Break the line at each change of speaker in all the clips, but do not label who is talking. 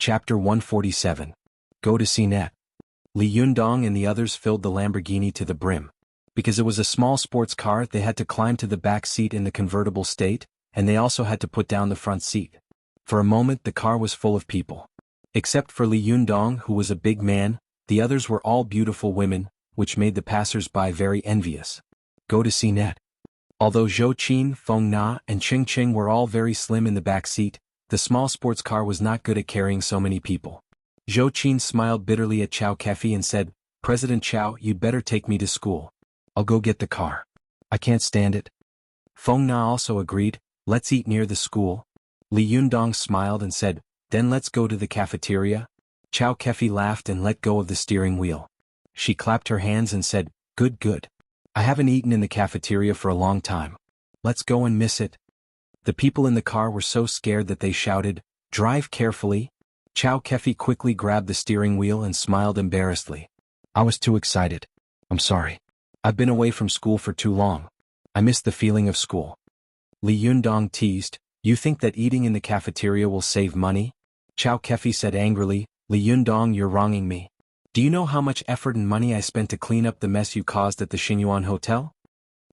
Chapter 147. Go to CNET. Li Yundong and the others filled the Lamborghini to the brim. Because it was a small sports car, they had to climb to the back seat in the convertible state, and they also had to put down the front seat. For a moment the car was full of people. Except for Li Yundong, who was a big man, the others were all beautiful women, which made the passers-by very envious. Go to CNET. Although Zhou Qin, Feng Na, and Qing Qing were all very slim in the back seat, the small sports car was not good at carrying so many people. Zhou Qin smiled bitterly at Chao Kefi and said, "President Chao, you'd better take me to school. I'll go get the car. I can't stand it." Feng Na also agreed, "Let's eat near the school." Li Yundong smiled and said, "Then let's go to the cafeteria." Chao Kefi laughed and let go of the steering wheel. She clapped her hands and said, "Good, good. I haven't eaten in the cafeteria for a long time. Let's go and miss it." The people in the car were so scared that they shouted, "Drive carefully." Chao Kefi quickly grabbed the steering wheel and smiled embarrassedly. "I was too excited. I'm sorry. I've been away from school for too long. I miss the feeling of school." Li Yundong teased, "You think that eating in the cafeteria will save money?" Chao Kefi said angrily, "Li Yundong, you're wronging me. Do you know how much effort and money I spent to clean up the mess you caused at the Xinyuan Hotel?"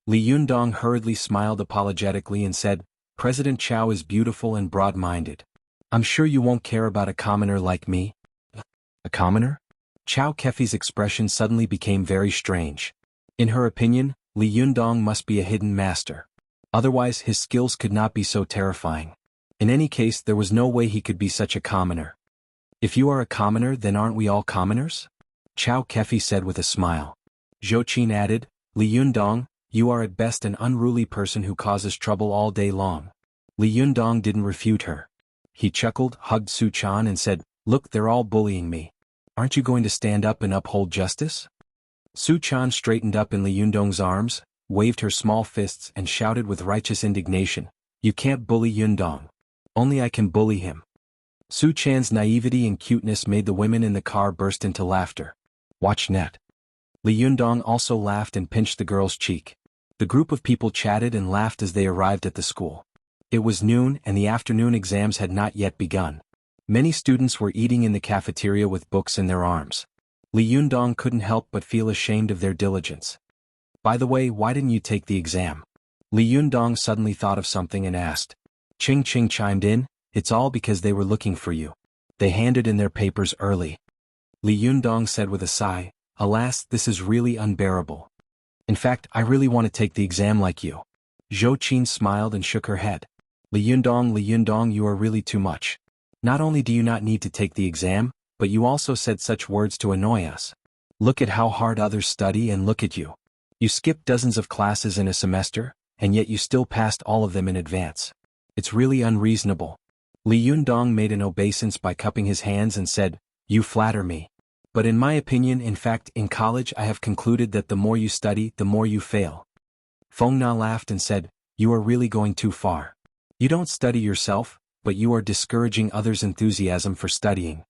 Li Yundong hurriedly smiled apologetically and said, "President Chao is beautiful and broad-minded. I'm sure you won't care about a commoner like me." A commoner? Chao Kefi's expression suddenly became very strange. In her opinion, Li Yundong must be a hidden master. Otherwise his skills could not be so terrifying. In any case, there was no way he could be such a commoner. "If you are a commoner, then aren't we all commoners?" Chao Kefi said with a smile. Zhou Qin added, "Li Yundong, you are at best an unruly person who causes trouble all day long." Li Yundong didn't refute her. He chuckled, hugged Su Chan and said, "Look, they're all bullying me. Aren't you going to stand up and uphold justice?" Su Chan straightened up in Li Yundong's arms, waved her small fists and shouted with righteous indignation, "You can't bully Yundong. Only I can bully him." Su Chan's naivety and cuteness made the women in the car burst into laughter. Watch net. Li Yundong also laughed and pinched the girl's cheek. The group of people chatted and laughed as they arrived at the school. It was noon and the afternoon exams had not yet begun. Many students were eating in the cafeteria with books in their arms. Li Yundong couldn't help but feel ashamed of their diligence. "By the way, why didn't you take the exam?" Li Yundong suddenly thought of something and asked. Qing Qing chimed in, "It's all because they were looking for you. They handed in their papers early." Li Yundong said with a sigh, "Alas, this is really unbearable. In fact, I really want to take the exam like you." Zhou Qin smiled and shook her head. Li Yundong, you are really too much. Not only do you not need to take the exam, but you also said such words to annoy us. Look at how hard others study and look at you. You skipped dozens of classes in a semester, and yet you still passed all of them in advance. It's really unreasonable. Li Yundong made an obeisance by cupping his hands and said, "You flatter me. But in my opinion, in fact, in college I have concluded that the more you study, the more you fail." Feng Na laughed and said, "You are really going too far. You don't study yourself, but you are discouraging others' enthusiasm for studying."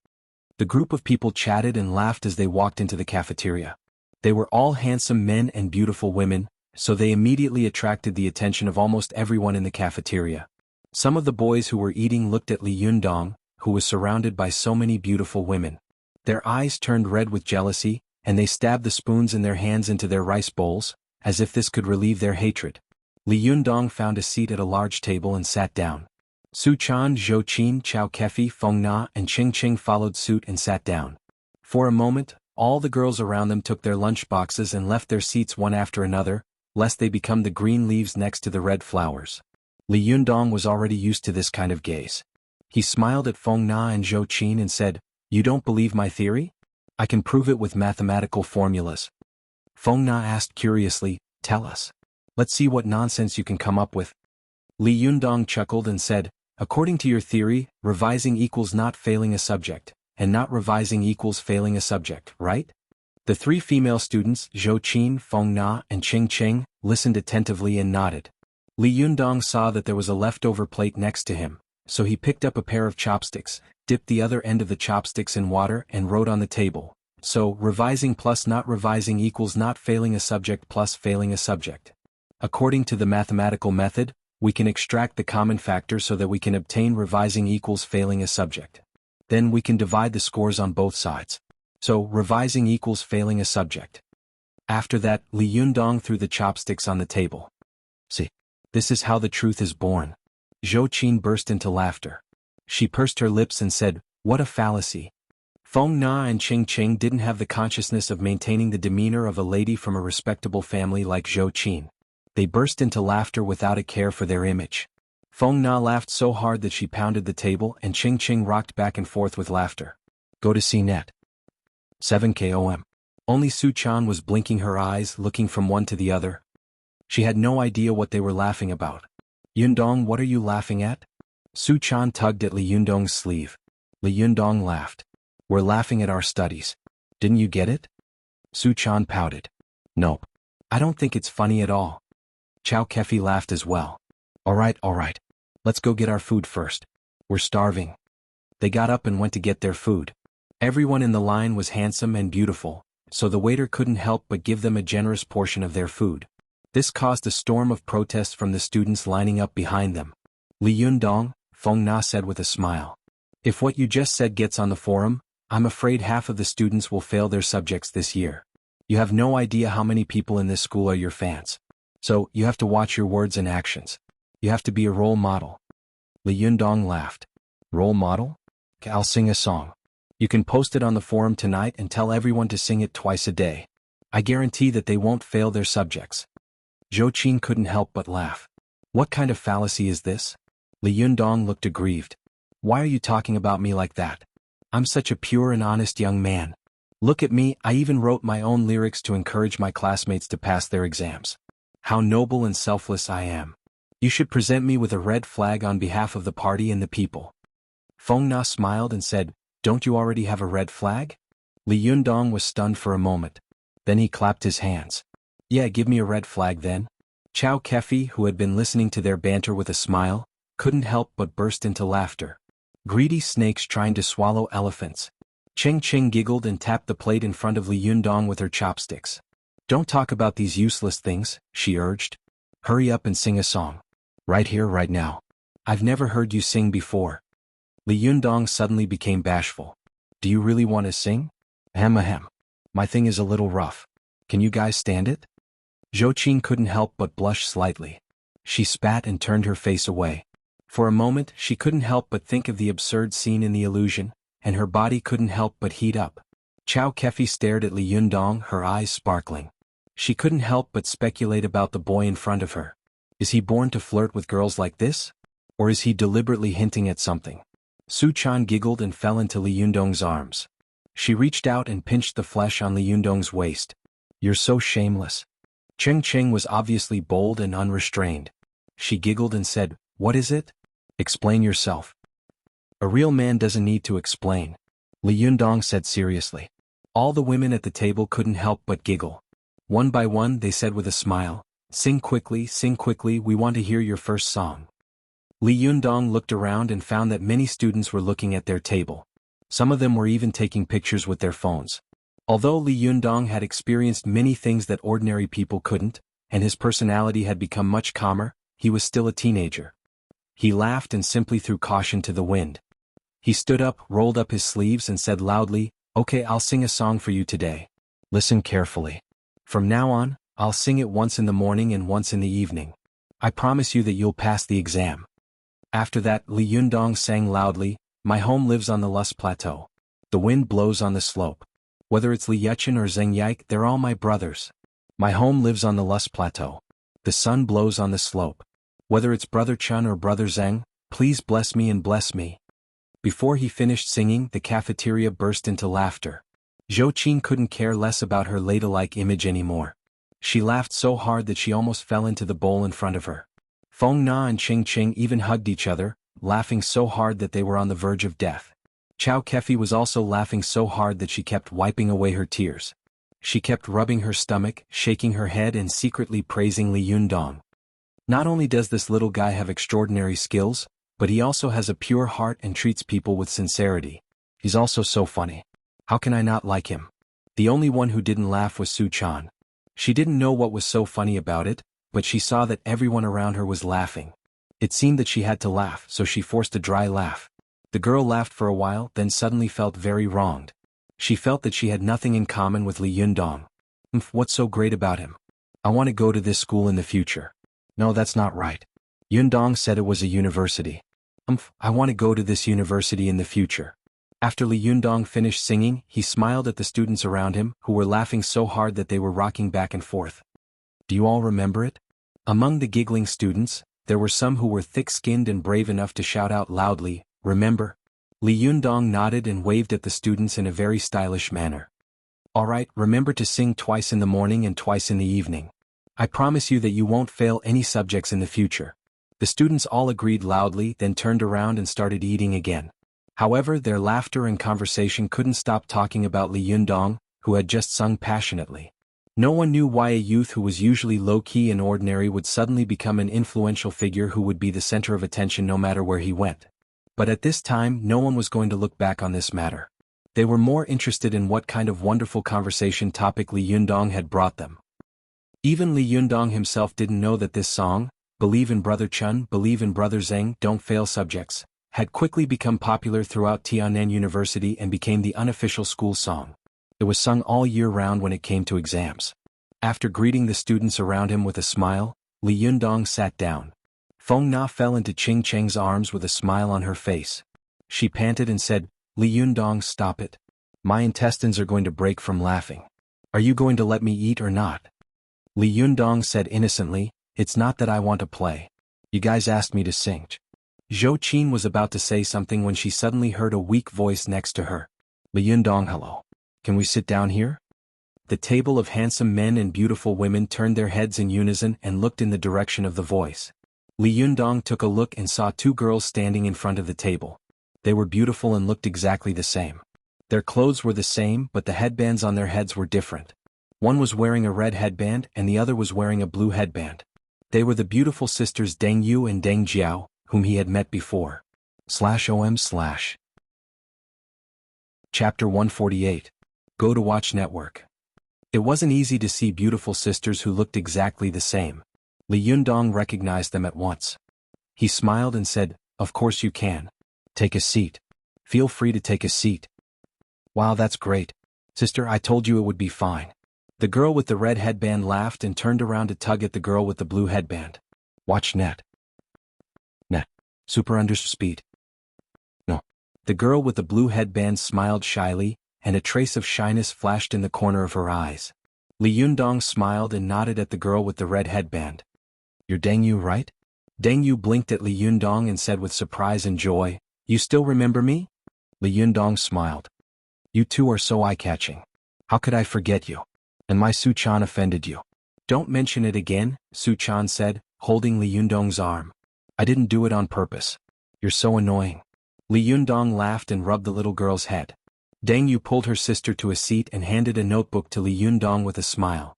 The group of people chatted and laughed as they walked into the cafeteria. They were all handsome men and beautiful women, so they immediately attracted the attention of almost everyone in the cafeteria. Some of the boys who were eating looked at Li Yundong, who was surrounded by so many beautiful women. Their eyes turned red with jealousy, and they stabbed the spoons in their hands into their rice bowls, as if this could relieve their hatred. Li Yundong found a seat at a large table and sat down. Su Chan, Zhou Qin, Chao Kefi, Feng Na, and Qing Qing followed suit and sat down. For a moment, all the girls around them took their lunch boxes and left their seats one after another, lest they become the green leaves next to the red flowers. Li Yundong was already used to this kind of gaze. He smiled at Feng Na and Zhou Qin and said, "You don't believe my theory? I can prove it with mathematical formulas." Feng Na asked curiously, "Tell us. Let's see what nonsense you can come up with." Li Yundong chuckled and said, "According to your theory, revising equals not failing a subject, and not revising equals failing a subject, right?" The three female students, Zhou Qin, Feng Na, and Qing Qing, listened attentively and nodded. Li Yundong saw that there was a leftover plate next to him, so he picked up a pair of chopsticks, dipped the other end of the chopsticks in water and wrote on the table, "So, revising plus not revising equals not failing a subject plus failing a subject. According to the mathematical method, we can extract the common factor so that we can obtain revising equals failing a subject." Then we can divide the scores on both sides. So, revising equals failing a subject. After that, Li Yundong threw the chopsticks on the table. See, this is how the truth is born. Zhou Qin burst into laughter. She pursed her lips and said, "What a fallacy." Feng Na and Qing Qing didn't have the consciousness of maintaining the demeanor of a lady from a respectable family like Zhou Qin. They burst into laughter without a care for their image. Feng Na laughed so hard that she pounded the table, and Qing Qing rocked back and forth with laughter. Go to CNET. 7 KOM. Only Su Chan was blinking her eyes, looking from one to the other. She had no idea what they were laughing about. Yundong, what are you laughing at? Su Chan tugged at Li Yundong's sleeve. Li Yundong laughed. We're laughing at our studies. Didn't you get it? Su Chan pouted. Nope. I don't think it's funny at all. Chow Kefi laughed as well. All right. Let's go get our food first. We're starving. They got up and went to get their food. Everyone in the line was handsome and beautiful, so the waiter couldn't help but give them a generous portion of their food. This caused a storm of protests from the students lining up behind them. Li Yundong, Feng Na said with a smile. If what you just said gets on the forum, I'm afraid half of the students will fail their subjects this year. You have no idea how many people in this school are your fans. So, you have to watch your words and actions. You have to be a role model. Li Yundong laughed. Role model? I'll sing a song. You can post it on the forum tonight and tell everyone to sing it twice a day. I guarantee that they won't fail their subjects. Zhou Qin couldn't help but laugh. What kind of fallacy is this? Li Yundong looked aggrieved. Why are you talking about me like that? I'm such a pure and honest young man. Look at me, I even wrote my own lyrics to encourage my classmates to pass their exams. How noble and selfless I am. You should present me with a red flag on behalf of the party and the people. Feng Na smiled and said, Don't you already have a red flag? Li Yundong was stunned for a moment. Then he clapped his hands. Yeah, give me a red flag then. Chow Kefi, who had been listening to their banter with a smile, couldn't help but burst into laughter. Greedy snakes trying to swallow elephants. Qing Qing giggled and tapped the plate in front of Li Yundong with her chopsticks. Don't talk about these useless things, she urged. Hurry up and sing a song. Right here, right now. I've never heard you sing before. Li Yundong suddenly became bashful. Do you really want to sing? Ahem. My thing is a little rough. Can you guys stand it? Zhou Qin couldn't help but blush slightly. She spat and turned her face away. For a moment, she couldn't help but think of the absurd scene in the illusion, and her body couldn't help but heat up. Chow Kefi stared at Li Yundong, her eyes sparkling. She couldn't help but speculate about the boy in front of her. Is he born to flirt with girls like this? Or is he deliberately hinting at something? Su Chan giggled and fell into Li Yundong's arms. She reached out and pinched the flesh on Li Yundong's waist. You're so shameless. Qing Qing was obviously bold and unrestrained. She giggled and said, What is it? Explain yourself. A real man doesn't need to explain. Li Yundong said seriously. All the women at the table couldn't help but giggle. One by one they said with a smile, sing quickly, we want to hear your first song. Li Yundong looked around and found that many students were looking at their table. Some of them were even taking pictures with their phones. Although Li Yundong had experienced many things that ordinary people couldn't, and his personality had become much calmer, he was still a teenager. He laughed and simply threw caution to the wind. He stood up, rolled up his sleeves and said loudly, Okay, I'll sing a song for you today. Listen carefully. From now on, I'll sing it once in the morning and once in the evening. I promise you that you'll pass the exam. After that, Li Yundong sang loudly, My home lives on the Lus Plateau. The wind blows on the slope. Whether it's Li Yuchen or Zheng Yike, they're all my brothers. My home lives on the Lus Plateau. The sun blows on the slope. Whether it's Brother Chun or Brother Zheng, please bless me and bless me. Before he finished singing, the cafeteria burst into laughter. Zhou Qin couldn't care less about her ladylike image anymore. She laughed so hard that she almost fell into the bowl in front of her. Feng Na and Qing Qing even hugged each other, laughing so hard that they were on the verge of death. Chow Kefi was also laughing so hard that she kept wiping away her tears. She kept rubbing her stomach, shaking her head and secretly praising Li Yundong. Not only does this little guy have extraordinary skills, but he also has a pure heart and treats people with sincerity. He's also so funny. How can I not like him? The only one who didn't laugh was Su Chan. She didn't know what was so funny about it, but she saw that everyone around her was laughing. It seemed that she had to laugh, so she forced a dry laugh. The girl laughed for a while, then suddenly felt very wronged. She felt that she had nothing in common with Li Yundong. What's so great about him? I want to go to this school in the future. No, that's not right. Yundong said it was a university. I want to go to this university in the future. After Li Yundong finished singing, he smiled at the students around him, who were laughing so hard that they were rocking back and forth. Do you all remember it? Among the giggling students, there were some who were thick-skinned and brave enough to shout out loudly, "Remember?" Li Yundong nodded and waved at the students in a very stylish manner. All right, remember to sing twice in the morning and twice in the evening. I promise you that you won't fail any subjects in the future. The students all agreed loudly, then turned around and started eating again. However, their laughter and conversation couldn't stop talking about Li Yundong, who had just sung passionately. No one knew why a youth who was usually low-key and ordinary would suddenly become an influential figure who would be the center of attention no matter where he went. But at this time, no one was going to look back on this matter. They were more interested in what kind of wonderful conversation topic Li Yundong had brought them. Even Li Yundong himself didn't know that this song, "Believe in Brother Chun, Believe in Brother Zheng, Don't Fail Subjects," had quickly become popular throughout Tiannan University and became the unofficial school song. It was sung all year round when it came to exams. After greeting the students around him with a smile, Li Yundong sat down. Feng Na fell into Qing Cheng's arms with a smile on her face. She panted and said, "Li Yundong, stop it. My intestines are going to break from laughing. Are you going to let me eat or not?" Li Yundong said innocently, "It's not that I want to play. You guys asked me to sing." Zhou Qin was about to say something when she suddenly heard a weak voice next to her. "Li Yundong, hello. Can we sit down here?" The table of handsome men and beautiful women turned their heads in unison and looked in the direction of the voice. Li Yundong took a look and saw two girls standing in front of the table. They were beautiful and looked exactly the same. Their clothes were the same, but the headbands on their heads were different. One was wearing a red headband and the other was wearing a blue headband. They were the beautiful sisters Deng Yu and Deng Jiao, whom he had met before. /om/ Chapter 148. Go to Watch Network. It wasn't easy to see beautiful sisters who looked exactly the same. Li Yundong recognized them at once. He smiled and said, "Of course you can. Take a seat. Feel free to take a seat." "Wow, that's great. Sister, I told you it would be fine." The girl with the red headband laughed and turned around to tug at the girl with the blue headband. "Watch net. Super under speed. No." The girl with the blue headband smiled shyly, and a trace of shyness flashed in the corner of her eyes. Li Yundong smiled and nodded at the girl with the red headband. "You're Deng Yu, right?" Deng Yu blinked at Li Yundong and said with surprise and joy, "You still remember me?" Li Yundong smiled. "You two are so eye-catching. How could I forget you? And my Su Chan offended you." "Don't mention it again," Su Chan said, holding Li Yundong's arm. "I didn't do it on purpose. You're so annoying." Li Yundong laughed and rubbed the little girl's head. Deng Yu pulled her sister to a seat and handed a notebook to Li Yundong with a smile.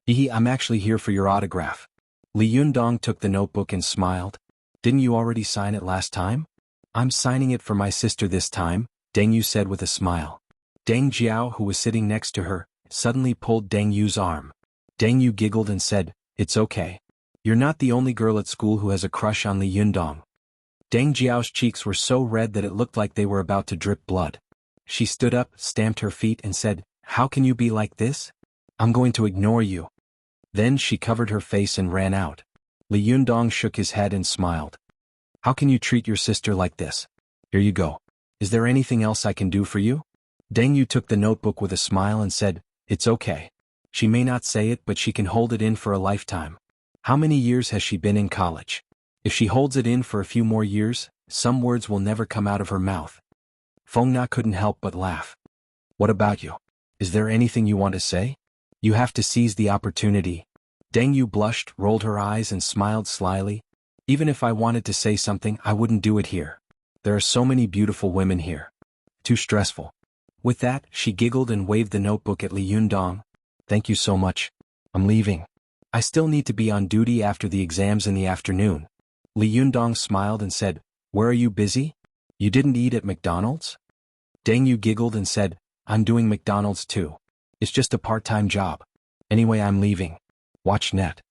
I'm actually here for your autograph." Li Yundong took the notebook and smiled. "Didn't you already sign it last time?" "I'm signing it for my sister this time," Deng Yu said with a smile. Deng Jiao, who was sitting next to her, suddenly pulled Deng Yu's arm. Deng Yu giggled and said, "It's okay. You're not the only girl at school who has a crush on Li Yundong." Deng Jiao's cheeks were so red that it looked like they were about to drip blood. She stood up, stamped her feet and said, "How can you be like this? I'm going to ignore you." Then she covered her face and ran out. Li Yundong shook his head and smiled. "How can you treat your sister like this? Here you go. Is there anything else I can do for you?" Deng Yu took the notebook with a smile and said, "It's okay. She may not say it, but she can hold it in for a lifetime. How many years has she been in college? If she holds it in for a few more years, some words will never come out of her mouth." Feng Na couldn't help but laugh. "What about you? Is there anything you want to say? You have to seize the opportunity." Deng Yu blushed, rolled her eyes and smiled slyly. "Even if I wanted to say something, I wouldn't do it here. There are so many beautiful women here. Too stressful." With that, she giggled and waved the notebook at Li Yundong. "Thank you so much. I'm leaving. I still need to be on duty after the exams in the afternoon." Li Yundong smiled and said, "Where are you busy? You didn't eat at McDonald's?" Deng Yu giggled and said, "I'm doing McDonald's too. It's just a part-time job. Anyway, I'm leaving. Watch net."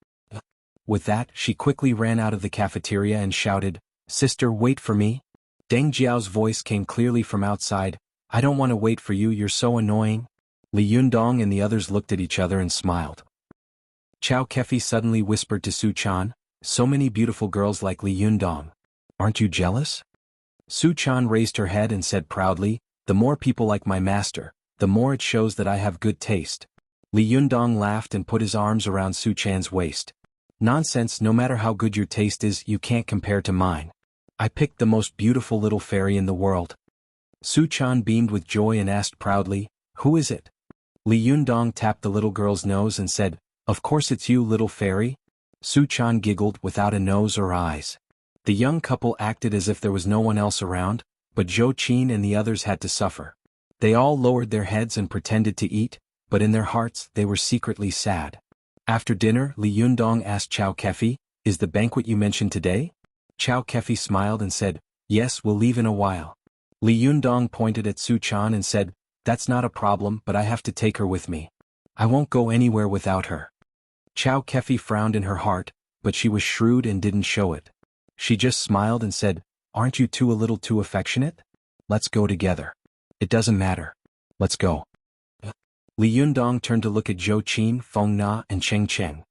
With that, she quickly ran out of the cafeteria and shouted, "Sister, wait for me." Deng Jiao's voice came clearly from outside. I don't want to wait for you, you're so annoying. Li Yundong and the others looked at each other and smiled. Chao Kefi suddenly whispered to Su Chan, so many beautiful girls like Li Yundong. Aren't you jealous? Su Chan raised her head and said proudly, the more people like my master, the more it shows that I have good taste. Li Yundong laughed and put his arms around Su Chan's waist. Nonsense, no matter how good your taste is, you can't compare to mine. I picked the most beautiful little fairy in the world. Su Chan beamed with joy and asked proudly, who is it? Li Yundong tapped the little girl's nose and said, of course it's you, little fairy. Su Chan giggled without a nose or eyes. The young couple acted as if there was no one else around, but Zhou Qin and the others had to suffer. They all lowered their heads and pretended to eat, but in their hearts they were secretly sad. After dinner, Li Yundong asked Chao Kefi, is the banquet you mentioned today? Chao Kefi smiled and said, yes, we'll leave in a while. Li Yundong pointed at Su Chan and said, that's not a problem, but I have to take her with me. I won't go anywhere without her. Chao Kefi frowned in her heart, but she was shrewd and didn't show it. She just smiled and said, aren't you two a little too affectionate? Let's go together. It doesn't matter. Let's go. Li Yundong turned to look at Zhou Qin, Feng Na, and Cheng Cheng.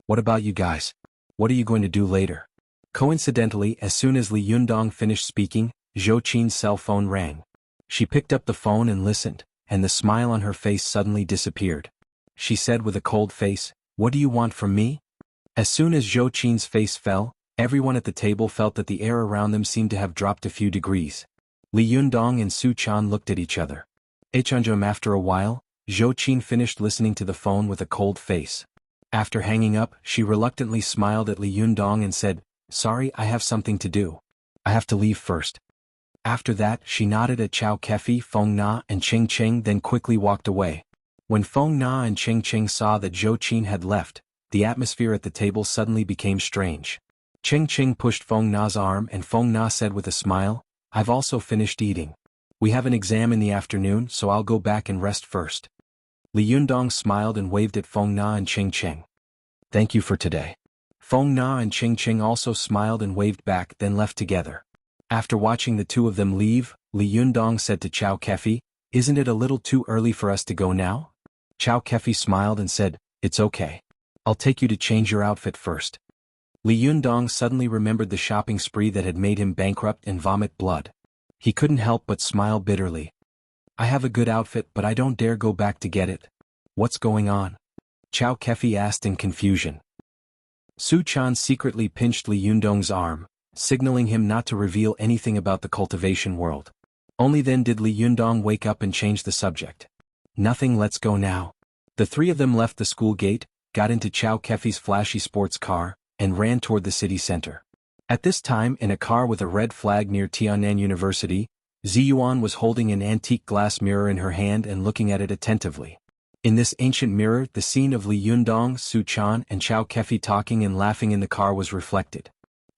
What about you guys? What are you going to do later? Coincidentally, as soon as Li Yundong finished speaking, Zhou Qin's cell phone rang. She picked up the phone and listened, and the smile on her face suddenly disappeared. She said with a cold face, what do you want from me? As soon as Zhou Qin's face fell, everyone at the table felt that the air around them seemed to have dropped a few degrees. Li Yundong and Su Chan looked at each other. After a while, Zhou Qin finished listening to the phone with a cold face. After hanging up, she reluctantly smiled at Li Yundong and said, sorry, I have something to do. I have to leave first. After that, she nodded at Chao Kefi, Feng Na, and Cheng Cheng, then quickly walked away. When Feng Na and Cheng Cheng saw that Zhou Qin had left, the atmosphere at the table suddenly became strange. Cheng Cheng pushed Feng Na's arm and Feng Na said with a smile, I've also finished eating. We have an exam in the afternoon, so I'll go back and rest first. Li Yundong smiled and waved at Feng Na and Cheng Cheng. Thank you for today. Feng Na and Cheng Cheng also smiled and waved back, then left together. After watching the two of them leave, Li Yundong said to Chao Kefi, isn't it a little too early for us to go now? Chao Kefi smiled and said, it's okay. I'll take you to change your outfit first. Li Yundong suddenly remembered the shopping spree that had made him bankrupt and vomit blood. He couldn't help but smile bitterly. I have a good outfit, but I don't dare go back to get it. What's going on? Chao Kefi asked in confusion. Su Chan secretly pinched Li Yundong's arm, signaling him not to reveal anything about the cultivation world. Only then did Li Yundong wake up and change the subject. Nothing, let's go now. The three of them left the school gate, got into Chao Kefi's flashy sports car, and ran toward the city center. At this time, in a car with a red flag near Tiannan University, Ziyuan was holding an antique glass mirror in her hand and looking at it attentively. In this ancient mirror, the scene of Li Yundong, Su Chan, and Chao Kefi talking and laughing in the car was reflected.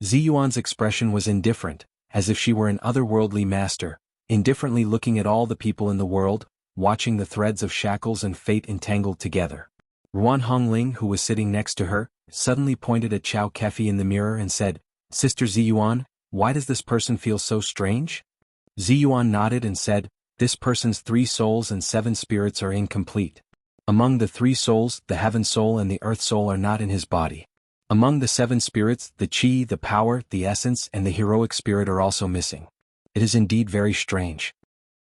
Ziyuan's expression was indifferent, as if she were an otherworldly master, indifferently looking at all the people in the world, watching the threads of shackles and fate entangled together. Ruan Hongling, who was sitting next to her, suddenly pointed at Chao Kefi in the mirror and said, Sister Ziyuan, why does this person feel so strange? Ziyuan nodded and said, this person's 3 souls and 7 spirits are incomplete. Among the 3 souls, the heaven soul and the earth soul are not in his body. Among the 7 spirits, the chi, the power, the essence, and the heroic spirit are also missing. It is indeed very strange.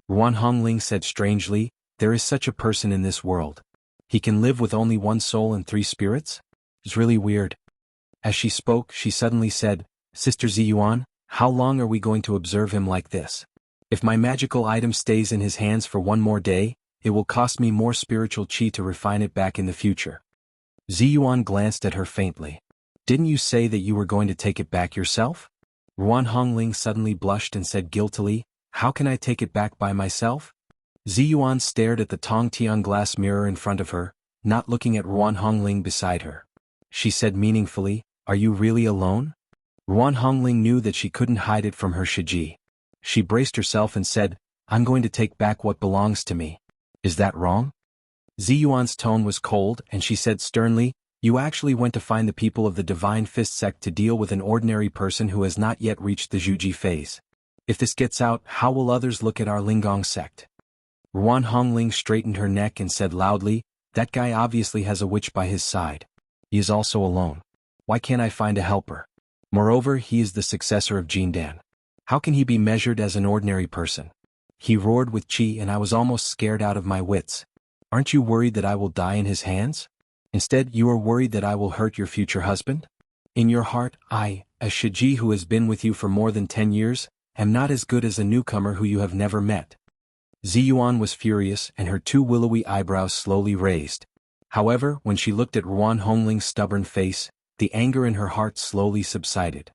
Ruan Hongling said strangely, there is such a person in this world. He can live with only 1 soul and 3 spirits? It's really weird. As she spoke, she suddenly said, Sister Ziyuan, how long are we going to observe him like this? If my magical item stays in his hands for 1 more day, it will cost me more spiritual chi to refine it back in the future. Ziyuan glanced at her faintly. Didn't you say that you were going to take it back yourself? Ruan Hongling suddenly blushed and said guiltily, how can I take it back by myself? Ziyuan stared at the Tongtian glass mirror in front of her, not looking at Ruan Hongling beside her. She said meaningfully, are you really alone? Ruan Hongling knew that she couldn't hide it from her Shiji. She braced herself and said, I'm going to take back what belongs to me. Is that wrong? Ziyuan's tone was cold and she said sternly, you actually went to find the people of the Divine Fist sect to deal with an ordinary person who has not yet reached the Zhuji phase. If this gets out, how will others look at our Lingong sect? Ruan Hongling straightened her neck and said loudly, that guy obviously has a witch by his side. He is also alone. Why can't I find a helper? Moreover, he is the successor of Jindan. How can he be measured as an ordinary person? He roared with chi and I was almost scared out of my wits. Aren't you worried that I will die in his hands? Instead, you are worried that I will hurt your future husband? In your heart, I, a Shiji who has been with you for more than 10 years, am not as good as a newcomer who you have never met. Ziyuan was furious and her two willowy eyebrows slowly raised. However, when she looked at Ruan Hongling's stubborn face, the anger in her heart slowly subsided.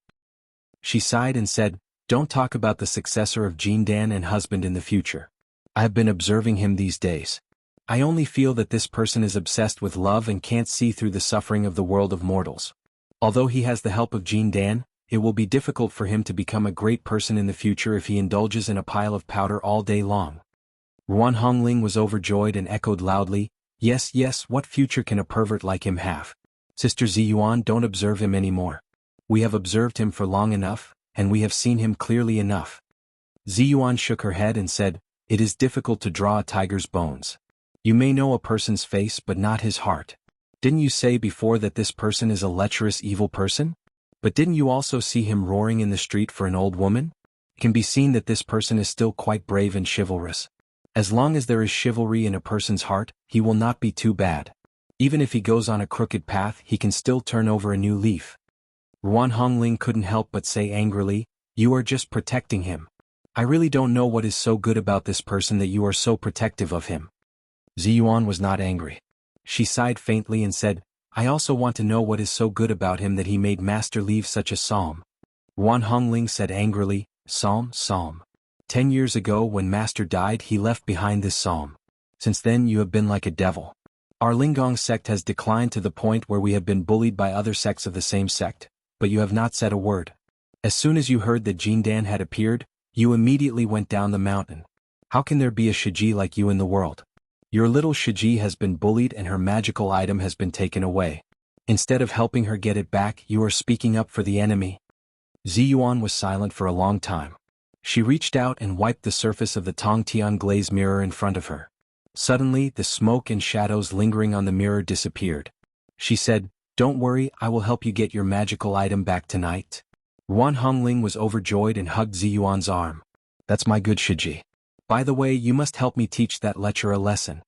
She sighed and said, don't talk about the successor of Jindan and husband in the future. I have been observing him these days. I only feel that this person is obsessed with love and can't see through the suffering of the world of mortals. Although he has the help of Jindan, it will be difficult for him to become a great person in the future if he indulges in a pile of powder all day long. Ruan Hongling was overjoyed and echoed loudly, yes, yes, what future can a pervert like him have? Sister Ziyuan, don't observe him anymore. We have observed him for long enough, and we have seen him clearly enough. Ziyuan shook her head and said, it is difficult to draw a tiger's bones. You may know a person's face but not his heart. Didn't you say before that this person is a lecherous evil person? But didn't you also see him roaring in the street for an old woman? It can be seen that this person is still quite brave and chivalrous. As long as there is chivalry in a person's heart, he will not be too bad. Even if he goes on a crooked path, he can still turn over a new leaf. Ruan Hongling couldn't help but say angrily, you are just protecting him. I really don't know what is so good about this person that you are so protective of him. Ziyuan was not angry. She sighed faintly and said, I also want to know what is so good about him that he made Master leave such a psalm. Ruan Hongling said angrily, Psalm. 10 years ago when Master died he left behind this psalm. Since then you have been like a devil. Our Lingong sect has declined to the point where we have been bullied by other sects of the same sect, but you have not said a word. As soon as you heard that Jindan had appeared, you immediately went down the mountain. How can there be a Shiji like you in the world? Your little Shiji has been bullied and her magical item has been taken away. Instead of helping her get it back, you are speaking up for the enemy. Ziyuan was silent for a long time. She reached out and wiped the surface of the Tongtian glaze mirror in front of her. Suddenly, the smoke and shadows lingering on the mirror disappeared. She said, don't worry, I will help you get your magical item back tonight. Ruan Hongling was overjoyed and hugged Ziyuan's arm. That's my good Shiji. By the way, you must help me teach that lecher a lesson.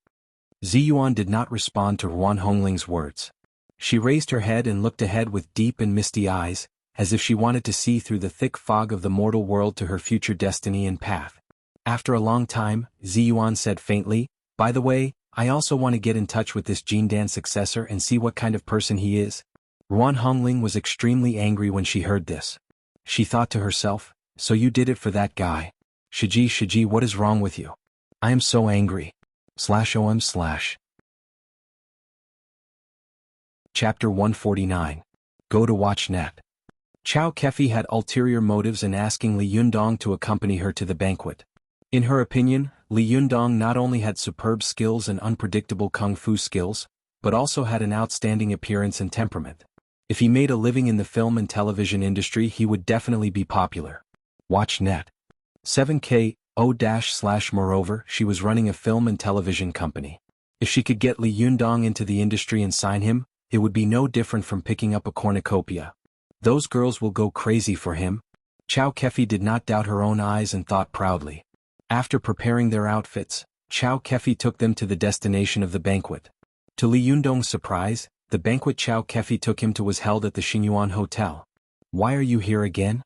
Ziyuan did not respond to Ruan Hongling's words. She raised her head and looked ahead with deep and misty eyes, as if she wanted to see through the thick fog of the mortal world to her future destiny and path. After a long time, Ziyuan said faintly, by the way, I also want to get in touch with this Jindan successor and see what kind of person he is. Ruan Hongling was extremely angry when she heard this. She thought to herself, so you did it for that guy. Shiji, what is wrong with you? I am so angry. /OM/ Chapter 149. Go to WatchNet. Chao Kefi had ulterior motives in asking Li Yundong to accompany her to the banquet. In her opinion, Li Yundong not only had superb skills and unpredictable kung fu skills, but also had an outstanding appearance and temperament. If he made a living in the film and television industry, he would definitely be popular. WatchNet. 7K. Moreover, she was running a film and television company. If she could get Li Yundong into the industry and sign him, it would be no different from picking up a cornucopia. Those girls will go crazy for him. Chao Kefi did not doubt her own eyes and thought proudly. After preparing their outfits, Chao Kefi took them to the destination of the banquet. To Li Yundong's surprise, the banquet Chao Kefi took him to was held at the Xinyuan Hotel. Why are you here again?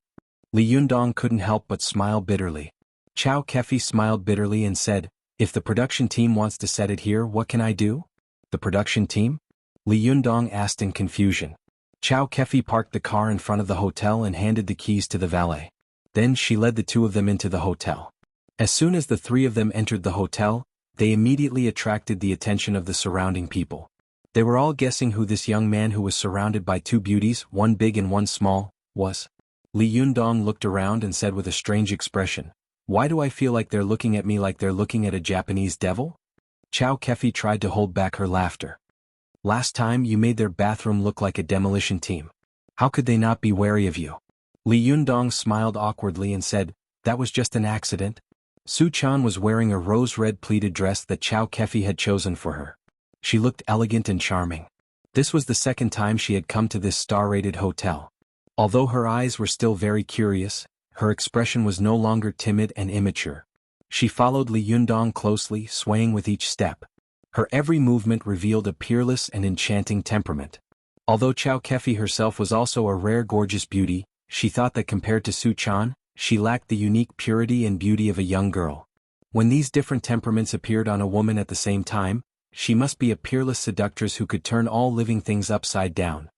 Li Yundong couldn't help but smile bitterly. Chao Kefi smiled bitterly and said, if the production team wants to set it here, what can I do? The production team? Li Yundong asked in confusion. Chao Kefi parked the car in front of the hotel and handed the keys to the valet. Then she led the two of them into the hotel. As soon as the three of them entered the hotel, they immediately attracted the attention of the surrounding people. They were all guessing who this young man who was surrounded by two beauties, one big and one small, was. Li Yundong looked around and said with a strange expression, why do I feel like they're looking at me like they're looking at a Japanese devil? Chao Kefi tried to hold back her laughter. Last time you made their bathroom look like a demolition team. How could they not be wary of you? Li Yundong smiled awkwardly and said, That was just an accident. Su Chan was wearing a rose-red pleated dress that Chow Kefi had chosen for her. She looked elegant and charming. This was the second time she had come to this star-rated hotel. Although her eyes were still very curious, her expression was no longer timid and immature. She followed Li Yundong closely, swaying with each step. Her every movement revealed a peerless and enchanting temperament. Although Chow Kefi herself was also a rare gorgeous beauty, she thought that compared to Su Chan, she lacked the unique purity and beauty of a young girl. When these different temperaments appeared on a woman at the same time, she must be a peerless seductress who could turn all living things upside down.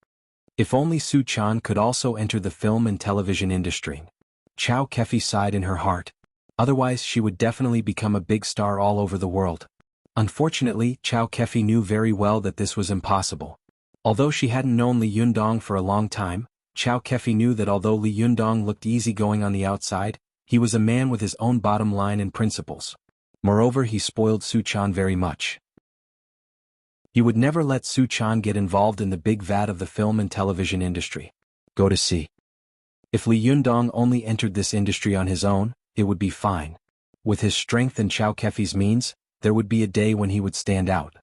If only Su Chan could also enter the film and television industry. Chow Kefi sighed in her heart. Otherwise she would definitely become a big star all over the world. Unfortunately, Chow Kefi knew very well that this was impossible. Although she hadn't known Li Yundong for a long time, Chow Kefi knew that although Li Yundong looked easygoing on the outside, he was a man with his own bottom line and principles. Moreover, he spoiled Su Chan very much. He would never let Su Chan get involved in the big vat of the film and television industry. Go to see. If Li Yundong only entered this industry on his own, it would be fine. With his strength and Chow Kefi's means, there would be a day when he would stand out.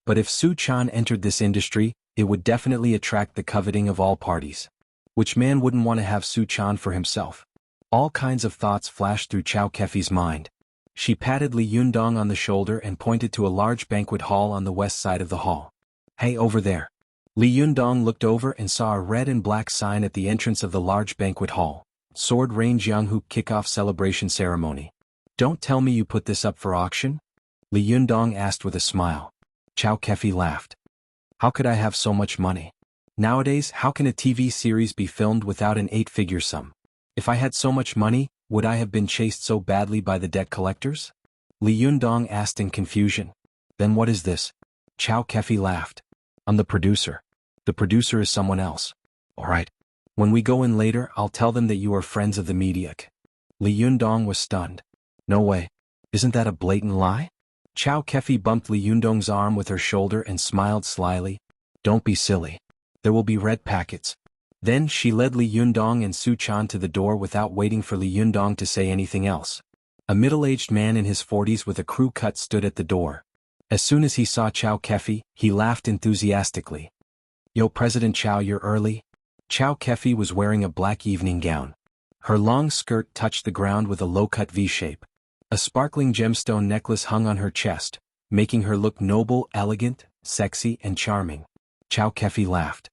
But if Su Chan entered this industry, it would definitely attract the coveting of all parties. Which man wouldn't want to have Su Chan for himself? All kinds of thoughts flashed through Chow Kefi's mind. She patted Li Yundong on the shoulder and pointed to a large banquet hall on the west side of the hall. Hey, over there. Li Yundong looked over and saw a red and black sign at the entrance of the large banquet hall. Sword Rain Jianghu Kickoff Celebration Ceremony. Don't tell me you put this up for auction? Li Yundong asked with a smile. Chow Kefi laughed. How could I have so much money? Nowadays, how can a TV series be filmed without an 8-figure sum? If I had so much money, would I have been chased so badly by the debt collectors? Li Yundong asked in confusion. Then what is this? Chow Kefi laughed. I'm the producer. The producer is someone else. Alright. When we go in later, I'll tell them that you are friends of the media. Li Yundong was stunned. No way. Isn't that a blatant lie? Chow Kefi bumped Li Yundong's arm with her shoulder and smiled slyly. Don't be silly. There will be red packets. Then she led Li Yundong and Su Chan to the door without waiting for Li Yundong to say anything else. A middle-aged man in his 40s with a crew cut stood at the door. As soon as he saw Chow Kefi, he laughed enthusiastically. Yo, President Chow, you're early. Chow Kefi was wearing a black evening gown. Her long skirt touched the ground with a low-cut V-shape. A sparkling gemstone necklace hung on her chest, making her look noble, elegant, sexy, and charming. Chow Kefi laughed.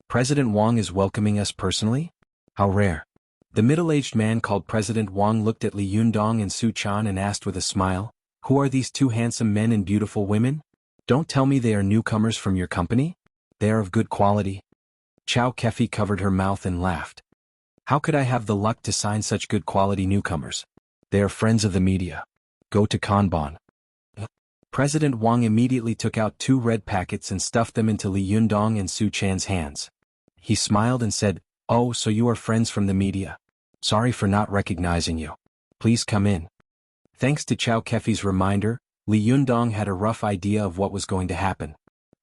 President Wang is welcoming us personally? How rare. The middle-aged man called President Wang looked at Li Yundong and Su Chan and asked with a smile, Who are these two handsome men and beautiful women? Don't tell me they are newcomers from your company? They are of good quality. Chow Kefi covered her mouth and laughed. How could I have the luck to sign such good quality newcomers? They are friends of the media. Go to Kanban. President Wang immediately took out 2 red packets and stuffed them into Li Yundong and Su Chan's hands. He smiled and said, Oh, so you are friends from the media. Sorry for not recognizing you. Please come in. Thanks to Chow Kefi's reminder, Li Yundong had a rough idea of what was going to happen.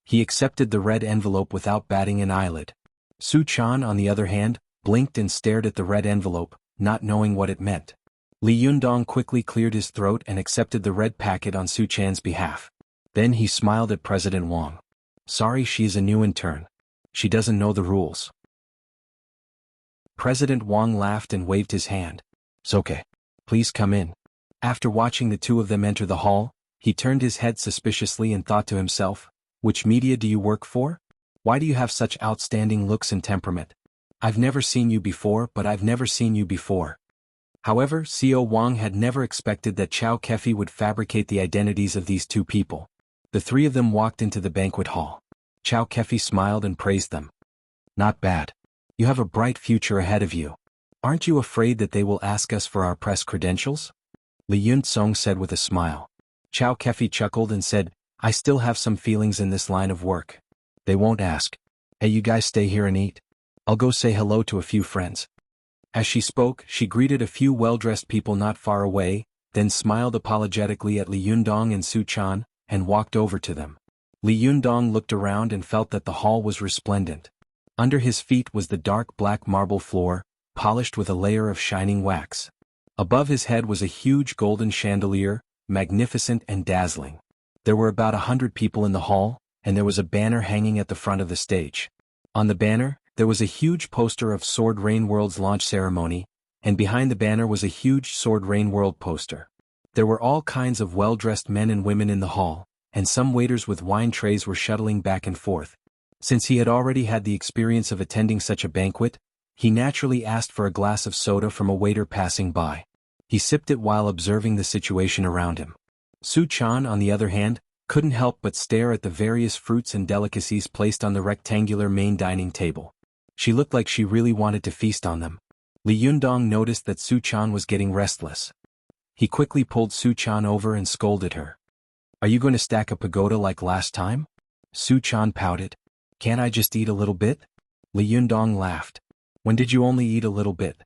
He accepted the red envelope without batting an eyelid. Su Chan, on the other hand, blinked and stared at the red envelope, not knowing what it meant. Li Yundong quickly cleared his throat and accepted the red packet on Su Chan's behalf. Then he smiled at President Wang. Sorry, she is a new intern. She doesn't know the rules. President Wang laughed and waved his hand. It's okay. Please come in. After watching the two of them enter the hall, he turned his head suspiciously and thought to himself, Which media do you work for? Why do you have such outstanding looks and temperament? I've never seen you before, but I've never seen you before. However, Co. Wang had never expected that Chow Kefi would fabricate the identities of these two people. The 3 of them walked into the banquet hall. Chow Kefi smiled and praised them. Not bad. You have a bright future ahead of you. Aren't you afraid that they will ask us for our press credentials? Li Yuntsong said with a smile. Chow Kefi chuckled and said, I still have some feelings in this line of work. They won't ask. Hey, you guys stay here and eat. I'll go say hello to a few friends. As she spoke, she greeted a few well-dressed people not far away, then smiled apologetically at Li Yundong and Su Chan, and walked over to them. Li Yundong looked around and felt that the hall was resplendent. Under his feet was the dark black marble floor, polished with a layer of shining wax. Above his head was a huge golden chandelier, magnificent and dazzling. There were about 100 people in the hall, and there was a banner hanging at the front of the stage. On the banner, there was a huge poster of Sword Rain World's launch ceremony, and behind the banner was a huge Sword Rain World poster. There were all kinds of well-dressed men and women in the hall, and some waiters with wine trays were shuttling back and forth. Since he had already had the experience of attending such a banquet, he naturally asked for a glass of soda from a waiter passing by. He sipped it while observing the situation around him. Su Chan, on the other hand, couldn't help but stare at the various fruits and delicacies placed on the rectangular main dining table. She looked like she really wanted to feast on them. Li Yundong noticed that Su Chan was getting restless. He quickly pulled Su Chan over and scolded her. "Are you going to stack a pagoda like last time?" Su Chan pouted. "Can't I just eat a little bit?" Li Yundong laughed. "When did you only eat a little bit?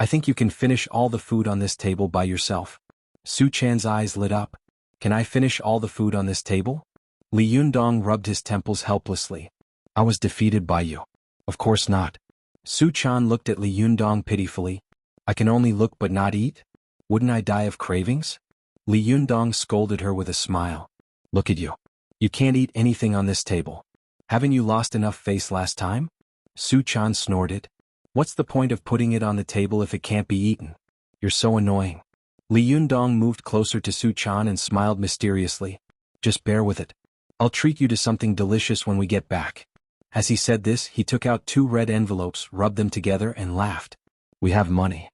I think you can finish all the food on this table by yourself." Su Chan's eyes lit up. "Can I finish all the food on this table?" Li Yundong rubbed his temples helplessly. "I was defeated by you." "Of course not." Su Chan looked at Li Yundong pitifully. "I can only look but not eat? Wouldn't I die of cravings?" Li Yundong scolded her with a smile. "Look at you. You can't eat anything on this table. Haven't you lost enough face last time?" Su Chan snorted. "What's the point of putting it on the table if it can't be eaten? You're so annoying." Li Yundong moved closer to Su Chan and smiled mysteriously. "Just bear with it. I'll treat you to something delicious when we get back." As he said this, he took out 2 red envelopes, rubbed them together, and laughed. "We have money."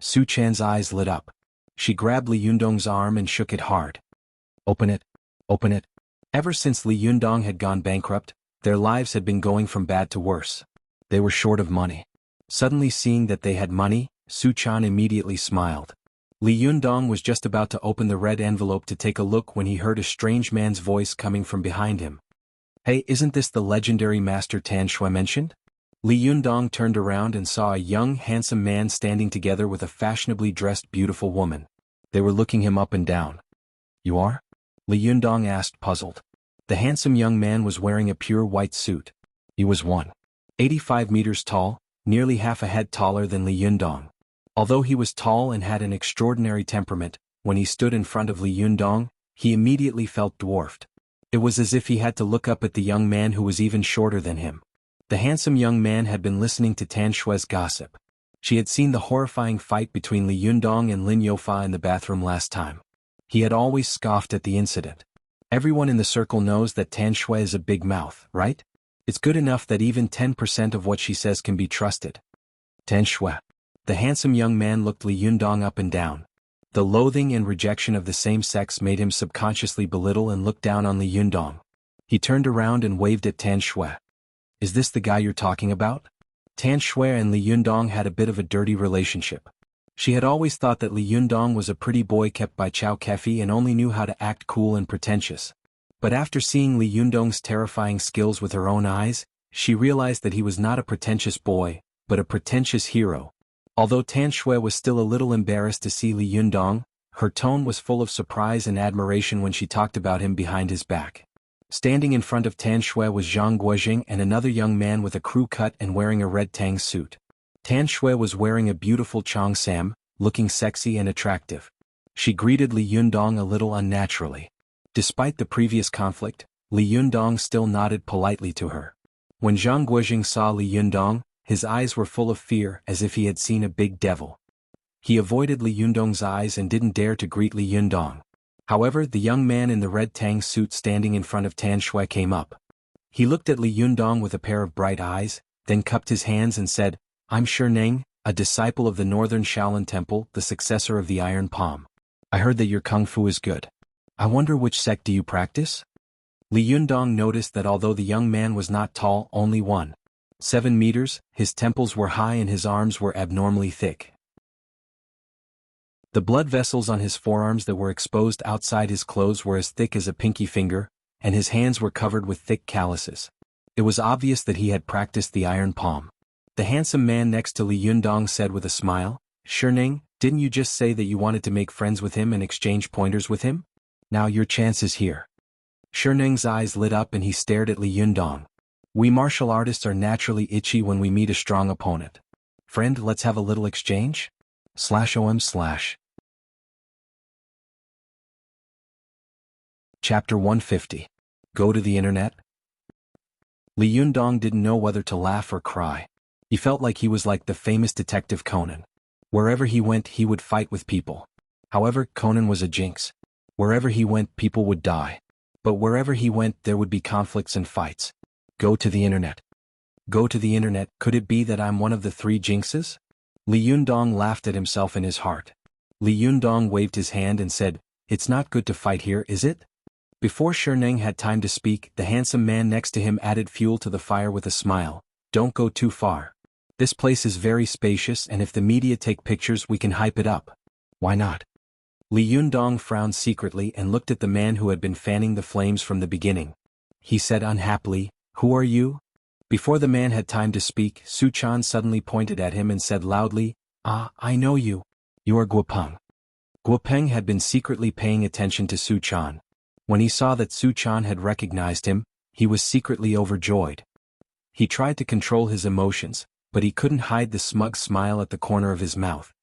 Su Chan's eyes lit up. She grabbed Li Yundong's arm and shook it hard. "Open it. Open it." Ever since Li Yundong had gone bankrupt, their lives had been going from bad to worse. They were short of money. Suddenly seeing that they had money, Su Chan immediately smiled. Li Yundong was just about to open the red envelope to take a look when he heard a strange man's voice coming from behind him. "Hey, isn't this the legendary Master Tan Shui mentioned?" Li Yundong turned around and saw a young, handsome man standing together with a fashionably dressed beautiful woman. They were looking him up and down. "You are?" Li Yundong asked, puzzled. The handsome young man was wearing a pure white suit. He was 185 meters tall, nearly half a head taller than Li Yundong. Although he was tall and had an extraordinary temperament, when he stood in front of Li Yundong, he immediately felt dwarfed. It was as if he had to look up at the young man who was even shorter than him. The handsome young man had been listening to Tan Shui's gossip. She had seen the horrifying fight between Li Yundong and Lin Youfa in the bathroom last time. He had always scoffed at the incident. Everyone in the circle knows that Tan Shui is a big mouth, right? It's good enough that even 10% of what she says can be trusted. Tan Shui. The handsome young man looked Li Yundong up and down. The loathing and rejection of the same sex made him subconsciously belittle and look down on Li Yundong. He turned around and waved at Tan Shui. "Is this the guy you're talking about?" Tan Shui and Li Yundong had a bit of a dirty relationship. She had always thought that Li Yundong was a pretty boy kept by Chow Kefi and only knew how to act cool and pretentious. But after seeing Li Yundong's terrifying skills with her own eyes, she realized that he was not a pretentious boy, but a pretentious hero. Although Tan Shui was still a little embarrassed to see Li Yundong, her tone was full of surprise and admiration when she talked about him behind his back. Standing in front of Tan Shui was Zhang Guojing and another young man with a crew cut and wearing a red tang suit. Tan Shui was wearing a beautiful cheongsam, looking sexy and attractive. She greeted Li Yundong a little unnaturally. Despite the previous conflict, Li Yundong still nodded politely to her. When Zhang Guojing saw Li Yundong, his eyes were full of fear as if he had seen a big devil. He avoided Li Yundong's eyes and didn't dare to greet Li Yundong. However, the young man in the red tang suit standing in front of Tan Shui came up. He looked at Li Yundong with a pair of bright eyes, then cupped his hands and said, "I'm Sherneng, a disciple of the Northern Shaolin Temple, the successor of the Iron Palm. I heard that your kung fu is good. I wonder which sect do you practice?" Li Yundong noticed that although the young man was not tall, only 1.7 meters, his temples were high and his arms were abnormally thick. The blood vessels on his forearms that were exposed outside his clothes were as thick as a pinky finger, and his hands were covered with thick calluses. It was obvious that he had practiced the Iron Palm. The handsome man next to Li Yundong said with a smile, "Sherneng, didn't you just say that you wanted to make friends with him and exchange pointers with him? Now your chance is here." Sherneng's eyes lit up and he stared at Li Yundong. "We martial artists are naturally itchy when we meet a strong opponent. Friend, let's have a little exchange? /om/. Chapter 150. Go to the internet? Li Yundong didn't know whether to laugh or cry. He felt like he was like the famous detective Conan. Wherever he went, he would fight with people. However, Conan was a jinx. Wherever he went, people would die. But wherever he went, there would be conflicts and fights. Go to the internet. Go to the internet, could it be that I'm one of the 3 jinxes? Li Yundong laughed at himself in his heart. Li Yundong waved his hand and said, "It's not good to fight here, is it?" Before Sherneng had time to speak, the handsome man next to him added fuel to the fire with a smile. Don't go too far. This place is very spacious, and if the media take pictures we can hype it up. Why not? Li Yundong frowned secretly and looked at the man who had been fanning the flames from the beginning. He said unhappily, "Who are you?" Before the man had time to speak, Su Chan suddenly pointed at him and said loudly, "Ah, I know you. You are Guopeng." Guopeng had been secretly paying attention to Su Chan. When he saw that Su Chan had recognized him, he was secretly overjoyed. He tried to control his emotions, but he couldn't hide the smug smile at the corner of his mouth.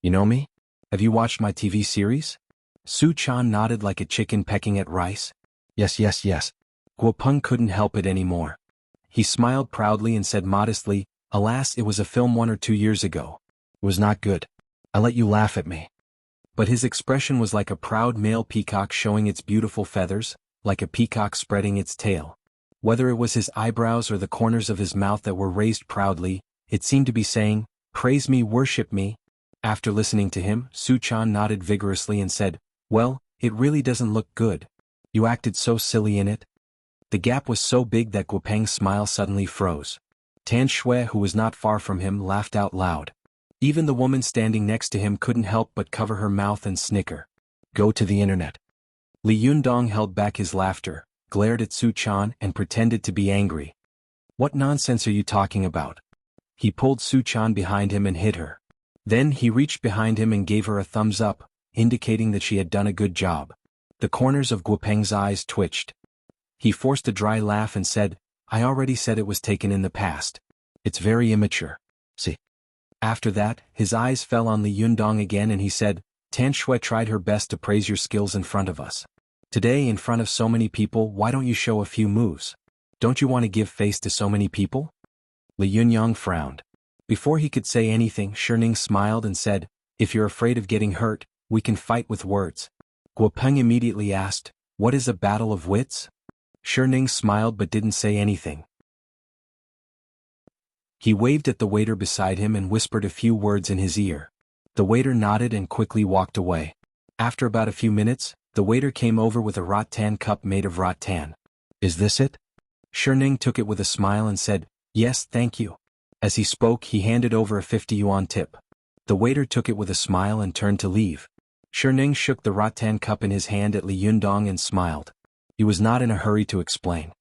"You know me? Have you watched my TV series?" Su Chan nodded like a chicken pecking at rice. Yes. Guopeng couldn't help it anymore. He smiled proudly and said modestly, "Alas, it was a film 1 or 2 years ago. It was not good. I let you laugh at me." But his expression was like a proud male peacock showing its beautiful feathers, like a peacock spreading its tail. Whether it was his eyebrows or the corners of his mouth that were raised proudly, it seemed to be saying, "Praise me, worship me." After listening to him, Su Chan nodded vigorously and said, "Well, it really doesn't look good. You acted so silly in it." The gap was so big that Guopeng's smile suddenly froze. Tan Shui, who was not far from him, laughed out loud. Even the woman standing next to him couldn't help but cover her mouth and snicker. Go to the internet. Li Yundong held back his laughter, glared at Su Chan and pretended to be angry. What nonsense are you talking about? He pulled Su Chan behind him and hit her. Then he reached behind him and gave her a thumbs up, indicating that she had done a good job. The corners of Guopeng's eyes twitched. He forced a dry laugh and said, "I already said it was taken in the past. It's very immature. See." After that, his eyes fell on Li Yundong again and he said, "Tan Shui tried her best to praise your skills in front of us. Today, in front of so many people, why don't you show a few moves? Don't you want to give face to so many people?" Li Yundong frowned. Before he could say anything, Sherneng smiled and said, "If you're afraid of getting hurt, we can fight with words." Guopeng immediately asked, "What is a battle of wits?" Sherneng smiled but didn't say anything. He waved at the waiter beside him and whispered a few words in his ear. The waiter nodded and quickly walked away. After about a few minutes, the waiter came over with a rattan cup made of rattan. "Is this it?" Sherneng took it with a smile and said, "Yes, thank you." As he spoke, he handed over a 50 yuan tip. The waiter took it with a smile and turned to leave. Sherneng shook the rattan cup in his hand at Li Yundong and smiled. He was not in a hurry to explain.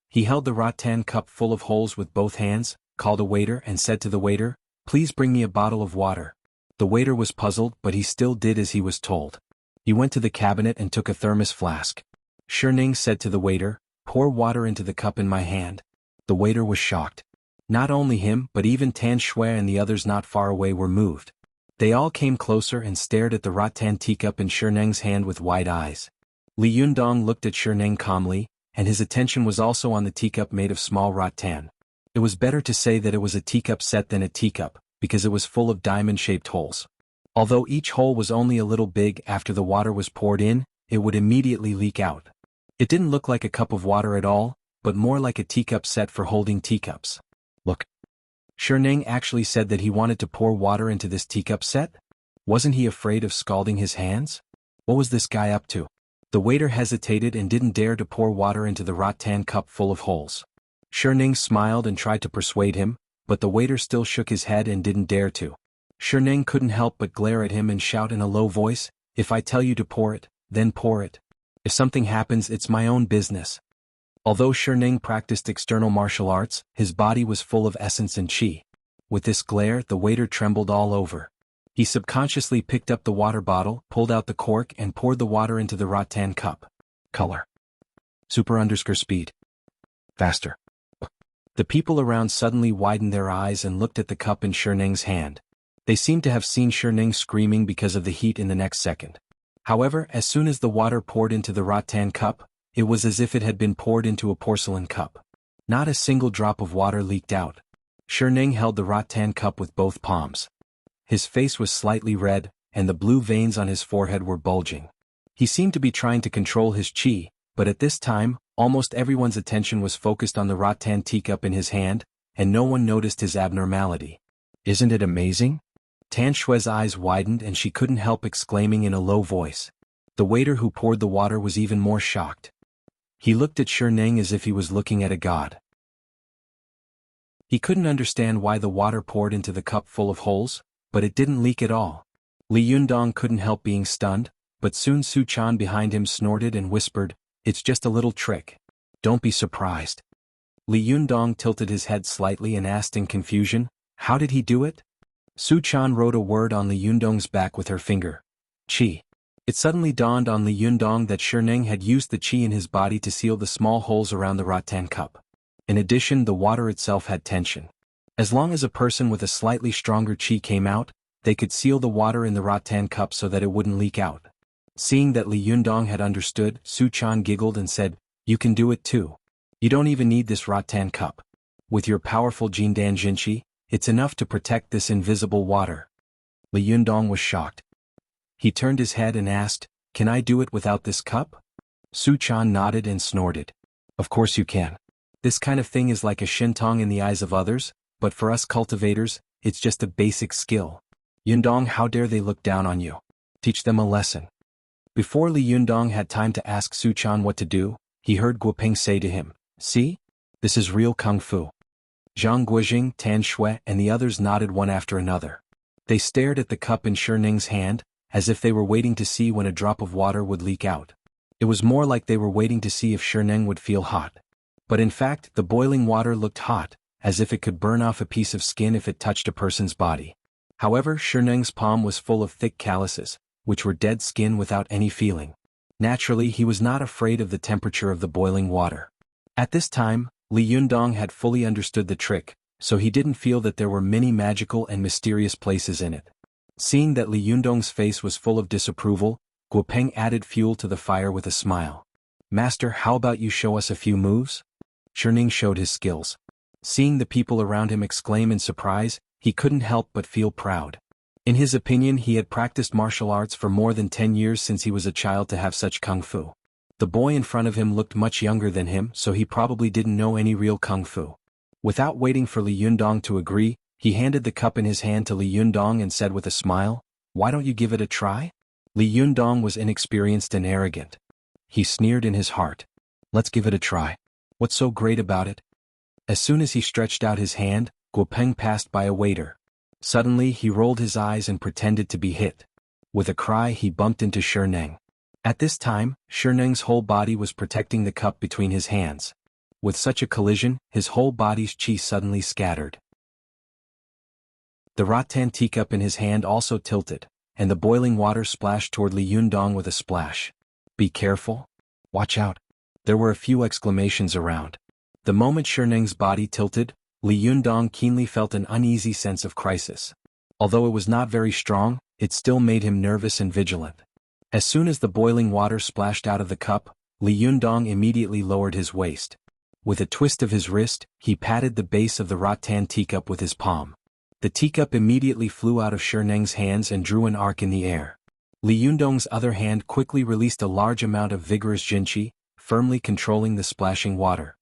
He held the rattan cup full of holes with both hands, called a waiter and said to the waiter, "Please bring me a bottle of water." The waiter was puzzled but he still did as he was told. He went to the cabinet and took a thermos flask. Sherneng said to the waiter, "Pour water into the cup in my hand." The waiter was shocked. Not only him but even Tan Shui and the others not far away were moved. They all came closer and stared at the rattan teacup in Sherneng's hand with wide eyes. Li Yundong looked at Sherneng calmly, and his attention was also on the teacup made of small rattan. It was better to say that it was a teacup set than a teacup, because it was full of diamond-shaped holes. Although each hole was only a little big, after the water was poured in, it would immediately leak out. It didn't look like a cup of water at all, but more like a teacup set for holding teacups. Look. Sherneng actually said that he wanted to pour water into this teacup set? Wasn't he afraid of scalding his hands? What was this guy up to? The waiter hesitated and didn't dare to pour water into the rattan cup full of holes. Sherneng smiled and tried to persuade him, but the waiter still shook his head and didn't dare to. Sherneng couldn't help but glare at him and shout in a low voice, "If I tell you to pour it, then pour it. If something happens, it's my own business." Although Sherneng practiced external martial arts, his body was full of essence and qi. With this glare, the waiter trembled all over. He subconsciously picked up the water bottle, pulled out the cork and poured the water into the rattan cup. Color. Super_speed. Faster. The people around suddenly widened their eyes and looked at the cup in Sherneng's hand. They seemed to have seen Sherneng screaming because of the heat in the next second. However, as soon as the water poured into the rattan cup, it was as if it had been poured into a porcelain cup. Not a single drop of water leaked out. Sherneng held the rattan cup with both palms. His face was slightly red, and the blue veins on his forehead were bulging. He seemed to be trying to control his qi, but at this time, almost everyone's attention was focused on the rattan teacup in his hand, and no one noticed his abnormality. Isn't it amazing? Tan Shui's eyes widened and she couldn't help exclaiming in a low voice. The waiter who poured the water was even more shocked. He looked at Sherneng as if he was looking at a god. He couldn't understand why the water poured into the cup full of holes, but it didn't leak at all. Li Yundong couldn't help being stunned, but soon Su Chan behind him snorted and whispered, "It's just a little trick. Don't be surprised." Li Yundong tilted his head slightly and asked in confusion, "How did he do it?" Su Chan wrote a word on Li Yundong's back with her finger. Qi. It suddenly dawned on Li Yundong that Sherneng had used the qi in his body to seal the small holes around the rattan cup. In addition, the water itself had tension. As long as a person with a slightly stronger qi came out, they could seal the water in the rattan cup so that it wouldn't leak out. Seeing that Li Yundong had understood, Su Chan giggled and said, "You can do it too. You don't even need this rattan cup. With your powerful Jindan Jinqi, it's enough to protect this invisible water." Li Yundong was shocked. He turned his head and asked, "Can I do it without this cup?" Su Chan nodded and snorted. "Of course you can. This kind of thing is like a shintong in the eyes of others, but for us cultivators, it's just a basic skill. Yundong, how dare they look down on you? Teach them a lesson." Before Li Yundong had time to ask Su Chan what to do, he heard Guoping say to him, "See? This is real kung fu." Zhang Guojing, Tan Shui, and the others nodded one after another. They stared at the cup in Sherneng's hand, as if they were waiting to see when a drop of water would leak out. It was more like they were waiting to see if Sherneng would feel hot. But in fact, the boiling water looked hot, as if it could burn off a piece of skin if it touched a person's body. However, Sherneng's palm was full of thick calluses, which were dead skin without any feeling. Naturally, he was not afraid of the temperature of the boiling water. At this time, Li Yundong had fully understood the trick, so he didn't feel that there were many magical and mysterious places in it. Seeing that Li Yundong's face was full of disapproval, Guopeng added fuel to the fire with a smile. "Master, how about you show us a few moves?" Sherneng showed his skills. Seeing the people around him exclaim in surprise, he couldn't help but feel proud. In his opinion, he had practiced martial arts for more than 10 years since he was a child to have such kung fu. The boy in front of him looked much younger than him, so he probably didn't know any real kung fu. Without waiting for Li Yundong to agree, he handed the cup in his hand to Li Yundong and said with a smile, "Why don't you give it a try?" Li Yundong was inexperienced and arrogant. He sneered in his heart. "Let's give it a try. What's so great about it?" As soon as he stretched out his hand, Guopeng passed by a waiter. Suddenly he rolled his eyes and pretended to be hit. With a cry he bumped into Sherneng. At this time, Sherneng's whole body was protecting the cup between his hands. With such a collision, his whole body's qi suddenly scattered. The rattan teacup in his hand also tilted, and the boiling water splashed toward Li Yundong with a splash. "Be careful. Watch out." There were a few exclamations around. The moment Sherneng's body tilted, Li Yundong keenly felt an uneasy sense of crisis. Although it was not very strong, it still made him nervous and vigilant. As soon as the boiling water splashed out of the cup, Li Yundong immediately lowered his waist. With a twist of his wrist, he patted the base of the rattan teacup with his palm. The teacup immediately flew out of Sherneng's hands and drew an arc in the air. Li Yundong's other hand quickly released a large amount of vigorous jinqi, firmly controlling the splashing water.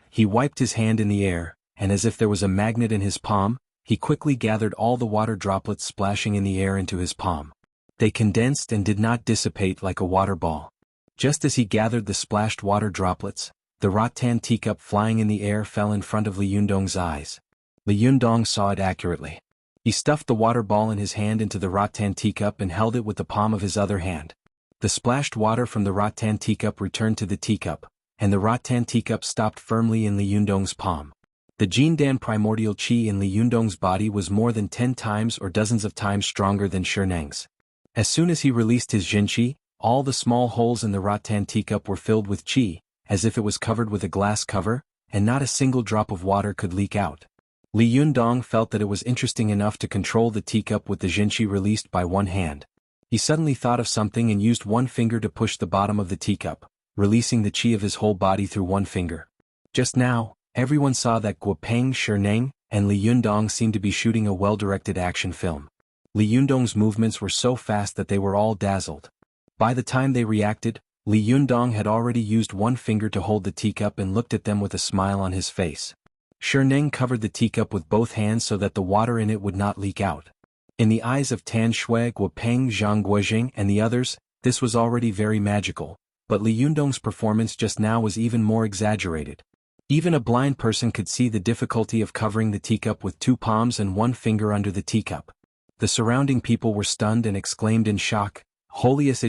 He wiped his hand in the air, and as if there was a magnet in his palm, he quickly gathered all the water droplets splashing in the air into his palm. They condensed and did not dissipate like a water ball. Just as he gathered the splashed water droplets, the rattan teacup flying in the air fell in front of Li Yundong's eyes. Li Yundong saw it accurately. He stuffed the water ball in his hand into the rattan teacup and held it with the palm of his other hand. The splashed water from the rattan teacup returned to the teacup, and the rattan teacup stopped firmly in Li Yundong's palm. The Jindan primordial qi in Li Yundong's body was more than 10 times or dozens of times stronger than Sherneng's. As soon as he released his jinqi, all the small holes in the rattan teacup were filled with qi, as if it was covered with a glass cover, and not a single drop of water could leak out. Li Yundong felt that it was interesting enough to control the teacup with the jinqi released by one hand. He suddenly thought of something and used one finger to push the bottom of the teacup, releasing the qi of his whole body through one finger. Just now, everyone saw that Guopeng, Sherneng, and Li Yundong seemed to be shooting a well-directed action film. Li Yundong's movements were so fast that they were all dazzled. By the time they reacted, Li Yundong had already used one finger to hold the teacup and looked at them with a smile on his face. Sherneng covered the teacup with both hands so that the water in it would not leak out. In the eyes of Tan Shui, Guopeng, Zhang Guojing, and the others, this was already very magical, but Li Yundong's performance just now was even more exaggerated. Even a blind person could see the difficulty of covering the teacup with two palms and one finger under the teacup. The surrounding people were stunned and exclaimed in shock, "Holiest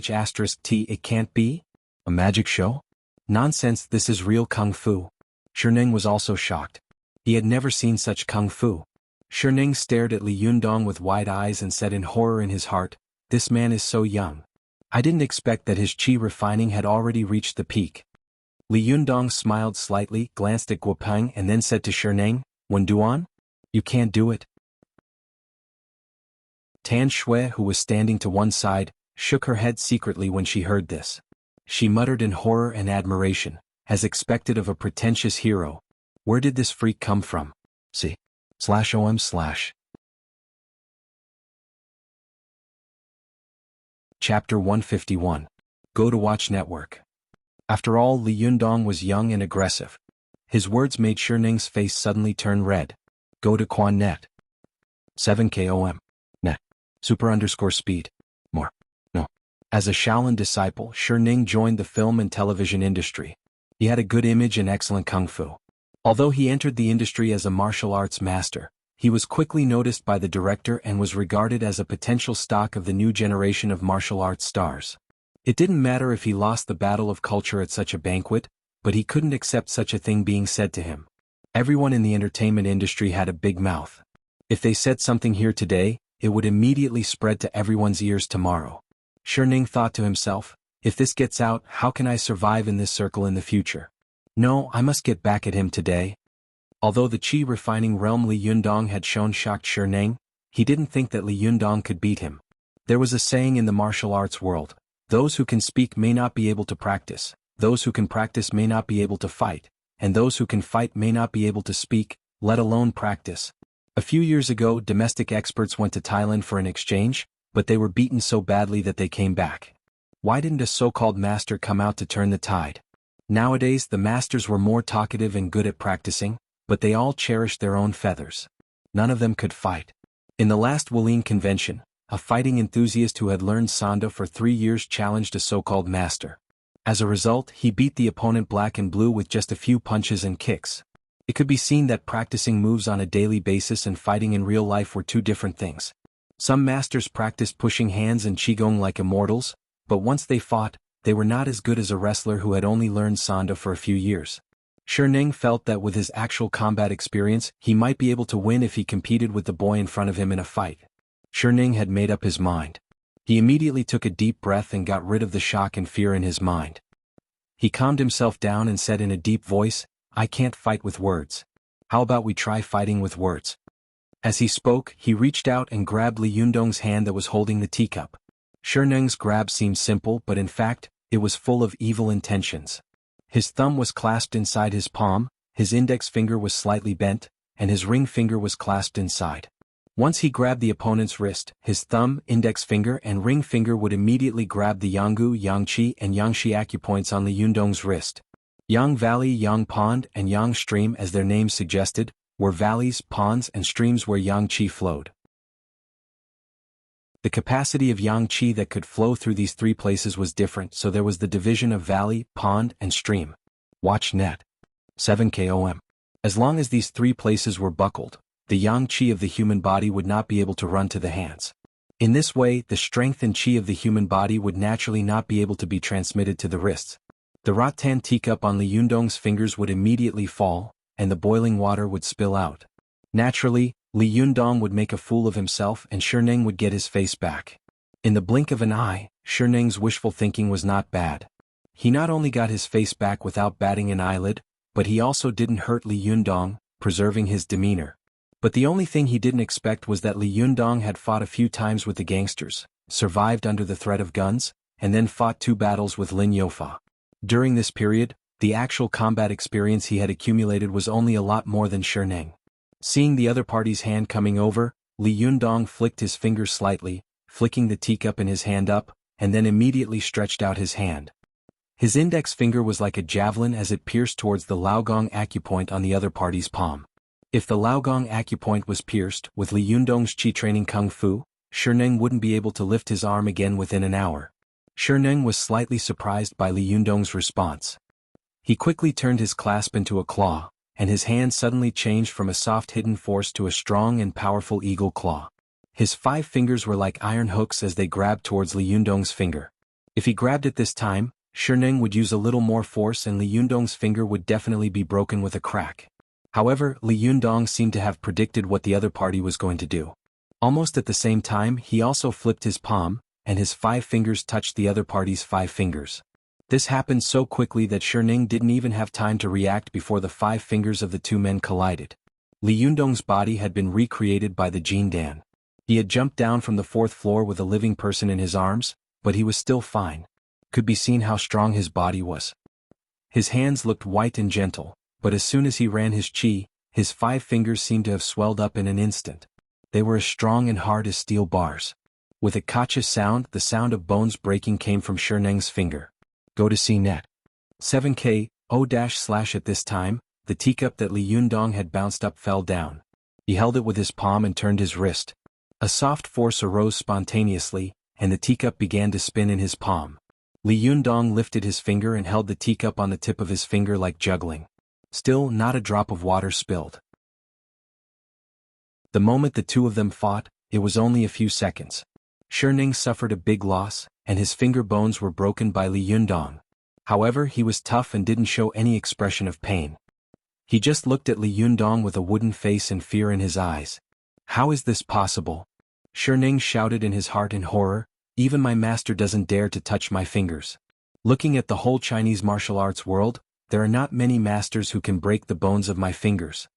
T, it can't be? A magic show? Nonsense, this is real kung fu." Sherneng was also shocked. He had never seen such kung fu. Sherneng stared at Li Yundong with wide eyes and said in horror in his heart, "This man is so young. I didn't expect that his qi refining had already reached the peak." Li Yundong smiled slightly, glanced at Guopeng and then said to Sherneng, "Wen Duan? You can't do it." Tan Shui, who was standing to one side, shook her head secretly when she heard this. She muttered in horror and admiration, as expected of a pretentious hero. Where did this freak come from? C/OM/. Chapter 151. Go to Watch Network. After all, Li Yundong was young and aggressive. His words made Sherneng's face suddenly turn red. Go to Quan Net. 7KOM. Net. Super_speed. More. No. As a Shaolin disciple, Sherneng joined the film and television industry. He had a good image and excellent kung fu. Although he entered the industry as a martial arts master, he was quickly noticed by the director and was regarded as a potential stock of the new generation of martial arts stars. It didn't matter if he lost the battle of culture at such a banquet, but he couldn't accept such a thing being said to him. Everyone in the entertainment industry had a big mouth. If they said something here today, it would immediately spread to everyone's ears tomorrow. Sherneng thought to himself, if this gets out, how can I survive in this circle in the future? No, I must get back at him today. Although the qi refining realm Li Yundong had shown shocked Sherneng, he didn't think that Li Yundong could beat him. There was a saying in the martial arts world, those who can speak may not be able to practice, those who can practice may not be able to fight, and those who can fight may not be able to speak, let alone practice. A few years ago, domestic experts went to Thailand for an exchange, but they were beaten so badly that they came back. Why didn't a so-called master come out to turn the tide? Nowadays, the masters were more talkative and good at practicing, but they all cherished their own feathers. None of them could fight. In the last Wulin convention, a fighting enthusiast who had learned Sanda for 3 years challenged a so-called master. As a result, he beat the opponent black and blue with just a few punches and kicks. It could be seen that practicing moves on a daily basis and fighting in real life were two different things. Some masters practiced pushing hands and qigong like immortals, but once they fought, they were not as good as a wrestler who had only learned Sanda for a few years. Sherneng felt that with his actual combat experience, he might be able to win if he competed with the boy in front of him in a fight. Sherneng had made up his mind. He immediately took a deep breath and got rid of the shock and fear in his mind. He calmed himself down and said in a deep voice, I can't fight with words. How about we try fighting with words? As he spoke, he reached out and grabbed Li Yundong's hand that was holding the teacup. Sherneng's grab seemed simple, but in fact, it was full of evil intentions. His thumb was clasped inside his palm, his index finger was slightly bent, and his ring finger was clasped inside. Once he grabbed the opponent's wrist, his thumb, index finger, and ring finger would immediately grab the Yanggu, Yangqi, and Yangshi acupoints on Li Yundong's wrist. Yang Valley, Yang Pond, and Yang Stream, as their names suggested, were valleys, ponds, and streams where Yang Qi flowed. The capacity of Yang Qi that could flow through these three places was different, so there was the division of valley, pond, and stream. Watch Net. 7KOM. As long as these three places were buckled, the Yang Qi of the human body would not be able to run to the hands. In this way, the strength and Qi of the human body would naturally not be able to be transmitted to the wrists. The rattan teacup on Li Yundong's fingers would immediately fall, and the boiling water would spill out. Naturally, Li Yundong would make a fool of himself and Sherneng would get his face back. In the blink of an eye, Sherneng's wishful thinking was not bad. He not only got his face back without batting an eyelid, but he also didn't hurt Li Yundong, preserving his demeanor. But the only thing he didn't expect was that Li Yundong had fought a few times with the gangsters, survived under the threat of guns, and then fought 2 battles with Lin Youfa. During this period, the actual combat experience he had accumulated was only a lot more than Sherneng. Seeing the other party's hand coming over, Li Yundong flicked his fingers slightly, flicking the teacup in his hand up, and then immediately stretched out his hand. His index finger was like a javelin as it pierced towards the Laogong acupoint on the other party's palm. If the Laogong acupoint was pierced with Li Yundong's Qi training Kung Fu, Sherneng wouldn't be able to lift his arm again within an hour. Sherneng was slightly surprised by Li Yundong's response. He quickly turned his clasp into a claw, and his hand suddenly changed from a soft hidden force to a strong and powerful eagle claw. His 5 fingers were like iron hooks as they grabbed towards Li Yundong's finger. If he grabbed it this time, Sherneng would use a little more force and Li Yundong's finger would definitely be broken with a crack. However, Li Yundong seemed to have predicted what the other party was going to do. Almost at the same time, he also flipped his palm, and his 5 fingers touched the other party's 5 fingers. This happened so quickly that Sherneng didn't even have time to react before the 5 fingers of the 2 men collided. Li Yundong's body had been recreated by the Jin Dan. He had jumped down from the 4th floor with a living person in his arms, but he was still fine. Could be seen how strong his body was. His hands looked white and gentle, but as soon as he ran his qi, his 5 fingers seemed to have swelled up in an instant. They were as strong and hard as steel bars. With a cautious sound, the sound of bones breaking came from Sherneng's finger. Go to CNET. 7K, O-/ at this time, the teacup that Li Yundong had bounced up fell down. He held it with his palm and turned his wrist. A soft force arose spontaneously, and the teacup began to spin in his palm. Li Yundong lifted his finger and held the teacup on the tip of his finger like juggling. Still, not a drop of water spilled. The moment the 2 of them fought, it was only a few seconds. Sherneng suffered a big loss, and his finger bones were broken by Li Yundong. However, he was tough and didn't show any expression of pain. He just looked at Li Yundong with a wooden face and fear in his eyes. How is this possible? Sherneng shouted in his heart in horror, even my master doesn't dare to touch my fingers. Looking at the whole Chinese martial arts world, there are not many masters who can break the bones of my fingers.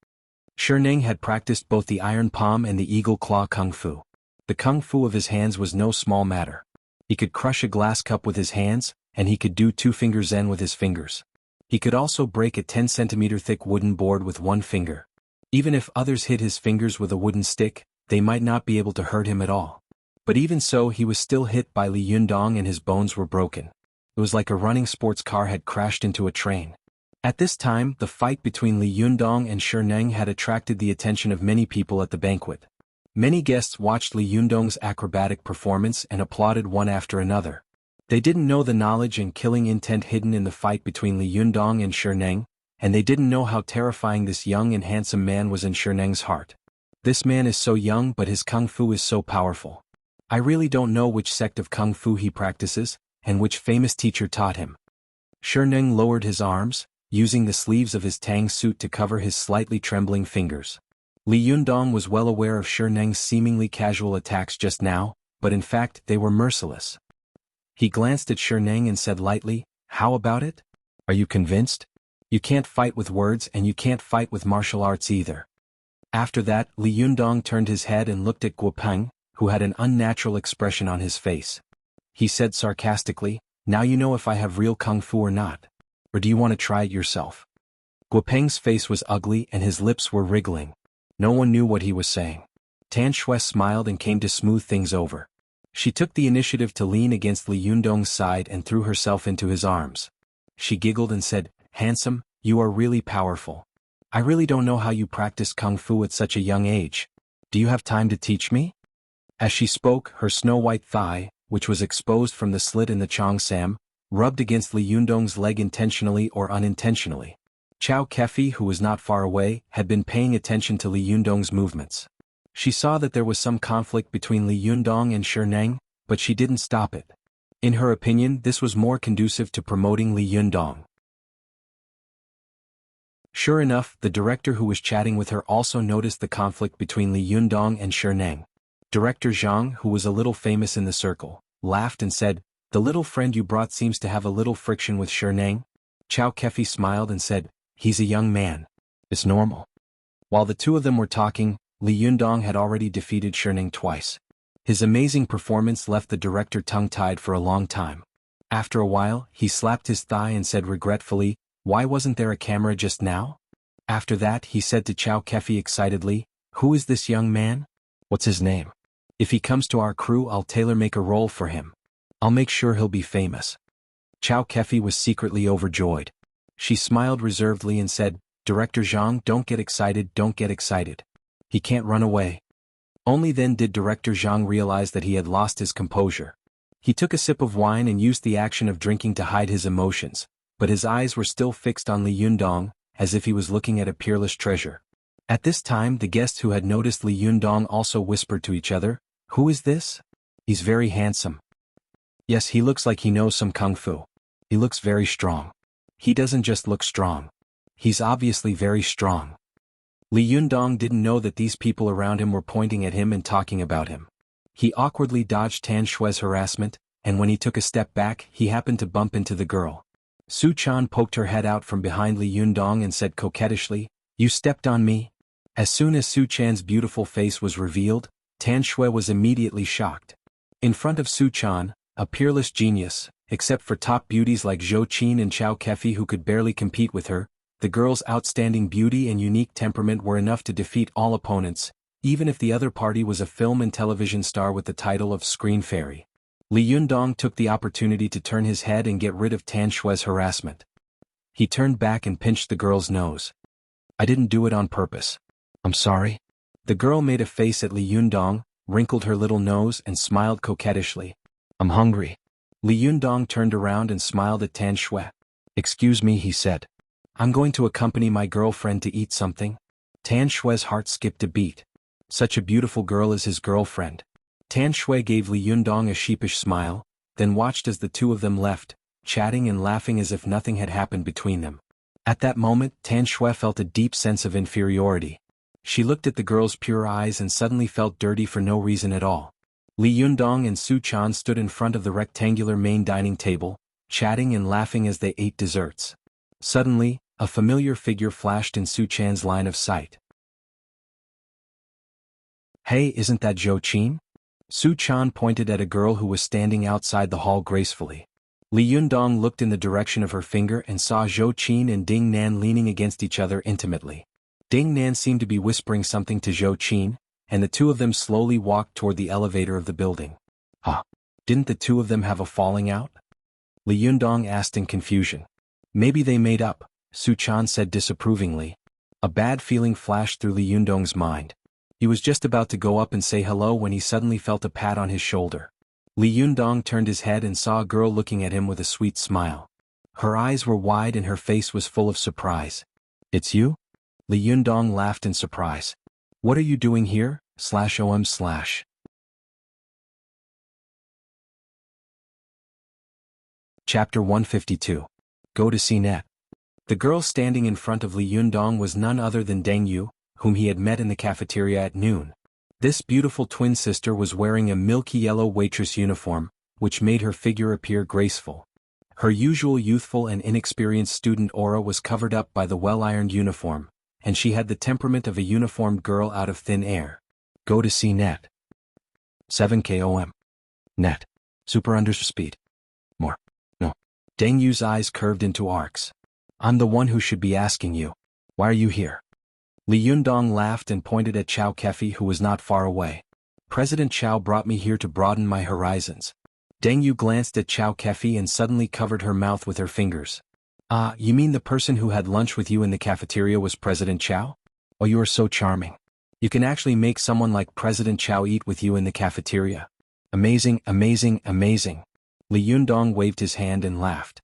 Sherneng had practiced both the iron palm and the eagle claw kung fu. The kung fu of his hands was no small matter. He could crush a glass cup with his hands, and he could do 2-finger zen with his fingers. He could also break a 10-centimeter thick wooden board with 1 finger. Even if others hit his fingers with a wooden stick, they might not be able to hurt him at all. But even so, he was still hit by Li Yundong and his bones were broken. It was like a running sports car had crashed into a train. At this time, the fight between Li Yundong and Sherneng had attracted the attention of many people at the banquet. Many guests watched Li Yundong's acrobatic performance and applauded one after another. They didn't know the knowledge and killing intent hidden in the fight between Li Yundong and Sherneng, and they didn't know how terrifying this young and handsome man was in Sherneng's heart. This man is so young but his kung fu is so powerful. I really don't know which sect of kung fu he practices, and which famous teacher taught him. Sherneng lowered his arms, using the sleeves of his tang suit to cover his slightly trembling fingers. Li Yundong was well aware of Sherneng's seemingly casual attacks just now, but in fact they were merciless. He glanced at Sherneng and said lightly, "How about it? Are you convinced? You can't fight with words and you can't fight with martial arts either." After that, Li Yundong turned his head and looked at Guo Peng, who had an unnatural expression on his face. He said sarcastically, "Now you know if I have real kung fu or not. Or do you want to try it yourself?" Guo Peng's face was ugly and his lips were wriggling. No one knew what he was saying. Tan Shui smiled and came to smooth things over. She took the initiative to lean against Li Yundong's side and threw herself into his arms. She giggled and said, "Handsome, you are really powerful. I really don't know how you practice kung fu at such a young age. Do you have time to teach me?" As she spoke, her snow-white thigh, which was exposed from the slit in the cheongsam, rubbed against Li Yundong's leg intentionally or unintentionally. Chow Kefi, who was not far away, had been paying attention to Li Yundong's movements. She saw that there was some conflict between Li Yundong and Sherneng, but she didn't stop it. In her opinion, this was more conducive to promoting Li Yundong. Sure enough, the director who was chatting with her also noticed the conflict between Li Yundong and Sherneng. Director Zhang, who was a little famous in the circle, laughed and said, "The little friend you brought seems to have a little friction with Sherneng." Chow Kefi smiled and said, He's a young man. It's normal. While the two of them were talking, Li Yundong had already defeated Shining twice. His amazing performance left the director tongue-tied for a long time. After a while, he slapped his thigh and said regretfully, "Why wasn't there a camera just now?" After that, he said to Chow Kefi excitedly, "Who is this young man? What's his name? If he comes to our crew, I'll tailor-make a role for him. I'll make sure he'll be famous." Chow Kefi was secretly overjoyed. She smiled reservedly and said, "Director Zhang, don't get excited, don't get excited. He can't run away." Only then did Director Zhang realize that he had lost his composure. He took a sip of wine and used the action of drinking to hide his emotions, but his eyes were still fixed on Li Yundong, as if he was looking at a peerless treasure. At this time, the guests who had noticed Li Yundong also whispered to each other, "Who is this? He's very handsome. Yes, he looks like he knows some kung fu. He looks very strong. He doesn't just look strong. He's obviously very strong." Li Yundong didn't know that these people around him were pointing at him and talking about him. He awkwardly dodged Tan Shue's harassment, and when he took a step back, he happened to bump into the girl. Su Chan poked her head out from behind Li Yundong and said coquettishly, "You stepped on me?" As soon as Su Chan's beautiful face was revealed, Tan Shui was immediately shocked. In front of Su Chan, a peerless genius, except for top beauties like Zhou Qin and Chow Kefi who could barely compete with her, the girl's outstanding beauty and unique temperament were enough to defeat all opponents, even if the other party was a film and television star with the title of Screen Fairy. Li Yundong took the opportunity to turn his head and get rid of Tan Shue's harassment. He turned back and pinched the girl's nose. "I didn't do it on purpose. I'm sorry." The girl made a face at Li Yundong, wrinkled her little nose and smiled coquettishly. "I'm hungry." Li Yundong turned around and smiled at Tan Shui. "Excuse me," he said. "I'm going to accompany my girlfriend to eat something." Tan Shue's heart skipped a beat. Such a beautiful girl as his girlfriend. Tan Shui gave Li Yundong a sheepish smile, then watched as the two of them left, chatting and laughing as if nothing had happened between them. At that moment, Tan Shui felt a deep sense of inferiority. She looked at the girl's pure eyes and suddenly felt dirty for no reason at all. Li Yundong and Su Chan stood in front of the rectangular main dining table, chatting and laughing as they ate desserts. Suddenly, a familiar figure flashed in Su Chan's line of sight. "Hey, isn't that Zhou Qin?" Su Chan pointed at a girl who was standing outside the hall gracefully. Li Yundong looked in the direction of her finger and saw Zhou Qin and Ding Nan leaning against each other intimately. Ding Nan seemed to be whispering something to Zhou Qin, and the two of them slowly walked toward the elevator of the building. "Huh? Didn't the two of them have a falling out?" Li Yundong asked in confusion. "Maybe they made up," Su Chan said disapprovingly. A bad feeling flashed through Li Yundong's mind. He was just about to go up and say hello when he suddenly felt a pat on his shoulder. Li Yundong turned his head and saw a girl looking at him with a sweet smile. Her eyes were wide and her face was full of surprise. "It's you?" Li Yundong laughed in surprise. "What are you doing here, /OM/?" Chapter 152. Go to CNET. The girl standing in front of Li Yundong was none other than Deng Yu, whom he had met in the cafeteria at noon. This beautiful twin sister was wearing a milky yellow waitress uniform, which made her figure appear graceful. Her usual youthful and inexperienced student aura was covered up by the well-ironed uniform, and she had the temperament of a uniformed girl out of thin air. Go to CNET. 7 km. Net. Super under speed. More. No. Deng Yu's eyes curved into arcs. "I'm the one who should be asking you. Why are you here?" Li Yundong laughed and pointed at Chow Kefi who was not far away. "President Chow brought me here to broaden my horizons." Deng Yu glanced at Chow Kefi and suddenly covered her mouth with her fingers. "Ah, you mean the person who had lunch with you in the cafeteria was President Chow? Oh, you are so charming. You can actually make someone like President Chow eat with you in the cafeteria. Amazing, amazing, amazing." Li Yundong waved his hand and laughed.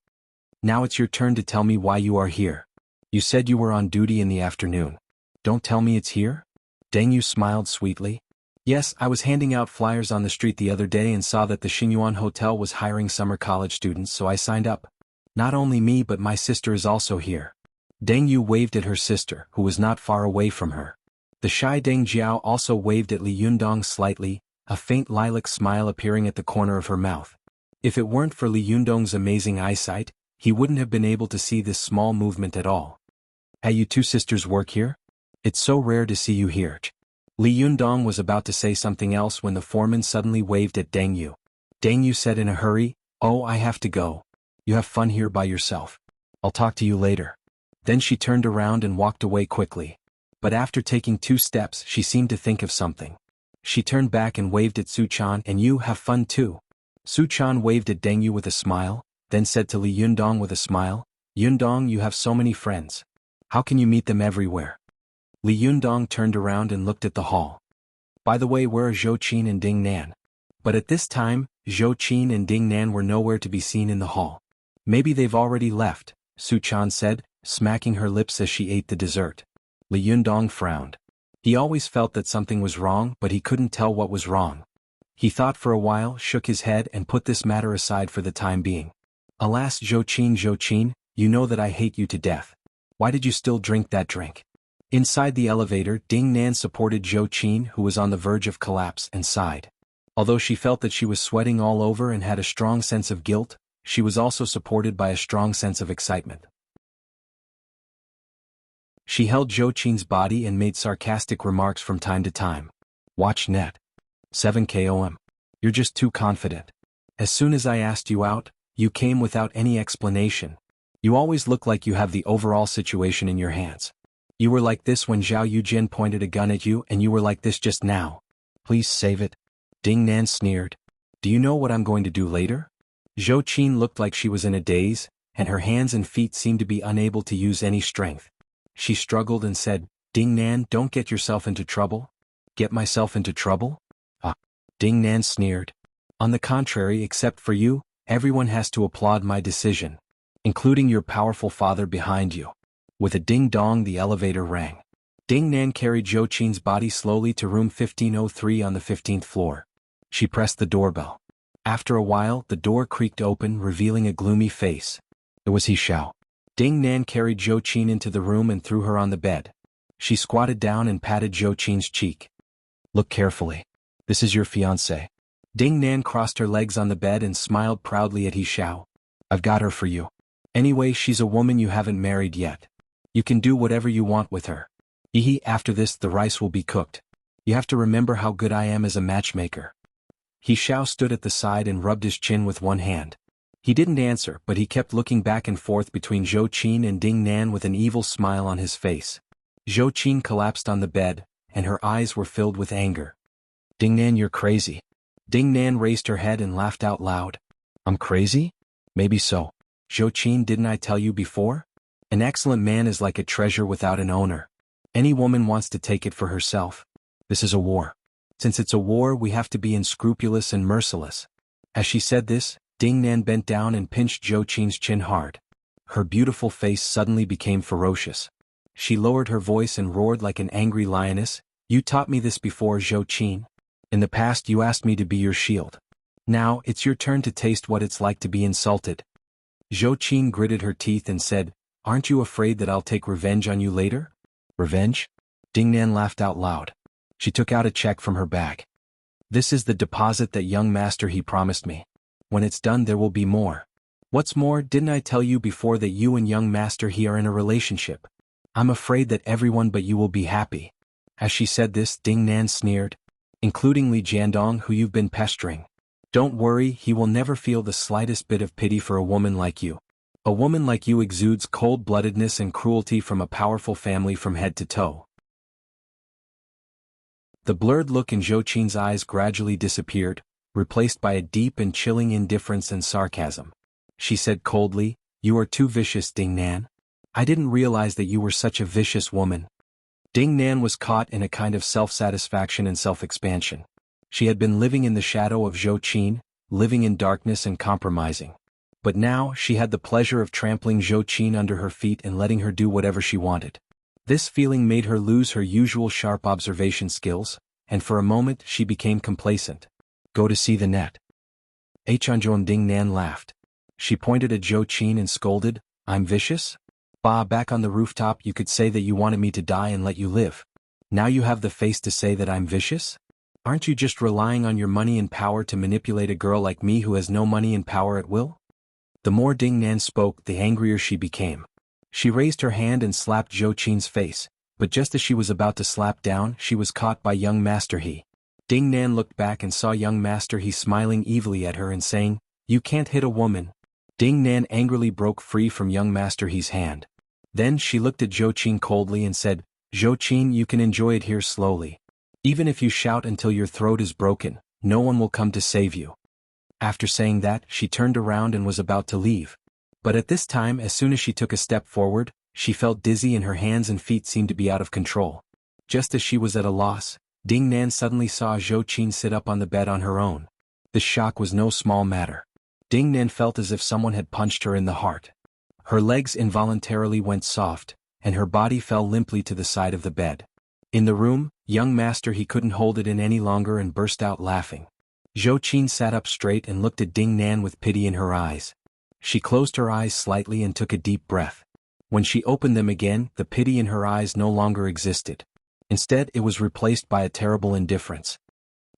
"Now it's your turn to tell me why you are here. You said you were on duty in the afternoon. Don't tell me it's here?" Deng Yu smiled sweetly. "Yes, I was handing out flyers on the street the other day and saw that the Xingyuan Hotel was hiring summer college students, so I signed up. Not only me but my sister is also here." Deng Yu waved at her sister, who was not far away from her. The shy Deng Jiao also waved at Li Yundong slightly, a faint lilac smile appearing at the corner of her mouth. If it weren't for Li Yundong's amazing eyesight, he wouldn't have been able to see this small movement at all. Hey, you two sisters work here? It's so rare to see you here. Li Yundong was about to say something else when the foreman suddenly waved at Deng Yu. Deng Yu said in a hurry, "Oh, I have to go. You have fun here by yourself. I'll talk to you later." Then she turned around and walked away quickly. But after taking 2 steps she seemed to think of something. She turned back and waved at Su-chan. "And you have fun too." Su-chan waved at Deng Yu with a smile, then said to Li Yundong with a smile, "Yundong, you have so many friends. How can you meet them everywhere?" Li Yundong turned around and looked at the hall. "By the way, where are Zhou Qin and Ding Nan?" But at this time, Zhou Qin and Ding Nan were nowhere to be seen in the hall. "Maybe they've already left," Su-chan said, smacking her lips as she ate the dessert. Li Yundong frowned. He always felt that something was wrong, but he couldn't tell what was wrong. He thought for a while, shook his head and put this matter aside for the time being. "Alas, Zhou Qin, you know that I hate you to death. Why did you still drink that drink?" Inside the elevator, Ding Nan supported Zhou Qin, who was on the verge of collapse, and sighed. Although she felt that she was sweating all over and had a strong sense of guilt, she was also supported by a strong sense of excitement. She held Zhou Qin's body and made sarcastic remarks from time to time. "Watch net. 7 km. You're just too confident. As soon as I asked you out, you came without any explanation. You always look like you have the overall situation in your hands. You were like this when Zhao Yujin pointed a gun at you, and you were like this just now. Please save it." Ding Nan sneered. "Do you know what I'm going to do later?" Zhou Qin looked like she was in a daze, and her hands and feet seemed to be unable to use any strength. She struggled and said, "Ding Nan, don't get yourself into trouble." "Get myself into trouble?" "Ah." Ding Nan sneered. "On the contrary, except for you, everyone has to applaud my decision. Including your powerful father behind you." With a ding-dong the elevator rang. Ding Nan carried Zhou Qin's body slowly to room 1503 on the 15th floor. She pressed the doorbell. After a while, the door creaked open, revealing a gloomy face. It was He Xiao. Ding Nan carried Zhou Qin into the room and threw her on the bed. She squatted down and patted Zhou Qin's cheek. "Look carefully. This is your fiancée." Ding Nan crossed her legs on the bed and smiled proudly at He Xiao. "I've got her for you. Anyway, she's a woman you haven't married yet. You can do whatever you want with her. After this the rice will be cooked. You have to remember how good I am as a matchmaker." He Xiao stood at the side and rubbed his chin with one hand. He didn't answer, but he kept looking back and forth between Zhou Qin and Ding Nan with an evil smile on his face. Zhou Qin collapsed on the bed, and her eyes were filled with anger. "Ding Nan, you're crazy." Ding Nan raised her head and laughed out loud. "I'm crazy? Maybe so. Zhou Qin, didn't I tell you before? An excellent man is like a treasure without an owner. Any woman wants to take it for herself. This is a war. Since it's a war, we have to be unscrupulous and merciless." As she said this, Ding Nan bent down and pinched Zhou Qin's chin hard. Her beautiful face suddenly became ferocious. She lowered her voice and roared like an angry lioness, "You taught me this before, Zhou Qin. In the past you asked me to be your shield. Now, it's your turn to taste what it's like to be insulted." Zhou Qin gritted her teeth and said, "Aren't you afraid that I'll take revenge on you later?" "Revenge?" Ding Nan laughed out loud. She took out a check from her bag. "This is the deposit that young master he promised me. When it's done there will be more. What's more, didn't I tell you before that you and young master he are in a relationship? I'm afraid that everyone but you will be happy." As she said this, Ding Nan sneered. "Including Li Jiandong, who you've been pestering. Don't worry, he will never feel the slightest bit of pity for a woman like you. A woman like you exudes cold-bloodedness and cruelty from a powerful family from head to toe." The blurred look in Zhou Qin's eyes gradually disappeared, replaced by a deep and chilling indifference and sarcasm. She said coldly, "You are too vicious, Ding Nan. I didn't realize that you were such a vicious woman." Ding Nan was caught in a kind of self-satisfaction and self-expansion. She had been living in the shadow of Zhou Qin, living in darkness and compromising. But now, she had the pleasure of trampling Zhou Qin under her feet and letting her do whatever she wanted. This feeling made her lose her usual sharp observation skills, and for a moment she became complacent. "Go to see the net." Chanjon. Ding Nan laughed. She pointed at Zhou Qin and scolded, "I'm vicious? Bah, back on the rooftop you could say that you wanted me to die and let you live. Now you have the face to say that I'm vicious? Aren't you just relying on your money and power to manipulate a girl like me who has no money and power at will?" The more Ding Nan spoke, the angrier she became. She raised her hand and slapped Zhou Qin's face, but just as she was about to slap down, she was caught by young Master He. Ding Nan looked back and saw young Master He smiling evilly at her and saying, "You can't hit a woman." Ding Nan angrily broke free from young Master He's hand. Then she looked at Zhou Qin coldly and said, "Zhou Qin, you can enjoy it here slowly. Even if you shout until your throat is broken, no one will come to save you." After saying that, she turned around and was about to leave. But at this time, as soon as she took a step forward, she felt dizzy and her hands and feet seemed to be out of control. Just as she was at a loss, Ding Nan suddenly saw Zhou Qin sit up on the bed on her own. This shock was no small matter. Ding Nan felt as if someone had punched her in the heart. Her legs involuntarily went soft, and her body fell limply to the side of the bed. In the room, young Master He couldn't hold it in any longer and burst out laughing. Zhou Qin sat up straight and looked at Ding Nan with pity in her eyes. She closed her eyes slightly and took a deep breath. When she opened them again, the pity in her eyes no longer existed. Instead, it was replaced by a terrible indifference.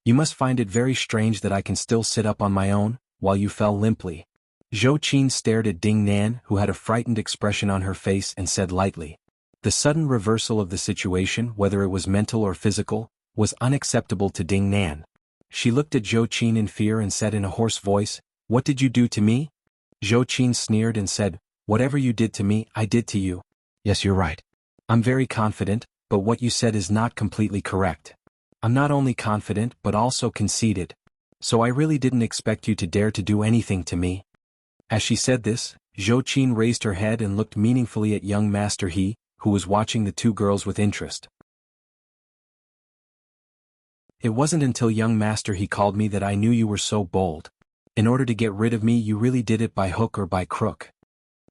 "You must find it very strange that I can still sit up on my own, while you fell limply." Zhou Qin stared at Ding Nan, who had a frightened expression on her face, and said lightly. The sudden reversal of the situation, whether it was mental or physical, was unacceptable to Ding Nan. She looked at Zhou Qin in fear and said in a hoarse voice, "What did you do to me?" Zhou Qin sneered and said, "Whatever you did to me, I did to you." "Yes, you're right. I'm very confident, but what you said is not completely correct. I'm not only confident but also conceited. So I really didn't expect you to dare to do anything to me." As she said this, Zhou Qin raised her head and looked meaningfully at young Master He, who was watching the two girls with interest. "It wasn't until young Master He called me that I knew you were so bold. In order to get rid of me, you really did it by hook or by crook."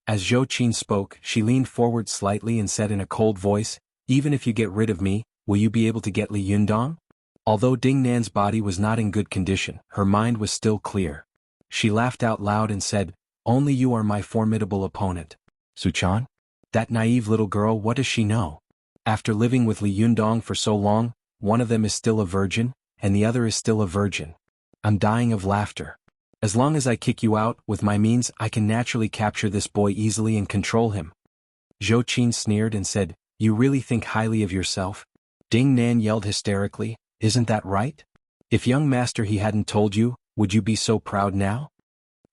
As Zhou Qin spoke, she leaned forward slightly and said in a cold voice, "Even if you get rid of me, will you be able to get Li Yundong?" Although Ding Nan's body was not in good condition, her mind was still clear. She laughed out loud and said, "Only you are my formidable opponent." "Suchan? That naive little girl, what does she know? After living with Li Yundong for so long, one of them is still a virgin, and the other is still a virgin. I'm dying of laughter. As long as I kick you out, with my means I can naturally capture this boy easily and control him." Zhou Qin sneered and said, "You really think highly of yourself?" Ding Nan yelled hysterically, "Isn't that right? If young Master He hadn't told you, would you be so proud now?"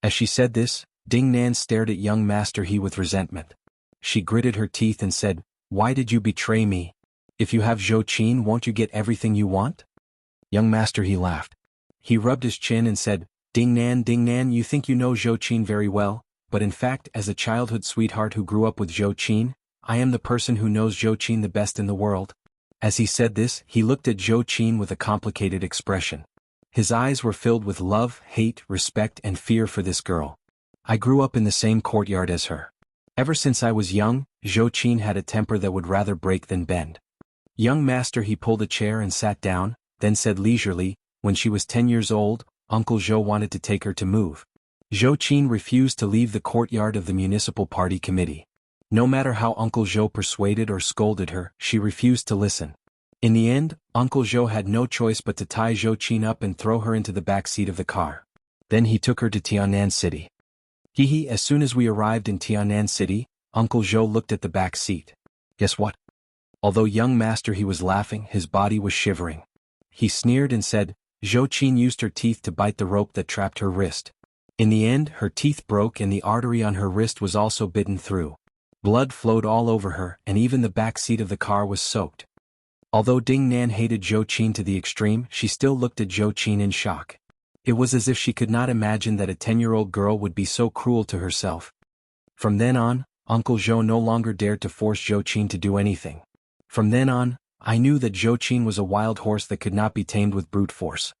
As she said this, Ding Nan stared at young Master He with resentment. She gritted her teeth and said, "Why did you betray me? If you have Zhou Qin, won't you get everything you want?" Young Master He laughed. He rubbed his chin and said, Ding Nan, you think you know Zhou Qin very well, but in fact, as a childhood sweetheart who grew up with Zhou Qin, I am the person who knows Zhou Qin the best in the world." As he said this, he looked at Zhou Qin with a complicated expression. His eyes were filled with love, hate, respect, and fear for this girl. "I grew up in the same courtyard as her. Ever since I was young, Zhou Qin had a temper that would rather break than bend." Young Master He pulled a chair and sat down, then said leisurely, "When she was 10 years old, Uncle Zhou wanted to take her to move. Zhou Qin refused to leave the courtyard of the municipal party committee. No matter how Uncle Zhou persuaded or scolded her, she refused to listen. In the end, Uncle Zhou had no choice but to tie Zhou Qin up and throw her into the back seat of the car. Then he took her to Tianan City. As soon as we arrived in Tianan City, Uncle Zhou looked at the back seat. Guess what? Although young Master He was laughing, his body was shivering. He sneered and said, Zhou Qin used her teeth to bite the rope that trapped her wrist. In the end, her teeth broke and the artery on her wrist was also bitten through. Blood flowed all over her, and even the back seat of the car was soaked. Although Ding Nan hated Zhou Qin to the extreme, she still looked at Zhou Qin in shock. It was as if she could not imagine that a 10-year-old girl would be so cruel to herself. From then on, Uncle Zhou no longer dared to force Zhou Qin to do anything. From then on, I knew that Zhou Qin was a wild horse that could not be tamed with brute force.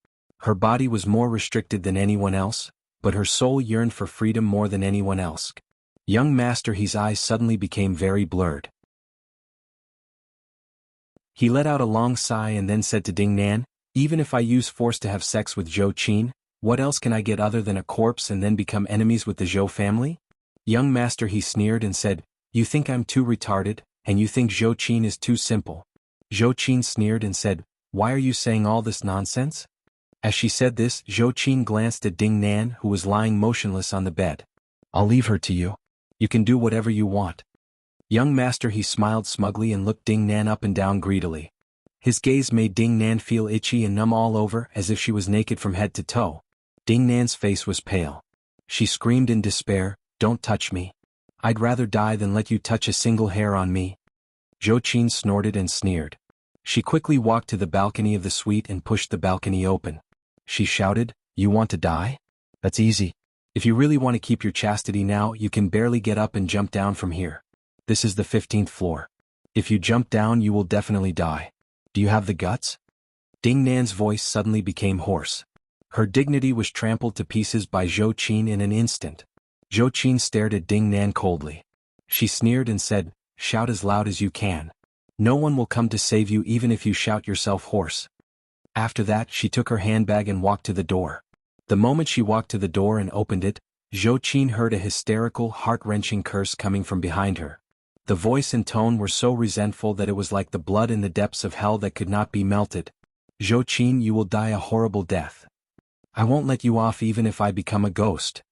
Her body was more restricted than anyone else, but her soul yearned for freedom more than anyone else. Young Master He's eyes suddenly became very blurred. He let out a long sigh and then said to Ding Nan, even if I use force to have sex with Zhou Qin, what else can I get other than a corpse and then become enemies with the Zhou family? Young Master He sneered and said, you think I'm too retarded, and you think Zhou Qin is too simple. Zhou Qin sneered and said, why are you saying all this nonsense? As she said this, Zhou Qin glanced at Ding Nan, who was lying motionless on the bed. I'll leave her to you. You can do whatever you want. Young Master He smiled smugly and looked Ding Nan up and down greedily. His gaze made Ding Nan feel itchy and numb all over as if she was naked from head to toe. Ding Nan's face was pale. She screamed in despair, "Don't touch me. I'd rather die than let you touch a single hair on me." Zhou Qin snorted and sneered. She quickly walked to the balcony of the suite and pushed the balcony open. She shouted, "You want to die? That's easy. If you really want to keep your chastity now, you can barely get up and jump down from here. This is the 15th floor. If you jump down you will definitely die. Do you have the guts?" Ding Nan's voice suddenly became hoarse. Her dignity was trampled to pieces by Zhou Qin in an instant. Zhou Qin stared at Ding Nan coldly. She sneered and said, "Shout as loud as you can. No one will come to save you even if you shout yourself hoarse." After that she took her handbag and walked to the door. The moment she walked to the door and opened it, Zhou Qin heard a hysterical, heart-wrenching curse coming from behind her. The voice and tone were so resentful that it was like the blood in the depths of hell that could not be melted. "Zhou Qin, you will die a horrible death. I won't let you off even if I become a ghost."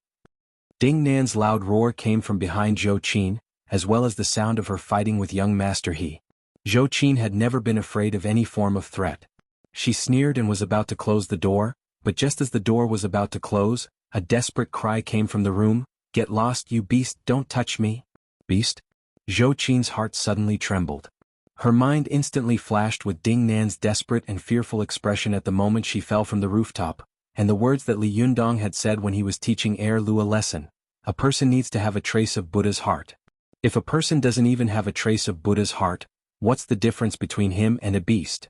Ding Nan's loud roar came from behind Zhou Qin, as well as the sound of her fighting with young Master He. Zhou Qin had never been afraid of any form of threat. She sneered and was about to close the door, but just as the door was about to close, a desperate cry came from the room, "Get lost, you beast, don't touch me." "Beast?" Zhou Qin's heart suddenly trembled. Her mind instantly flashed with Ding Nan's desperate and fearful expression at the moment she fell from the rooftop, and the words that Li Yundong had said when he was teaching Lu a lesson. A person needs to have a trace of Buddha's heart. If a person doesn't even have a trace of Buddha's heart, what's the difference between him and a beast?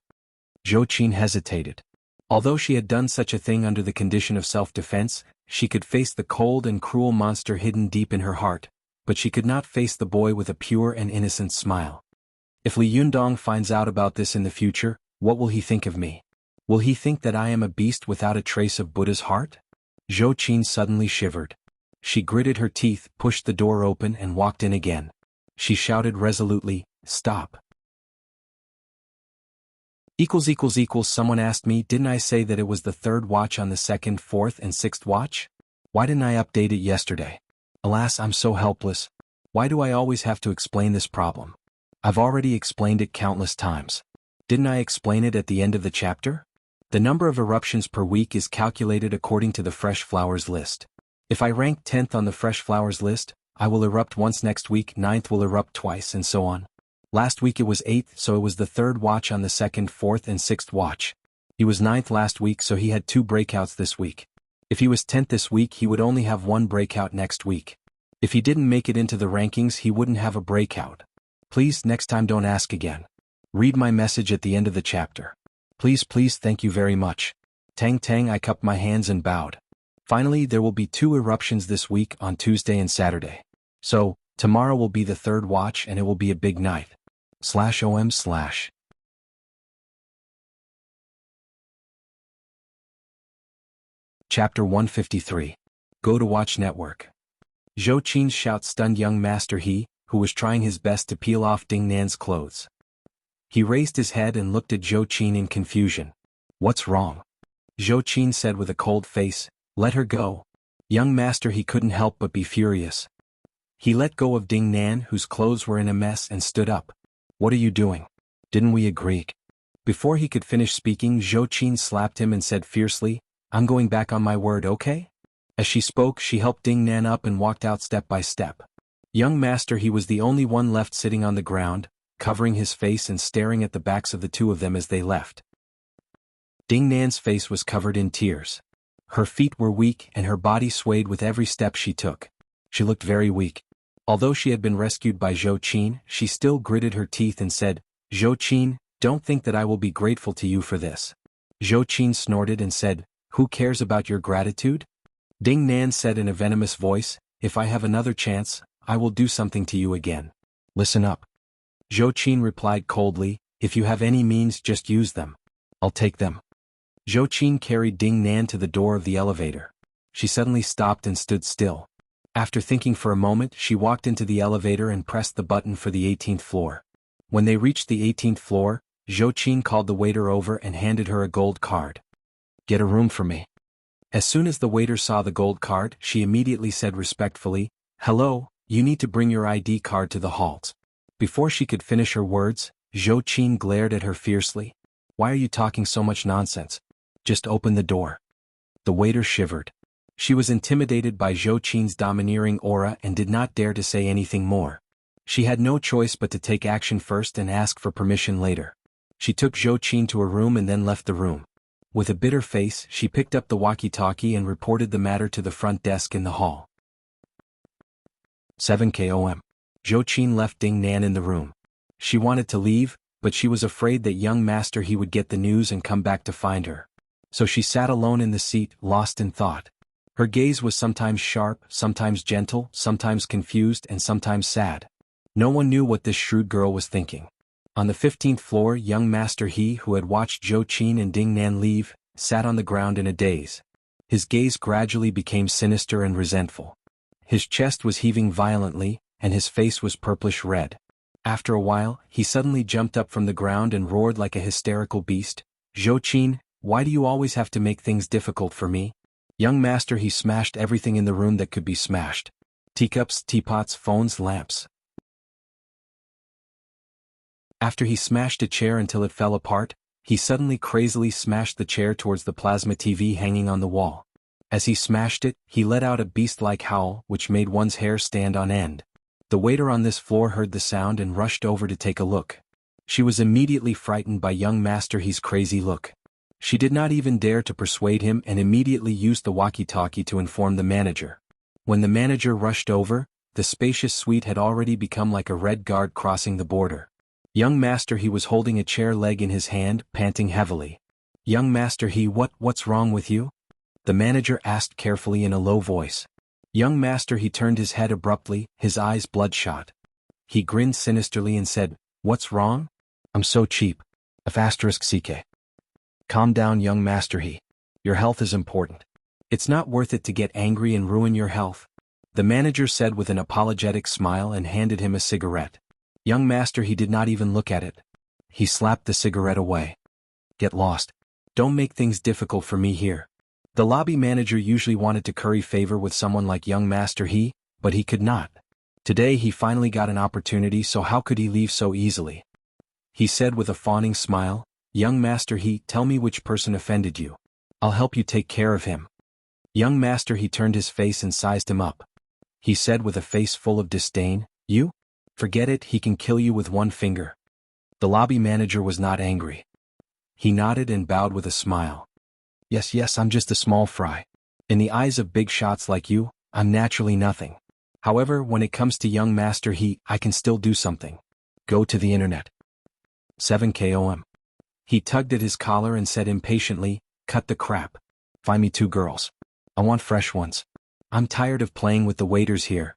Zhou Qin hesitated. Although she had done such a thing under the condition of self-defense, she could face the cold and cruel monster hidden deep in her heart, but she could not face the boy with a pure and innocent smile. If Li Yundong finds out about this in the future, what will he think of me? Will he think that I am a beast without a trace of Buddha's heart? Zhou Qin suddenly shivered. She gritted her teeth, pushed the door open and walked in again. She shouted resolutely, "Stop." Someone asked me, didn't I say that it was the third watch on the second, fourth and sixth watch? Why didn't I update it yesterday? Alas, I'm so helpless. Why do I always have to explain this problem? I've already explained it countless times. Didn't I explain it at the end of the chapter? The number of eruptions per week is calculated according to the fresh flowers list. If I rank 10th on the fresh flowers list, I will erupt once next week, 9th will erupt twice, and so on. Last week it was 8th, so it was the third watch on the second, fourth and sixth watch. He was 9th last week, so he had 2 breakouts this week. If he was 10th this week, he would only have 1 breakout next week. If he didn't make it into the rankings, he wouldn't have a breakout. Please, next time don't ask again. Read my message at the end of the chapter. Please, thank you very much. Tang Tang, I cupped my hands and bowed. Finally, there will be 2 eruptions this week on Tuesday and Saturday. So, tomorrow will be the third watch and it will be a big night. /OM/ Chapter 153. Go to Watch Network. Zhou Qin's shout stunned young Master He, who was trying his best to peel off Ding Nan's clothes. He raised his head and looked at Zhou Qin in confusion. "What's wrong?" Zhou Qin said with a cold face, "Let her go." Young Master He couldn't help but be furious. He let go of Ding Nan, whose clothes were in a mess, and stood up. "What are you doing? Didn't we agree?" Before he could finish speaking, Zhou Qin slapped him and said fiercely, "I'm going back on my word, okay?" As she spoke, she helped Ding Nan up and walked out step by step. Young Master He was the only one left sitting on the ground, covering his face and staring at the backs of the 2 of them as they left. Ding Nan's face was covered in tears. Her feet were weak and her body swayed with every step she took. She looked very weak. Although she had been rescued by Zhou Qin, she still gritted her teeth and said, "Zhou Qin, don't think that I will be grateful to you for this." Zhou Qin snorted and said, "Who cares about your gratitude?" Ding Nan said in a venomous voice, "If I have another chance, I will do something to you again. Listen up." Zhou Qin replied coldly, "If you have any means, just use them. I'll take them." Zhou Qin carried Ding Nan to the door of the elevator. She suddenly stopped and stood still. After thinking for a moment, she walked into the elevator and pressed the button for the 18th floor. When they reached the 18th floor, Zhou Qin called the waiter over and handed her a gold card. "Get a room for me." As soon as the waiter saw the gold card, she immediately said respectfully, "Hello, you need to bring your ID card to the halls." Before she could finish her words, Zhou Qin glared at her fiercely. Why are you talking so much nonsense? Just open the door. The waiter shivered. She was intimidated by Zhou Qin's domineering aura and did not dare to say anything more. She had no choice but to take action first and ask for permission later. She took Zhou Qin to her room and then left the room. With a bitter face, she picked up the walkie-talkie and reported the matter to the front desk in the hall. 7 km. Zhou Qin left Ding Nan in the room. She wanted to leave, but she was afraid that young Master He would get the news and come back to find her. So she sat alone in the seat, lost in thought. Her gaze was sometimes sharp, sometimes gentle, sometimes confused and sometimes sad. No one knew what this shrewd girl was thinking. On the 15th floor, young Master He, who had watched Zhou Qin and Ding Nan leave, sat on the ground in a daze. His gaze gradually became sinister and resentful. His chest was heaving violently, and his face was purplish red. After a while, he suddenly jumped up from the ground and roared like a hysterical beast. Zhou Qin, why do you always have to make things difficult for me? Young Master He smashed everything in the room that could be smashed. Teacups, teapots, phones, lamps. After he smashed a chair until it fell apart, he suddenly crazily smashed the chair towards the plasma TV hanging on the wall. As he smashed it, he let out a beast-like howl which made one's hair stand on end. The waiter on this floor heard the sound and rushed over to take a look. She was immediately frightened by young Master He's crazy look. She did not even dare to persuade him and immediately used the walkie-talkie to inform the manager. When the manager rushed over, the spacious suite had already become like a red guard crossing the border. Young Master He was holding a chair leg in his hand, panting heavily. Young Master He, what's wrong with you? The manager asked carefully in a low voice. Young Master He turned his head abruptly, his eyes bloodshot. He grinned sinisterly and said, What's wrong? I'm so cheap. F***ck. Calm down, young Master He. Your health is important. It's not worth it to get angry and ruin your health. The manager said with an apologetic smile and handed him a cigarette. Young Master He did not even look at it. He slapped the cigarette away. Get lost. Don't make things difficult for me here. The lobby manager usually wanted to curry favor with someone like young Master He, but he could not. Today he finally got an opportunity, so how could he leave so easily? He said with a fawning smile, Young Master He, tell me which person offended you. I'll help you take care of him. Young Master He turned his face and sized him up. He said with a face full of disdain, You? Forget it, he can kill you with one finger. The lobby manager was not angry. He nodded and bowed with a smile. Yes, I'm just a small fry. In the eyes of big shots like you, I'm naturally nothing. However, when it comes to young Master He, I can still do something. Go to the internet. 7 km. He tugged at his collar and said impatiently, Cut the crap. Find me 2 girls. I want fresh ones. I'm tired of playing with the waiters here.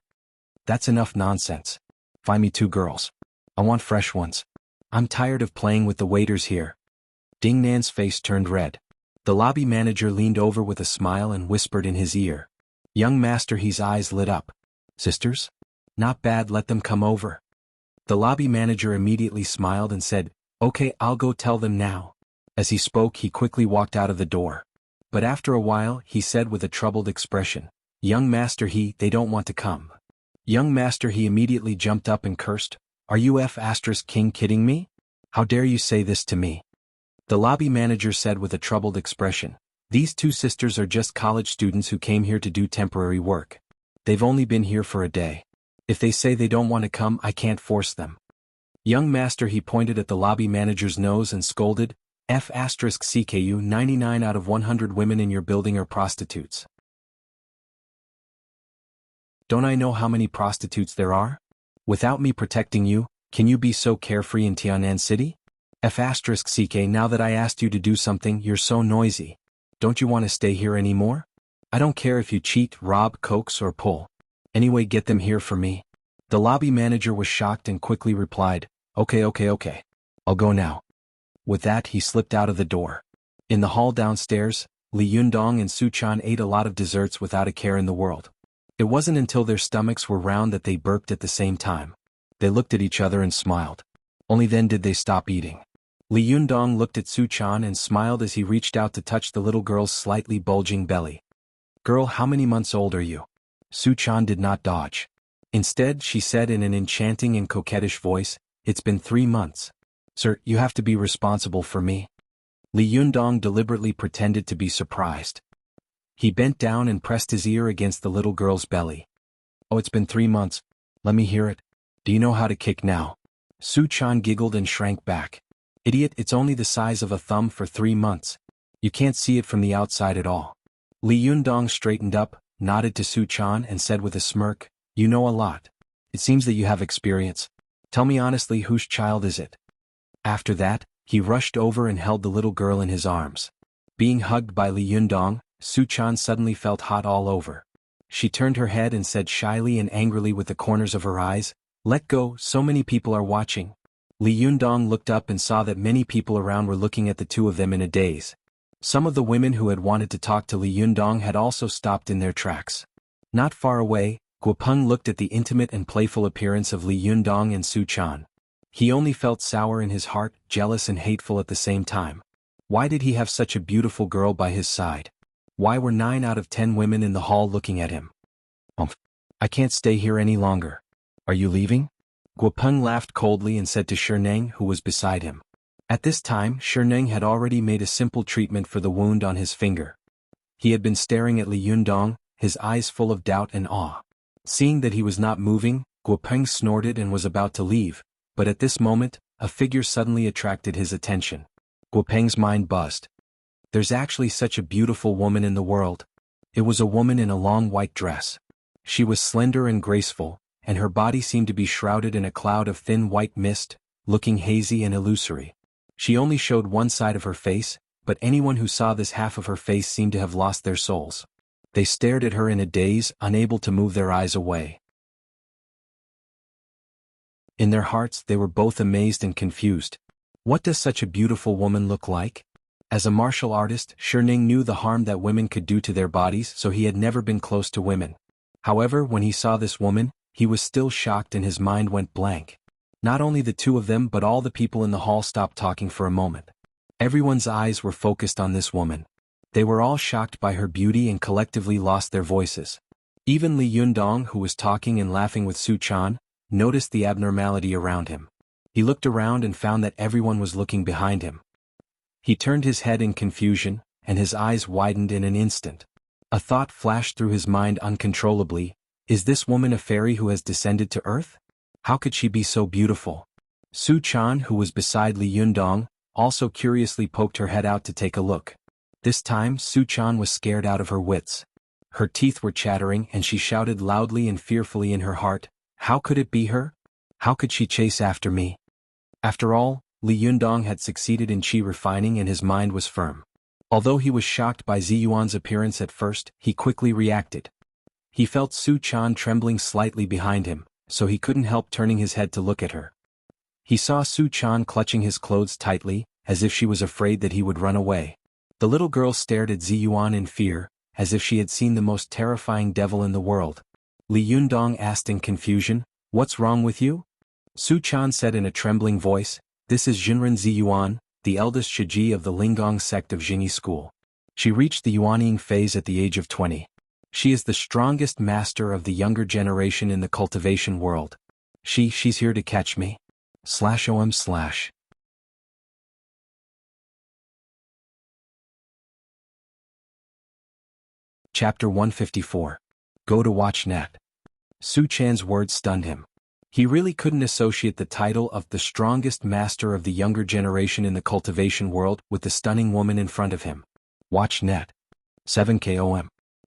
That's enough nonsense. Find me 2 girls. I want fresh ones. I'm tired of playing with the waiters here. Ding Nan's face turned red. The lobby manager leaned over with a smile and whispered in his ear. Young Master He's eyes lit up. Sisters? Not bad, let them come over. The lobby manager immediately smiled and said, Okay, I'll go tell them now. As he spoke, he quickly walked out of the door. But after a while, he said with a troubled expression, Young Master He, they don't want to come. Young Master He immediately jumped up and cursed, Are you F***king kidding me? How dare you say this to me? The lobby manager said with a troubled expression, These 2 sisters are just college students who came here to do temporary work. They've only been here for a day. If they say they don't want to come, I can't force them. Young Master He pointed at the lobby manager's nose and scolded, F***CKU 99 out of 100 women in your building are prostitutes. Don't I know how many prostitutes there are? Without me protecting you, can you be so carefree in Tianan City? F***ck, now that I asked you to do something, you're so noisy. Don't you want to stay here anymore? I don't care if you cheat, rob, coax or pull. Anyway, get them here for me. The lobby manager was shocked and quickly replied, Okay. I'll go now. With that, he slipped out of the door. In the hall downstairs, Li Yundong and Su Chan ate a lot of desserts without a care in the world. It wasn't until their stomachs were round that they burped at the same time. They looked at each other and smiled. Only then did they stop eating. Li Yundong looked at Su Chan and smiled as he reached out to touch the little girl's slightly bulging belly. Girl, how many months old are you? Su Chan did not dodge. Instead, she said in an enchanting and coquettish voice, "It's been 3 months. Sir, you have to be responsible for me." Li Yundong deliberately pretended to be surprised. He bent down and pressed his ear against the little girl's belly. "Oh, it's been 3 months. Let me hear it. Do you know how to kick now?" Su Chan giggled and shrank back. "Idiot, it's only the size of a thumb for 3 months. You can't see it from the outside at all." Li Yundong straightened up, nodded to Su Chan and said with a smirk, "You know a lot. It seems that you have experience. Tell me honestly, whose child is it?" After that, he rushed over and held the little girl in his arms. Being hugged by Li Yundong, Su Chan suddenly felt hot all over. She turned her head and said shyly and angrily with the corners of her eyes, "Let go, so many people are watching." Li Yundong looked up and saw that many people around were looking at the two of them in a daze. Some of the women who had wanted to talk to Li Yundong had also stopped in their tracks. Not far away, Guopeng looked at the intimate and playful appearance of Li Yundong and Su Chan. He only felt sour in his heart, jealous and hateful at the same time. Why did he have such a beautiful girl by his side? Why were 9 out of 10 women in the hall looking at him? I can't stay here any longer. Are you leaving?" Guopeng laughed coldly and said to Sherneng, who was beside him. At this time, Sherneng had already made a simple treatment for the wound on his finger. He had been staring at Li Yundong, his eyes full of doubt and awe. Seeing that he was not moving, Guopeng snorted and was about to leave, but at this moment, a figure suddenly attracted his attention. Guopeng's mind buzzed. There's actually such a beautiful woman in the world. It was a woman in a long white dress. She was slender and graceful, and her body seemed to be shrouded in a cloud of thin white mist, looking hazy and illusory. She only showed one side of her face, but anyone who saw this half of her face seemed to have lost their souls. They stared at her in a daze, unable to move their eyes away. In their hearts they were both amazed and confused. What does such a beautiful woman look like? As a martial artist, Sherneng knew the harm that women could do to their bodies, so he had never been close to women. However, when he saw this woman, he was still shocked and his mind went blank. Not only the two of them but all the people in the hall stopped talking for a moment. Everyone's eyes were focused on this woman. They were all shocked by her beauty and collectively lost their voices. Even Li Yundong, who was talking and laughing with Su Chan, noticed the abnormality around him. He looked around and found that everyone was looking behind him. He turned his head in confusion, and his eyes widened in an instant. A thought flashed through his mind uncontrollably. Is this woman a fairy who has descended to earth? How could she be so beautiful? Su Chan, who was beside Li Yundong, also curiously poked her head out to take a look. This time, Su Chan was scared out of her wits. Her teeth were chattering and she shouted loudly and fearfully in her heart, "How could it be her? How could she chase after me?" After all, Li Yundong had succeeded in qi refining and his mind was firm. Although he was shocked by Ziyuan's appearance at first, he quickly reacted. He felt Su Chan trembling slightly behind him, so he couldn't help turning his head to look at her. He saw Su Chan clutching his clothes tightly, as if she was afraid that he would run away. The little girl stared at Ziyuan in fear, as if she had seen the most terrifying devil in the world. Li Yundong asked in confusion, "What's wrong with you?" Su Chan said in a trembling voice, "This is Jinren Ziyuan, the eldest Shiji of the Linggong sect of Jingyi school. She reached the Yuanying phase at the age of 20. She is the strongest master of the younger generation in the cultivation world. She's here to catch me. /om/. Chapter 154. Go to watch net. Su Chan's words stunned him. He really couldn't associate the title of the strongest master of the younger generation in the cultivation world with the stunning woman in front of him. Watch net. 7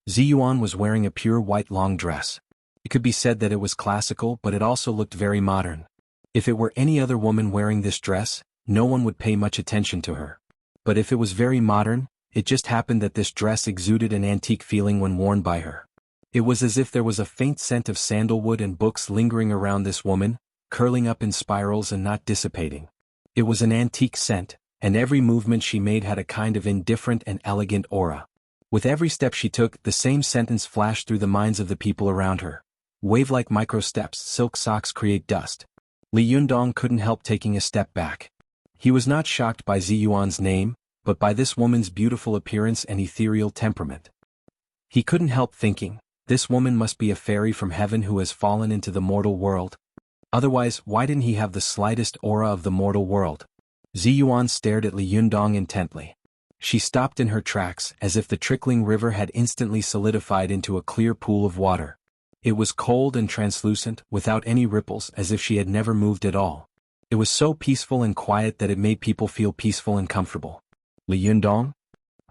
Ziyuan was wearing a pure white long dress. It could be said that it was classical, but it also looked very modern. If it were any other woman wearing this dress, no one would pay much attention to her. But if it was very modern, it just happened that this dress exuded an antique feeling when worn by her. It was as if there was a faint scent of sandalwood and books lingering around this woman, curling up in spirals and not dissipating. It was an antique scent, and every movement she made had a kind of indifferent and elegant aura. With every step she took, the same sentence flashed through the minds of the people around her. Wave-like micro-steps, silk socks create dust. Li Yundong couldn't help taking a step back. He was not shocked by Ziyuan's name, but by this woman's beautiful appearance and ethereal temperament. He couldn't help thinking, This woman must be a fairy from heaven who has fallen into the mortal world. Otherwise, why didn't he have the slightest aura of the mortal world? Ziyuan stared at Li Yundong intently. She stopped in her tracks as if the trickling river had instantly solidified into a clear pool of water. It was cold and translucent, without any ripples, as if she had never moved at all. It was so peaceful and quiet that it made people feel peaceful and comfortable. Li Yundong?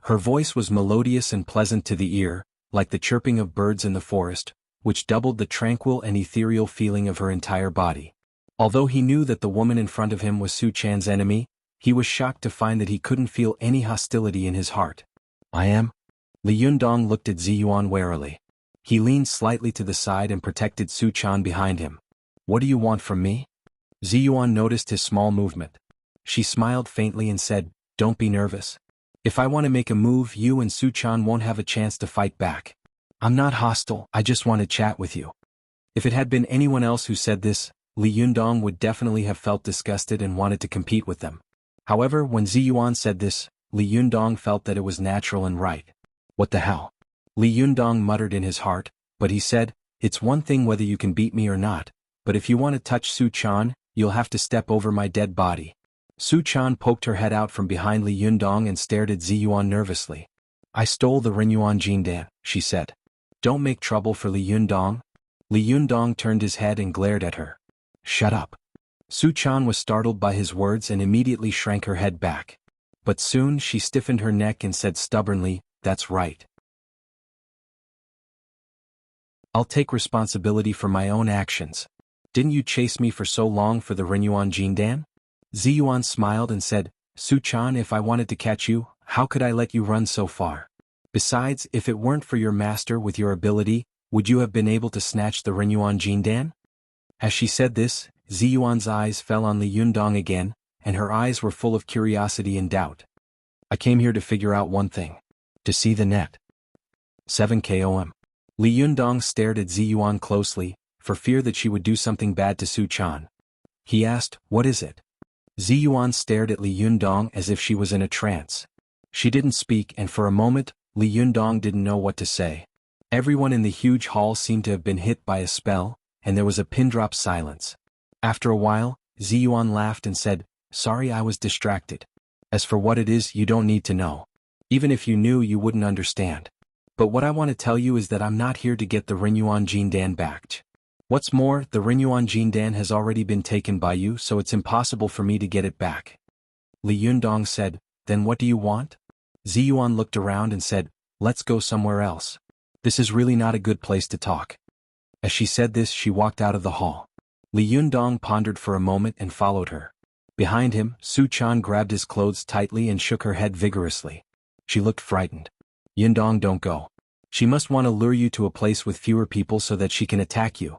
Her voice was melodious and pleasant to the ear, like the chirping of birds in the forest, which doubled the tranquil and ethereal feeling of her entire body. Although he knew that the woman in front of him was Su Chan's enemy, he was shocked to find that he couldn't feel any hostility in his heart. I am? Li Yundong looked at Ziyuan warily. He leaned slightly to the side and protected Su Chan behind him. What do you want from me? Ziyuan noticed his small movement. She smiled faintly and said, Don't be nervous. If I want to make a move, you and Su Chan won't have a chance to fight back. I'm not hostile, I just want to chat with you. If it had been anyone else who said this, Li Yundong would definitely have felt disgusted and wanted to compete with them. However, when Ziyuan said this, Li Yundong felt that it was natural and right. What the hell? Li Yundong muttered in his heart, but he said, It's one thing whether you can beat me or not, but if you want to touch Su Chan, you'll have to step over my dead body. Su Chan poked her head out from behind Li Yundong and stared at Ziyuan nervously. I stole the Renyuan Jindan, she said. Don't make trouble for Li Yundong. Li Yundong turned his head and glared at her. Shut up. Su Chan was startled by his words and immediately shrank her head back. But soon she stiffened her neck and said stubbornly, That's right. I'll take responsibility for my own actions. Didn't you chase me for so long for the Renyuan Jindan? Ziyuan smiled and said, Su Chan, if I wanted to catch you, how could I let you run so far? Besides, if it weren't for your master with your ability, would you have been able to snatch the Renyuan Jindan? As she said this, Ziyuan's eyes fell on Li Yundong again, and her eyes were full of curiosity and doubt. I came here to figure out one thing. To see the net. 7 KOM. Li Yundong stared at Ziyuan closely, for fear that she would do something bad to Su Chan. He asked, What is it? Ziyuan stared at Li Yundong as if she was in a trance. She didn't speak, and for a moment, Li Yundong didn't know what to say. Everyone in the huge hall seemed to have been hit by a spell, and there was a pin-drop silence. After a while, Ziyuan laughed and said, Sorry, I was distracted. As for what it is, you don't need to know. Even if you knew, you wouldn't understand. But what I want to tell you is that I'm not here to get the Renyuan Jindan back. What's more, the Renyuan Jindan has already been taken by you, so it's impossible for me to get it back. Li Yundong said, Then what do you want? Ziyuan looked around and said, Let's go somewhere else. This is really not a good place to talk. As she said this, she walked out of the hall. Li Yundong pondered for a moment and followed her. Behind him, Su Chan grabbed his clothes tightly and shook her head vigorously. She looked frightened. Yundong, don't go. She must want to lure you to a place with fewer people so that she can attack you.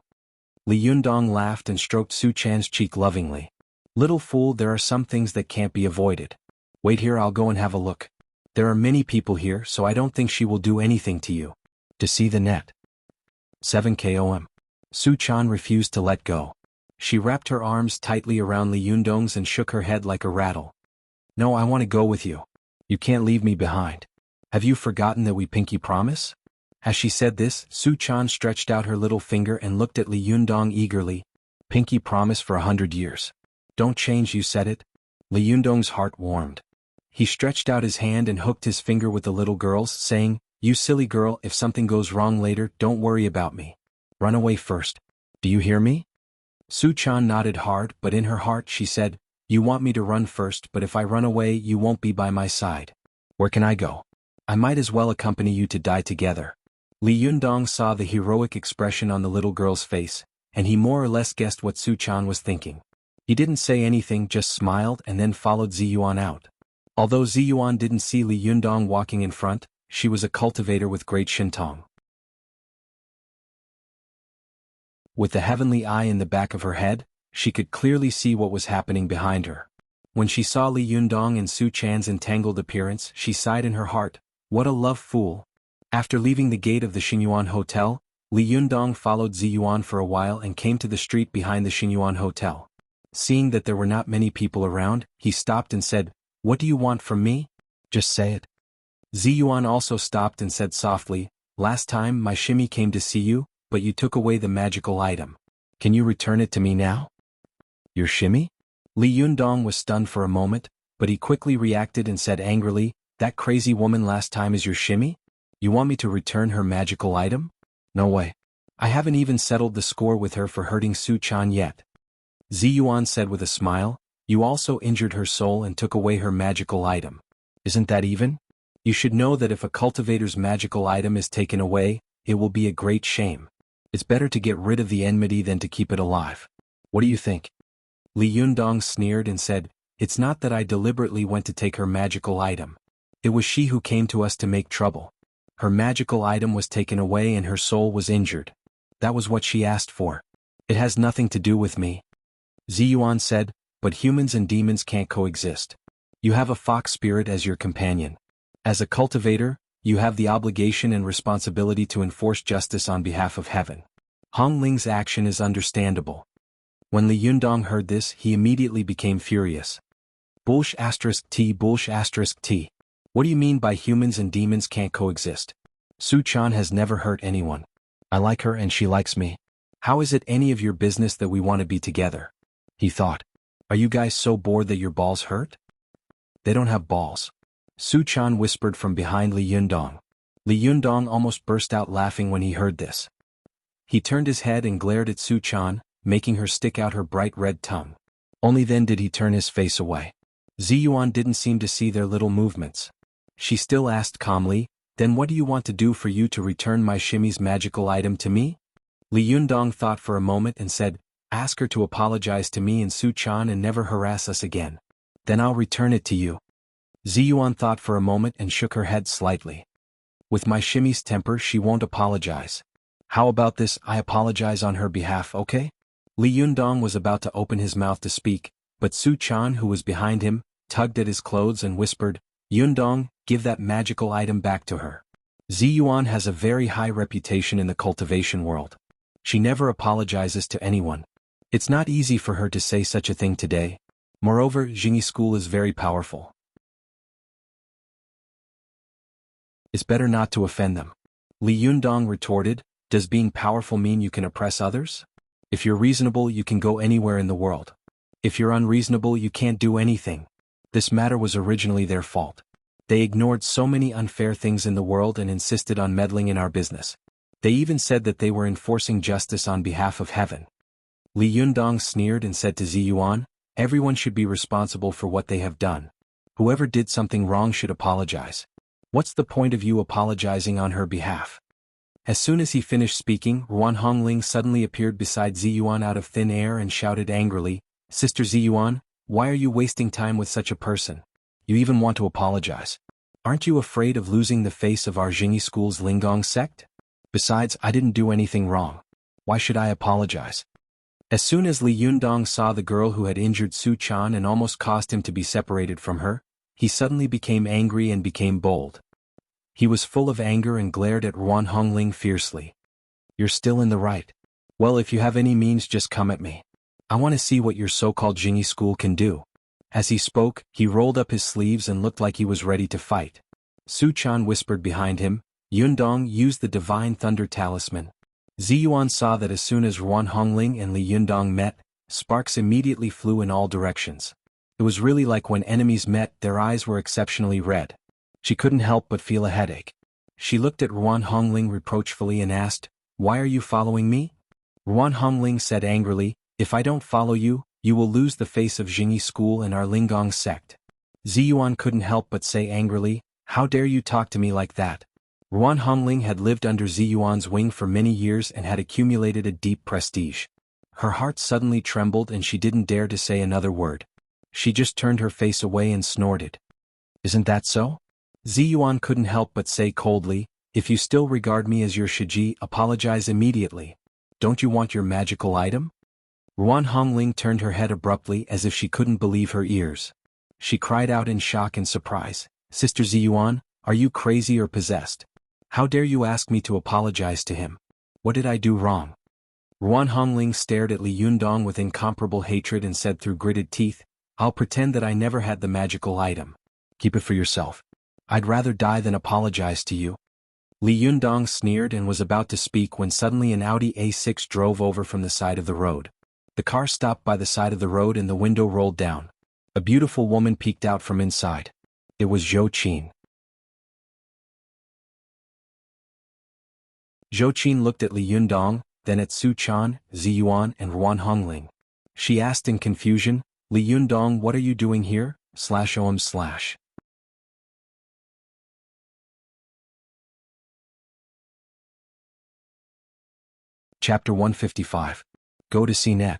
Li Yundong laughed and stroked Su Chan's cheek lovingly. Little fool, there are some things that can't be avoided. Wait here, I'll go and have a look. There are many people here, so I don't think she will do anything to you. To see the net. 7 KOM. Su Chan refused to let go. She wrapped her arms tightly around Li Yundong's and shook her head like a rattle. No, I want to go with you. You can't leave me behind. Have you forgotten that we pinky promise? As she said this, Su Chan stretched out her little finger and looked at Li Yundong eagerly. Pinky promise for 100 years. Don't change, you said it? Li Yundong's heart warmed. He stretched out his hand and hooked his finger with the little girl's, saying, You silly girl, if something goes wrong later, don't worry about me. Run away first. Do you hear me? Su Chan nodded hard, but in her heart she said, You want me to run first, but if I run away you won't be by my side. Where can I go? I might as well accompany you to die together. Li Yundong saw the heroic expression on the little girl's face, and he more or less guessed what Su Chan was thinking. He didn't say anything, just smiled and then followed Ziyuan out. Although Ziyuan didn't see Li Yundong walking in front, she was a cultivator with great shintong. With the heavenly eye in the back of her head, she could clearly see what was happening behind her. When she saw Li Yundong and Su Chan's entangled appearance, she sighed in her heart, What a love fool. After leaving the gate of the Xinyuan Hotel, Li Yundong followed Ziyuan for a while and came to the street behind the Xinyuan Hotel. Seeing that there were not many people around, he stopped and said, What do you want from me? Just say it. Ziyuan also stopped and said softly, last time my shimmy came to see you, but you took away the magical item. Can you return it to me now? Your shimmy? Li Yundong was stunned for a moment, but he quickly reacted and said angrily, that crazy woman last time is your shimmy? You want me to return her magical item? No way. I haven't even settled the score with her for hurting Su Chan yet. Ziyuan said with a smile, you also injured her soul and took away her magical item. Isn't that even? You should know that if a cultivator's magical item is taken away, it will be a great shame. It's better to get rid of the enmity than to keep it alive. What do you think? Li Yundong sneered and said, it's not that I deliberately went to take her magical item. It was she who came to us to make trouble. Her magical item was taken away and her soul was injured. That was what she asked for. It has nothing to do with me. Ziyuan said, but humans and demons can't coexist. You have a fox spirit as your companion. As a cultivator, you have the obligation and responsibility to enforce justice on behalf of heaven. Hong Ling's action is understandable. When Li Yundong heard this, he immediately became furious. Bullsh *T bullsh *T. What do you mean by humans and demons can't coexist? Su Chan has never hurt anyone. I like her and she likes me. How is it any of your business that we want to be together? He thought. Are you guys so bored that your balls hurt? They don't have balls. Su Chan whispered from behind Li Yundong. Li Yundong almost burst out laughing when he heard this. He turned his head and glared at Su Chan, making her stick out her bright red tongue. Only then did he turn his face away. Ziyuan didn't seem to see their little movements. She still asked calmly, then what do you want to do for you to return my shimmy's magical item to me? Li Yundong thought for a moment and said, ask her to apologize to me and Su Chan and never harass us again. Then I'll return it to you. Ziyuan thought for a moment and shook her head slightly. With my shimmy's temper she won't apologize. How about this, I apologize on her behalf, okay? Li Yundong was about to open his mouth to speak, but Su Chan, who was behind him, tugged at his clothes and whispered, Yundong, give that magical item back to her. Ziyuan has a very high reputation in the cultivation world. She never apologizes to anyone. It's not easy for her to say such a thing today. Moreover, Jingyi school is very powerful. It's better not to offend them. Li Yundong retorted, does being powerful mean you can oppress others? If you're reasonable you can go anywhere in the world. If you're unreasonable you can't do anything. This matter was originally their fault. They ignored so many unfair things in the world and insisted on meddling in our business. They even said that they were enforcing justice on behalf of heaven. Li Yundong sneered and said to Ziyuan, everyone should be responsible for what they have done. Whoever did something wrong should apologize. What's the point of you apologizing on her behalf? As soon as he finished speaking, Ruan Hongling suddenly appeared beside Ziyuan out of thin air and shouted angrily, Sister Ziyuan, why are you wasting time with such a person? You even want to apologize. Aren't you afraid of losing the face of our Jingyi school's Linggong sect? Besides, I didn't do anything wrong. Why should I apologize? As soon as Li Yundong saw the girl who had injured Su Chan and almost caused him to be separated from her, he suddenly became angry and became bold. He was full of anger and glared at Ruan Hongling fiercely. You're still in the right. Well, if you have any means, just come at me. I want to see what your so-called Jingyi school can do. As he spoke, he rolled up his sleeves and looked like he was ready to fight. Su Chan whispered behind him, Yundong, use the divine thunder talisman. Ziyuan saw that as soon as Ruan Hongling and Li Yundong met, sparks immediately flew in all directions. It was really like when enemies met, their eyes were exceptionally red. She couldn't help but feel a headache. She looked at Ruan Hongling reproachfully and asked, why are you following me? Ruan Hongling said angrily, if I don't follow you, you will lose the face of Jingyi school and our Linggong sect. Ziyuan couldn't help but say angrily, how dare you talk to me like that? Ruan Hongling had lived under Ziyuan's wing for many years and had accumulated a deep prestige. Her heart suddenly trembled and she didn't dare to say another word. She just turned her face away and snorted. Isn't that so? Ziyuan couldn't help but say coldly, if you still regard me as your Shiji, apologize immediately. Don't you want your magical item? Ruan Hongling turned her head abruptly as if she couldn't believe her ears. She cried out in shock and surprise, Sister Ziyuan, are you crazy or possessed? How dare you ask me to apologize to him? What did I do wrong? Ruan Hongling stared at Li Yundong with incomparable hatred and said through gritted teeth, I'll pretend that I never had the magical item. Keep it for yourself. I'd rather die than apologize to you. Li Yundong sneered and was about to speak when suddenly an Audi A6 drove over from the side of the road. The car stopped by the side of the road and the window rolled down. A beautiful woman peeked out from inside. It was Zhou Qin. Zhou Qin looked at Li Yundong, then at Su Chan, Zi Yuan and Ruan Hongling. She asked in confusion, Li Yundong, what are you doing here? /OM/. Chapter 155. Go to see net.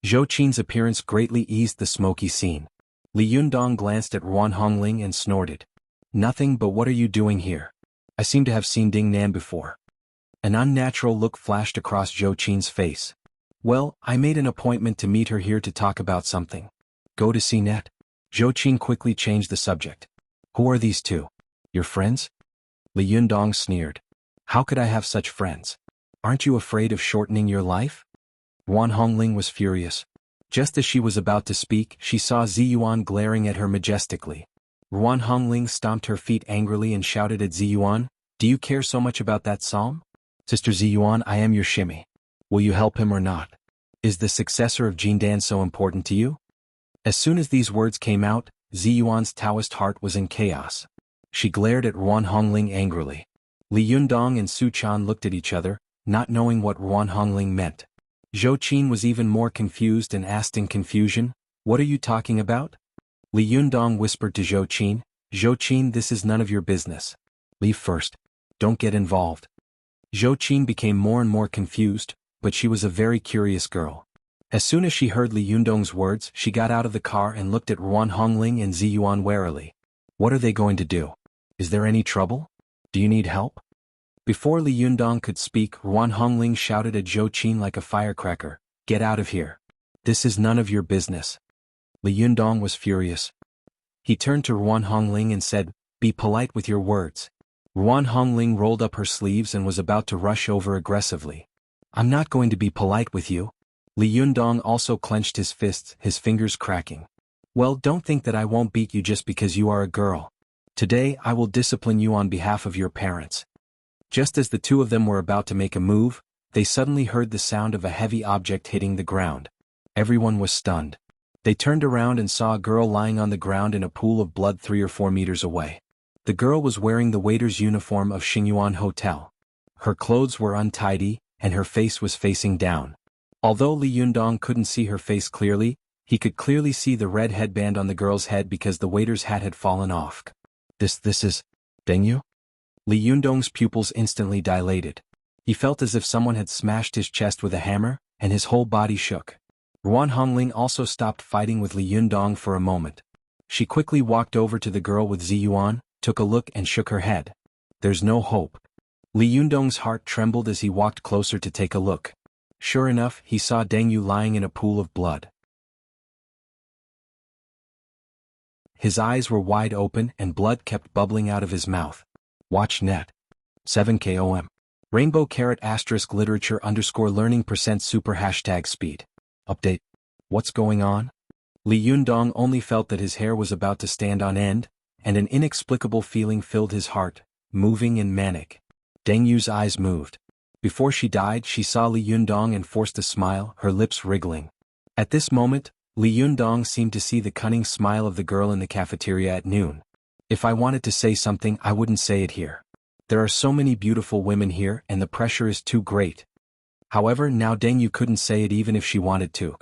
Zhou Qin's appearance greatly eased the smoky scene. Li Yundong glanced at Ruan Hongling and snorted. Nothing, but what are you doing here? I seem to have seen Ding Nan before. An unnatural look flashed across Zhou Qin's face. Well, I made an appointment to meet her here to talk about something. Go to see net. Zhou Qin quickly changed the subject. Who are these two? Your friends? Li Yundong sneered. How could I have such friends? Aren't you afraid of shortening your life? Ruan Hongling was furious. Just as she was about to speak, she saw Zi Yuan glaring at her majestically. Ruan Hongling stomped her feet angrily and shouted at Zi Yuan, do you care so much about that psalm? Sister Zi Yuan, I am your shimmy. Will you help him or not? Is the successor of Jindan so important to you? As soon as these words came out, Zi Yuan's Taoist heart was in chaos. She glared at Ruan Hongling angrily. Li Yundong and Su Chan looked at each other, not knowing what Ruan Hongling meant. Zhou Qin was even more confused and asked in confusion, what are you talking about? Li Yundong whispered to Zhou Qin, this is none of your business. Leave first. Don't get involved. Zhou Qin became more and more confused, but she was a very curious girl. As soon as she heard Li Yundong's words, she got out of the car and looked at Ruan Hongling and Zi Yuan warily. What are they going to do? Is there any trouble? Do you need help? Before Li Yundong could speak, Ruan Hongling shouted at Zhou Qin like a firecracker, get out of here. This is none of your business. Li Yundong was furious. He turned to Ruan Hongling and said, be polite with your words. Ruan Hongling rolled up her sleeves and was about to rush over aggressively. I'm not going to be polite with you. Li Yundong also clenched his fists, his fingers cracking. Well, don't think that I won't beat you just because you are a girl. Today I will discipline you on behalf of your parents. Just as the two of them were about to make a move, they suddenly heard the sound of a heavy object hitting the ground. Everyone was stunned. They turned around and saw a girl lying on the ground in a pool of blood 3 or 4 meters away. The girl was wearing the waiter's uniform of Xingyuan Hotel. Her clothes were untidy, and her face was facing down. Although Li Yundong couldn't see her face clearly, he could clearly see the red headband on the girl's head because the waiter's hat had fallen off. This is Deng Yu? Li Yundong's pupils instantly dilated. He felt as if someone had smashed his chest with a hammer, and his whole body shook. Ruan Hongling also stopped fighting with Li Yundong for a moment. She quickly walked over to the girl with Zi Yuan, took a look and shook her head. There's no hope. Li Yundong's heart trembled as he walked closer to take a look. Sure enough, he saw Deng Yu lying in a pool of blood. His eyes were wide open and blood kept bubbling out of his mouth. Watch net. 7KOM. Rainbow caret asterisk literature underscore learning % super hashtag speed. Update. What's going on? Li Yundong only felt that his hair was about to stand on end, and an inexplicable feeling filled his heart, moving and manic. Deng Yu's eyes moved. Before she died, she saw Li Yundong and forced a smile, her lips wriggling. At this moment, Li Yundong seemed to see the cunning smile of the girl in the cafeteria at noon. If I wanted to say something, I wouldn't say it here. There are so many beautiful women here and the pressure is too great. However, now Deng Yu couldn't say it even if she wanted to.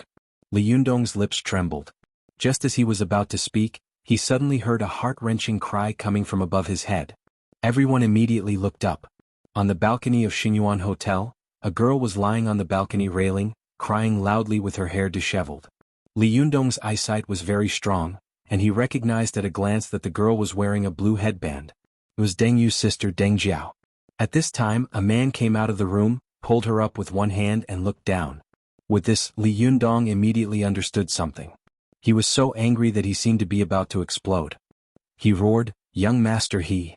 Li Yundong's lips trembled. Just as he was about to speak, he suddenly heard a heart-wrenching cry coming from above his head. Everyone immediately looked up. On the balcony of Xingyuan Hotel, a girl was lying on the balcony railing, crying loudly with her hair disheveled. Li Yundong's eyesight was very strong, and he recognized at a glance that the girl was wearing a blue headband. It was Deng Yu's sister Deng Jiao. At this time, a man came out of the room, pulled her up with one hand and looked down. With this, Li Yundong immediately understood something. He was so angry that he seemed to be about to explode. He roared, "Young master he."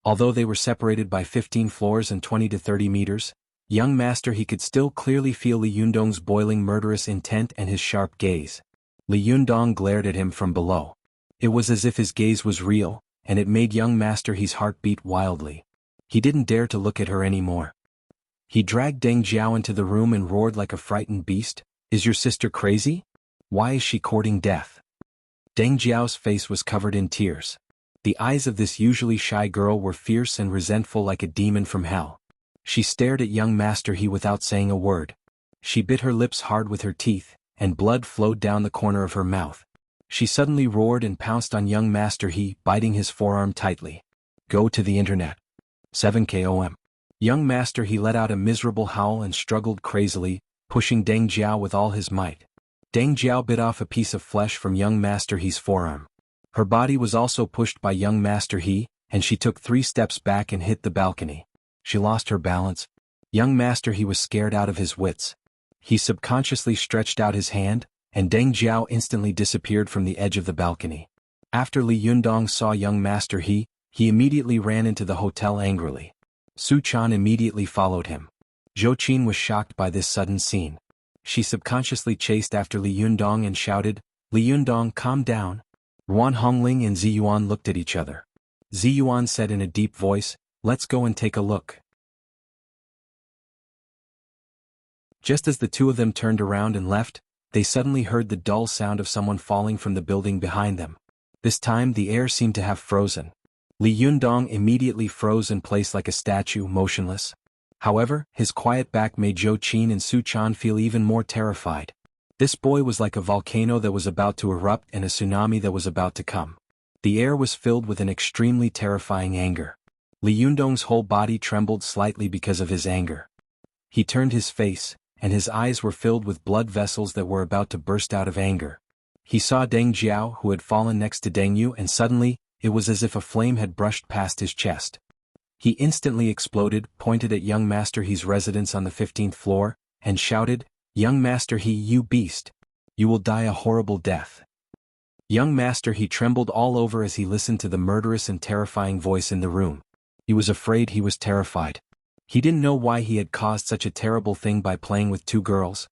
Although they were separated by 15 floors and 20 to 30 meters, young master he could still clearly feel Li Yundong's boiling murderous intent and his sharp gaze. Li Yundong glared at him from below. It was as if his gaze was real, and it made young master he's heart beat wildly. He didn't dare to look at her anymore. He dragged Deng Jiao into the room and roared like a frightened beast, "Is your sister crazy? Why is she courting death?" Deng Jiao's face was covered in tears. The eyes of this usually shy girl were fierce and resentful like a demon from hell. She stared at young Master He without saying a word. She bit her lips hard with her teeth, and blood flowed down the corner of her mouth. She suddenly roared and pounced on young Master He, biting his forearm tightly. "Go to the internet." 7 km. Young Master He let out a miserable howl and struggled crazily, pushing Deng Jiao with all his might. Deng Jiao bit off a piece of flesh from young Master He's forearm. Her body was also pushed by young Master He, and she took 3 steps back and hit the balcony. She lost her balance. Young Master He was scared out of his wits. He subconsciously stretched out his hand, and Deng Jiao instantly disappeared from the edge of the balcony. After Li Yundong saw young Master He immediately ran into the hotel angrily. Su Chan immediately followed him. Zhou Qin was shocked by this sudden scene. She subconsciously chased after Li Yundong and shouted, "Li Yundong, calm down." Ruan Hongling and Ziyuan looked at each other. Ziyuan said in a deep voice, "Let's go and take a look." Just as the two of them turned around and left, they suddenly heard the dull sound of someone falling from the building behind them. This time the air seemed to have frozen. Li Yundong immediately froze in place like a statue, motionless. However, his quiet back made Zhou Qin and Su Chan feel even more terrified. This boy was like a volcano that was about to erupt and a tsunami that was about to come. The air was filled with an extremely terrifying anger. Li Yundong's whole body trembled slightly because of his anger. He turned his face, and his eyes were filled with blood vessels that were about to burst out of anger. He saw Deng Jiao, who had fallen next to Deng Yu, and suddenly, it was as if a flame had brushed past his chest. He instantly exploded, pointed at young Master He's residence on the 15th floor, and shouted, "Young Master He, you beast! You will die a horrible death." Young Master He trembled all over as he listened to the murderous and terrifying voice in the room. He was afraid, he was terrified. He didn't know why he had caused such a terrible thing by playing with 2 girls.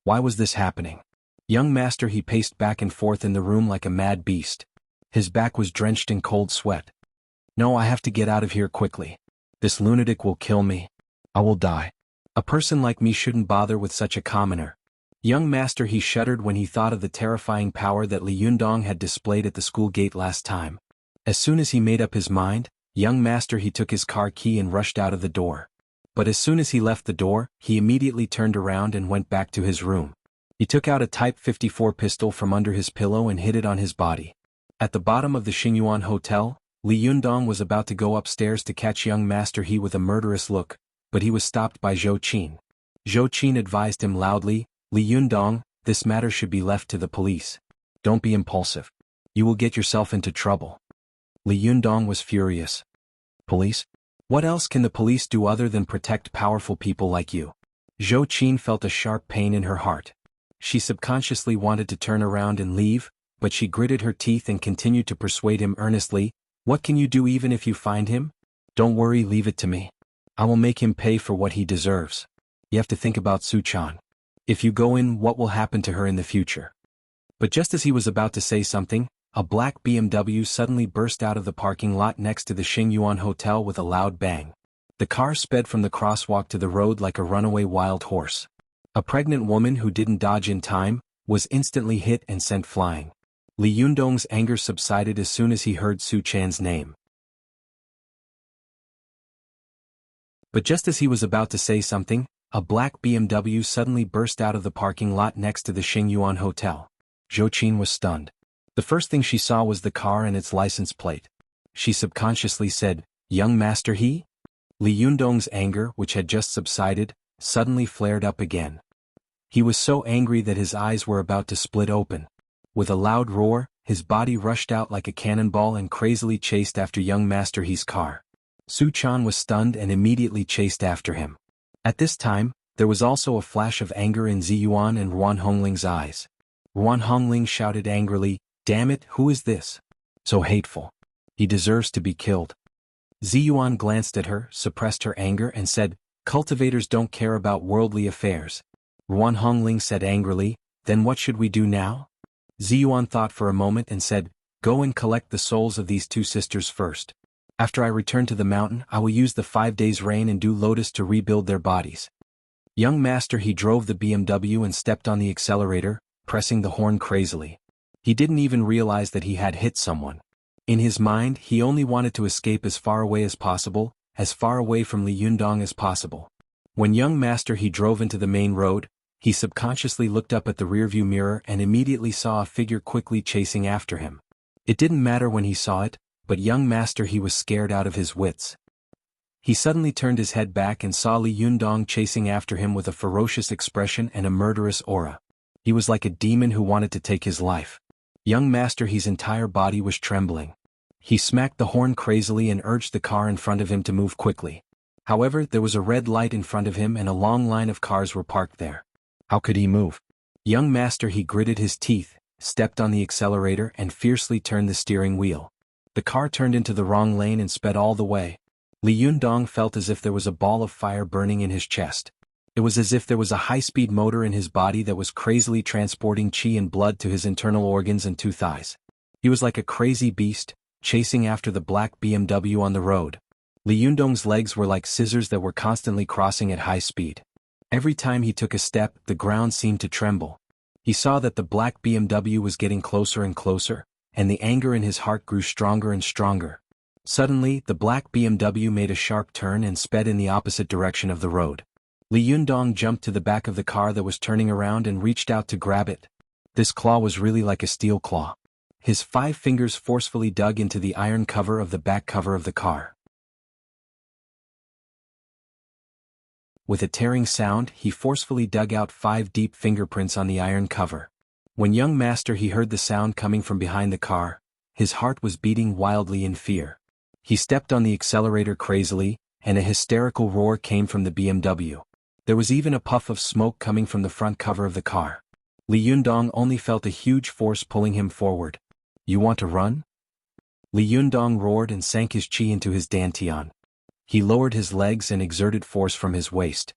Why was this happening? Young Master He paced back and forth in the room like a mad beast. His back was drenched in cold sweat. "No, I have to get out of here quickly. This lunatic will kill me. I will die. A person like me shouldn't bother with such a commoner." Young Master He shuddered when he thought of the terrifying power that Li Yundong had displayed at the school gate last time. As soon as he made up his mind, young Master He took his car key and rushed out of the door. But as soon as he left the door, he immediately turned around and went back to his room. He took out a Type 54 pistol from under his pillow and hid it on his body. At the bottom of the Xingyuan Hotel, Li Yundong was about to go upstairs to catch young Master He with a murderous look, but he was stopped by Zhou Qin. Zhou Qin advised him loudly, "Li Yundong, this matter should be left to the police. Don't be impulsive. You will get yourself into trouble." Li Yundong was furious. "Police? What else can the police do other than protect powerful people like you?" Zhou Qin felt a sharp pain in her heart. She subconsciously wanted to turn around and leave, but she gritted her teeth and continued to persuade him earnestly, "What can you do even if you find him? Don't worry, leave it to me. I will make him pay for what he deserves. You have to think about Su Chan. If you go in, what will happen to her in the future?" But just as he was about to say something, a black BMW suddenly burst out of the parking lot next to the Xingyuan Hotel with a loud bang. The car sped from the crosswalk to the road like a runaway wild horse. A pregnant woman who didn't dodge in time was instantly hit and sent flying. Li Yundong's anger subsided as soon as he heard Su Chan's name. But just as he was about to say something, a black BMW suddenly burst out of the parking lot next to the Xingyuan Hotel. Zhou Qin was stunned. The first thing she saw was the car and its license plate. She subconsciously said, "Young Master He?" Li Yundong's anger, which had just subsided, suddenly flared up again. He was so angry that his eyes were about to split open. With a loud roar, his body rushed out like a cannonball and crazily chased after young Master He's car. Su Chan was stunned and immediately chased after him. At this time, there was also a flash of anger in Ziyuan and Ruan Hongling's eyes. Ruan Hongling shouted angrily, "Damn it, who is this? So hateful. He deserves to be killed." Ziyuan glanced at her, suppressed her anger and said, "Cultivators don't care about worldly affairs." Ruan Hongling said angrily, "Then what should we do now?" Ziyuan thought for a moment and said, "Go and collect the souls of these 2 sisters first. After I return to the mountain, I will use the 5 days' rain and dew lotus to rebuild their bodies. Young master, he drove the BMW and stepped on the accelerator, pressing the horn crazily. He didn't even realize that he had hit someone. In his mind, he only wanted to escape as far away as possible, as far away from Li Yundong as possible. When young master he drove into the main road, he subconsciously looked up at the rearview mirror and immediately saw a figure quickly chasing after him. It didn't matter when he saw it, but young master he was scared out of his wits. He suddenly turned his head back and saw Li Yundong chasing after him with a ferocious expression and a murderous aura. He was like a demon who wanted to take his life. Young master his entire body was trembling. He smacked the horn crazily and urged the car in front of him to move quickly. However, there was a red light in front of him and a long line of cars were parked there. How could he move? Young master he gritted his teeth, stepped on the accelerator and fiercely turned the steering wheel. The car turned into the wrong lane and sped all the way. Li Yundong felt as if there was a ball of fire burning in his chest. It was as if there was a high-speed motor in his body that was crazily transporting qi and blood to his internal organs and 2 thighs. He was like a crazy beast, chasing after the black BMW on the road. Li Yundong's legs were like scissors that were constantly crossing at high speed. Every time he took a step, the ground seemed to tremble. He saw that the black BMW was getting closer and closer, and the anger in his heart grew stronger and stronger. Suddenly, the black BMW made a sharp turn and sped in the opposite direction of the road. Li Yundong jumped to the back of the car that was turning around and reached out to grab it. This claw was really like a steel claw. His 5 fingers forcefully dug into the iron cover of the back cover of the car. With a tearing sound, he forcefully dug out 5 deep fingerprints on the iron cover. When young master he heard the sound coming from behind the car, his heart was beating wildly in fear. He stepped on the accelerator crazily, and a hysterical roar came from the BMW. There was even a puff of smoke coming from the front cover of the car. Li Yundong only felt a huge force pulling him forward. You want to run? Li Yundong roared and sank his qi into his dantian. He lowered his legs and exerted force from his waist.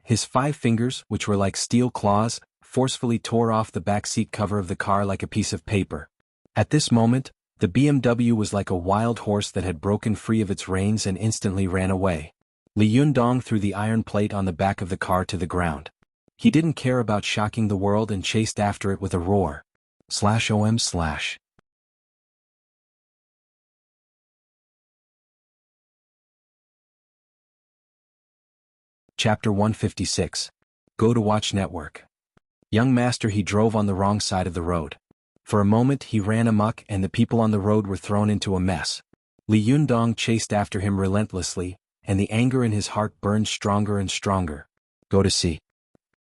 His 5 fingers, which were like steel claws, forcefully tore off the back seat cover of the car like a piece of paper. At this moment, the BMW was like a wild horse that had broken free of its reins and instantly ran away. Li Yundong threw the iron plate on the back of the car to the ground. He didn't care about shocking the world and chased after it with a roar. /OM/. Chapter 156. Go to Watch Network. Young master he drove on the wrong side of the road. For a moment he ran amok and the people on the road were thrown into a mess. Li Yundong chased after him relentlessly, and the anger in his heart burned stronger and stronger. Go to C.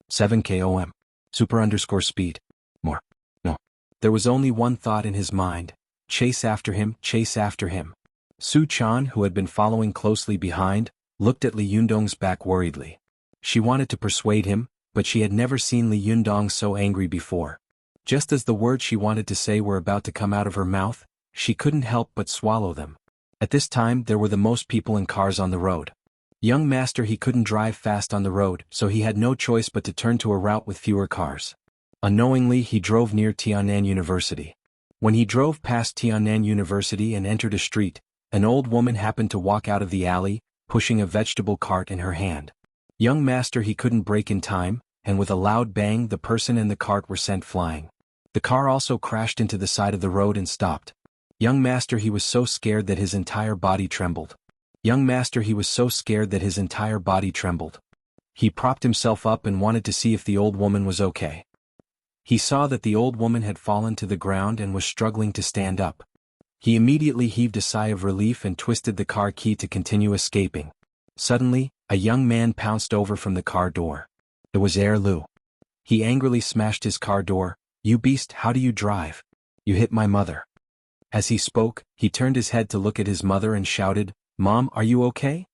7 km. Super_speed. More. No. There was only one thought in his mind. Chase after him, chase after him. Su Chan, who had been following closely behind, looked at Li Yundong's back worriedly. She wanted to persuade him, but she had never seen Li Yundong so angry before. Just as the words she wanted to say were about to come out of her mouth, she couldn't help but swallow them. At this time there were the most people and cars on the road. Young master he couldn't drive fast on the road, so he had no choice but to turn to a route with fewer cars. Unknowingly he drove near Tiannan University. When he drove past Tiannan University and entered a street, an old woman happened to walk out of the alley, pushing a vegetable cart in her hand. Young master he couldn't brake in time, and with a loud bang the person and the cart were sent flying. The car also crashed into the side of the road and stopped. Young master he was so scared that his entire body trembled. Young master he was so scared that his entire body trembled. He propped himself up and wanted to see if the old woman was okay. He saw that the old woman had fallen to the ground and was struggling to stand up. He immediately heaved a sigh of relief and twisted the car key to continue escaping. Suddenly, a young man pounced over from the car door. It was Lu. He angrily smashed his car door. You beast, how do you drive? You hit my mother. As he spoke, he turned his head to look at his mother and shouted, Mom, are you okay?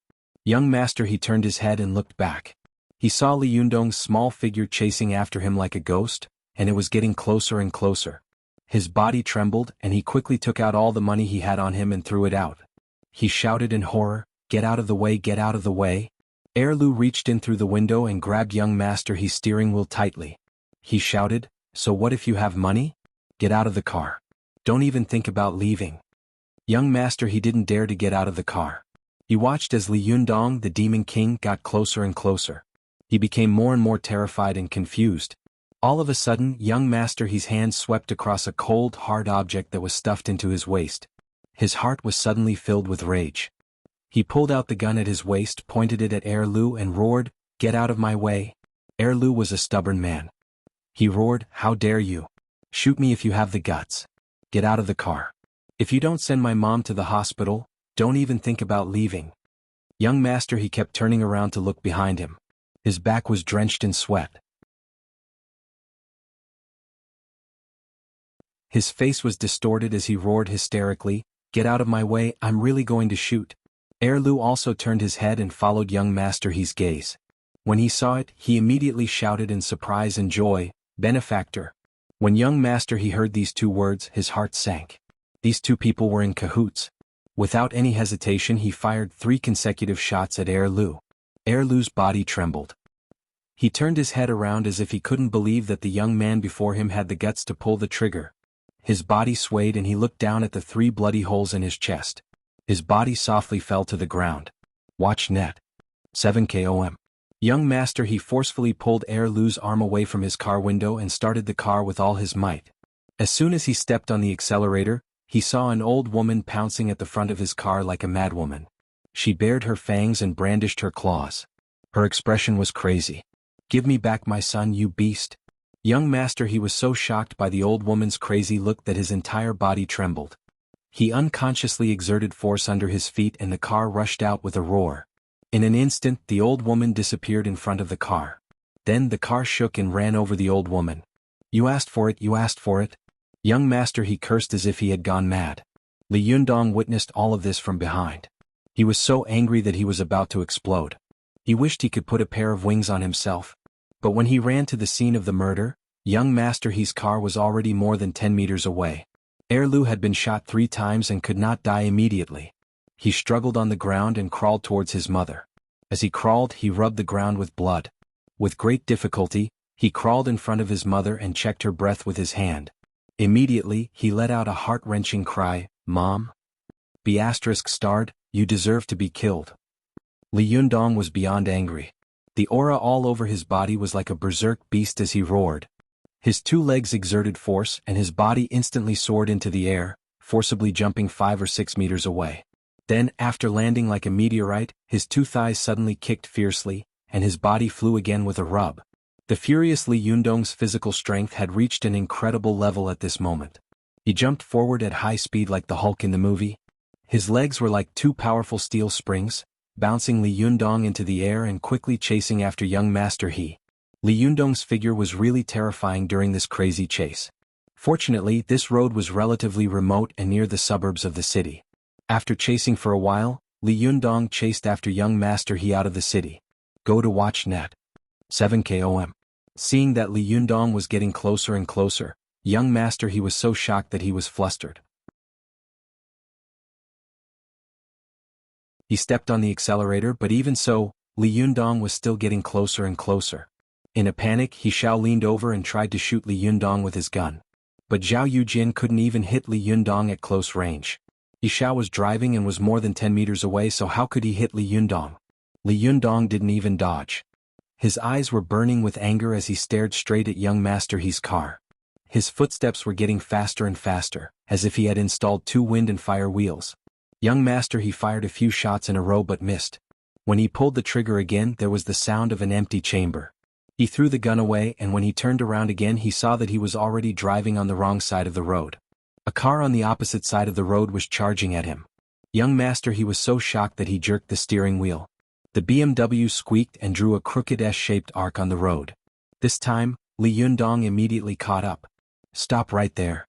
Young master he turned his head and looked back. He saw Li Yundong's small figure chasing after him like a ghost, and it was getting closer and closer. His body trembled and he quickly took out all the money he had on him and threw it out. He shouted in horror, Get out of the way, get out of the way. Lu reached in through the window and grabbed young master his steering wheel tightly. He shouted, So what if you have money? Get out of the car. Don't even think about leaving. Young master, he didn't dare to get out of the car. He watched as Li Yundong, the Demon King, got closer and closer. He became more and more terrified and confused. All of a sudden, young master, his hand swept across a cold, hard object that was stuffed into his waist. His heart was suddenly filled with rage. He pulled out the gun at his waist, pointed it at Lu, and roared, "Get out of my way." Lu was a stubborn man. He roared, "How dare you? Shoot me if you have the guts. Get out of the car. If you don't send my mom to the hospital, don't even think about leaving." Young master, he kept turning around to look behind him. His back was drenched in sweat. His face was distorted as he roared hysterically, "Get out of my way, I'm really going to shoot." Lu also turned his head and followed young master He's gaze. When he saw it, he immediately shouted in surprise and joy, "Benefactor." When young master he heard these two words, his heart sank. These two people were in cahoots. Without any hesitation, he fired 3 consecutive shots at Lu. Lu's body trembled. He turned his head around as if he couldn't believe that the young man before him had the guts to pull the trigger. His body swayed and he looked down at the 3 bloody holes in his chest. His body softly fell to the ground. Watch net. 7 Young master he forcefully pulled Lu's arm away from his car window and started the car with all his might. As soon as he stepped on the accelerator, he saw an old woman pouncing at the front of his car like a madwoman. She bared her fangs and brandished her claws. Her expression was crazy. "Give me back my son, you beast." Young master he was so shocked by the old woman's crazy look that his entire body trembled. He unconsciously exerted force under his feet and the car rushed out with a roar. In an instant, the old woman disappeared in front of the car. Then the car shook and ran over the old woman. "You asked for it, you asked for it." Young master he cursed as if he had gone mad. Li Yundong witnessed all of this from behind. He was so angry that he was about to explode. He wished he could put a pair of wings on himself. But when he ran to the scene of the murder, young master he's car was already more than 10 meters away. Lu had been shot 3 times and could not die immediately. He struggled on the ground and crawled towards his mother. As he crawled, he rubbed the ground with blood. With great difficulty, he crawled in front of his mother and checked her breath with his hand. Immediately, he let out a heart-wrenching cry, "Mom? ****, you deserve to be killed." Li Yundong was beyond angry. The aura all over his body was like a berserk beast as he roared. His 2 legs exerted force and his body instantly soared into the air, forcibly jumping 5 or 6 meters away. Then, after landing like a meteorite, his 2 thighs suddenly kicked fiercely, and his body flew again with a rub. The furious Li Yundong's physical strength had reached an incredible level at this moment. He jumped forward at high speed like the Hulk in the movie. His legs were like 2 powerful steel springs, bouncing Li Yundong into the air and quickly chasing after young master He. Li Yundong's figure was really terrifying during this crazy chase. Fortunately, this road was relatively remote and near the suburbs of the city. After chasing for a while, Li Yundong chased after young master He out of the city. Go to watch net. 7 Seeing that Li Yundong was getting closer and closer, young master He was so shocked that he was flustered. He stepped on the accelerator, but even so, Li Yundong was still getting closer and closer. In a panic, He Xiao leaned over and tried to shoot Li Yundong with his gun. But Zhao Yujin couldn't even hit Li Yundong at close range. He Xiao was driving and was more than 10 meters away, so how could he hit Li Yundong? Li Yundong didn't even dodge. His eyes were burning with anger as he stared straight at young master He's car. His footsteps were getting faster and faster, as if he had installed 2 wind and fire wheels. Young master He fired a few shots in a row but missed. When he pulled the trigger again, there was the sound of an empty chamber. He threw the gun away, and when he turned around again, he saw that he was already driving on the wrong side of the road. A car on the opposite side of the road was charging at him. Young master He was so shocked that he jerked the steering wheel. The BMW squeaked and drew a crooked S-shaped arc on the road. This time, Li Yundong immediately caught up. "Stop right there."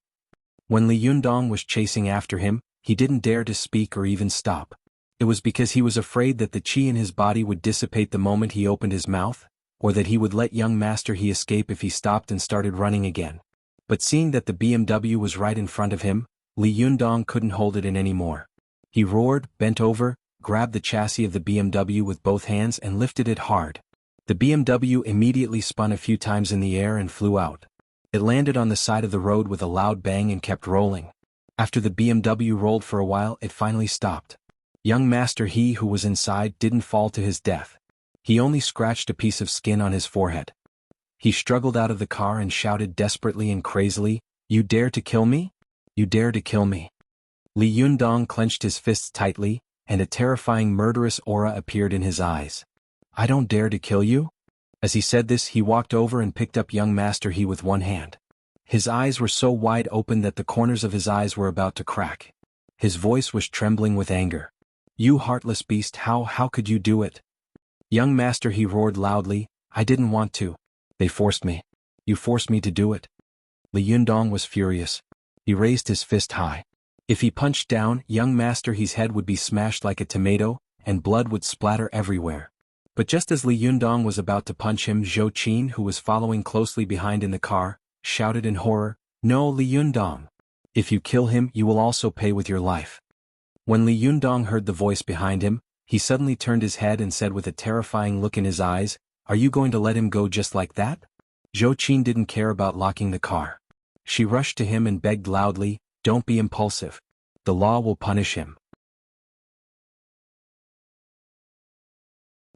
When Li Yundong was chasing after him, he didn't dare to speak or even stop. It was because he was afraid that the qi in his body would dissipate the moment he opened his mouth, or that he would let young master He escape if he stopped and started running again. But seeing that the BMW was right in front of him, Li Yundong couldn't hold it in anymore. He roared, bent over, grabbed the chassis of the BMW with both hands and lifted it hard. The BMW immediately spun a few times in the air and flew out. It landed on the side of the road with a loud bang and kept rolling. After the BMW rolled for a while, it finally stopped. Young Master He who was inside didn't fall to his death. He only scratched a piece of skin on his forehead. He struggled out of the car and shouted desperately and crazily, "You dare to kill me? You dare to kill me?" Li Yundong clenched his fists tightly, and a terrifying murderous aura appeared in his eyes. "I don't dare to kill you?" As he said this, he walked over and picked up young Master He with one hand. His eyes were so wide open that the corners of his eyes were about to crack. His voice was trembling with anger. "You heartless beast, how could you do it?" Young Master He roared loudly, "I didn't want to. They forced me. You forced me to do it." Li Yundong was furious. He raised his fist high. If he punched down, young Master He's head would be smashed like a tomato, and blood would splatter everywhere. But just as Li Yundong was about to punch him, Zhou Qin, who was following closely behind in the car, shouted in horror, "No, Li Yundong. If you kill him, you will also pay with your life." When Li Yundong heard the voice behind him, he suddenly turned his head and said with a terrifying look in his eyes, "Are you going to let him go just like that?" Zhou Qin didn't care about locking the car. She rushed to him and begged loudly, "Don't be impulsive. The law will punish him."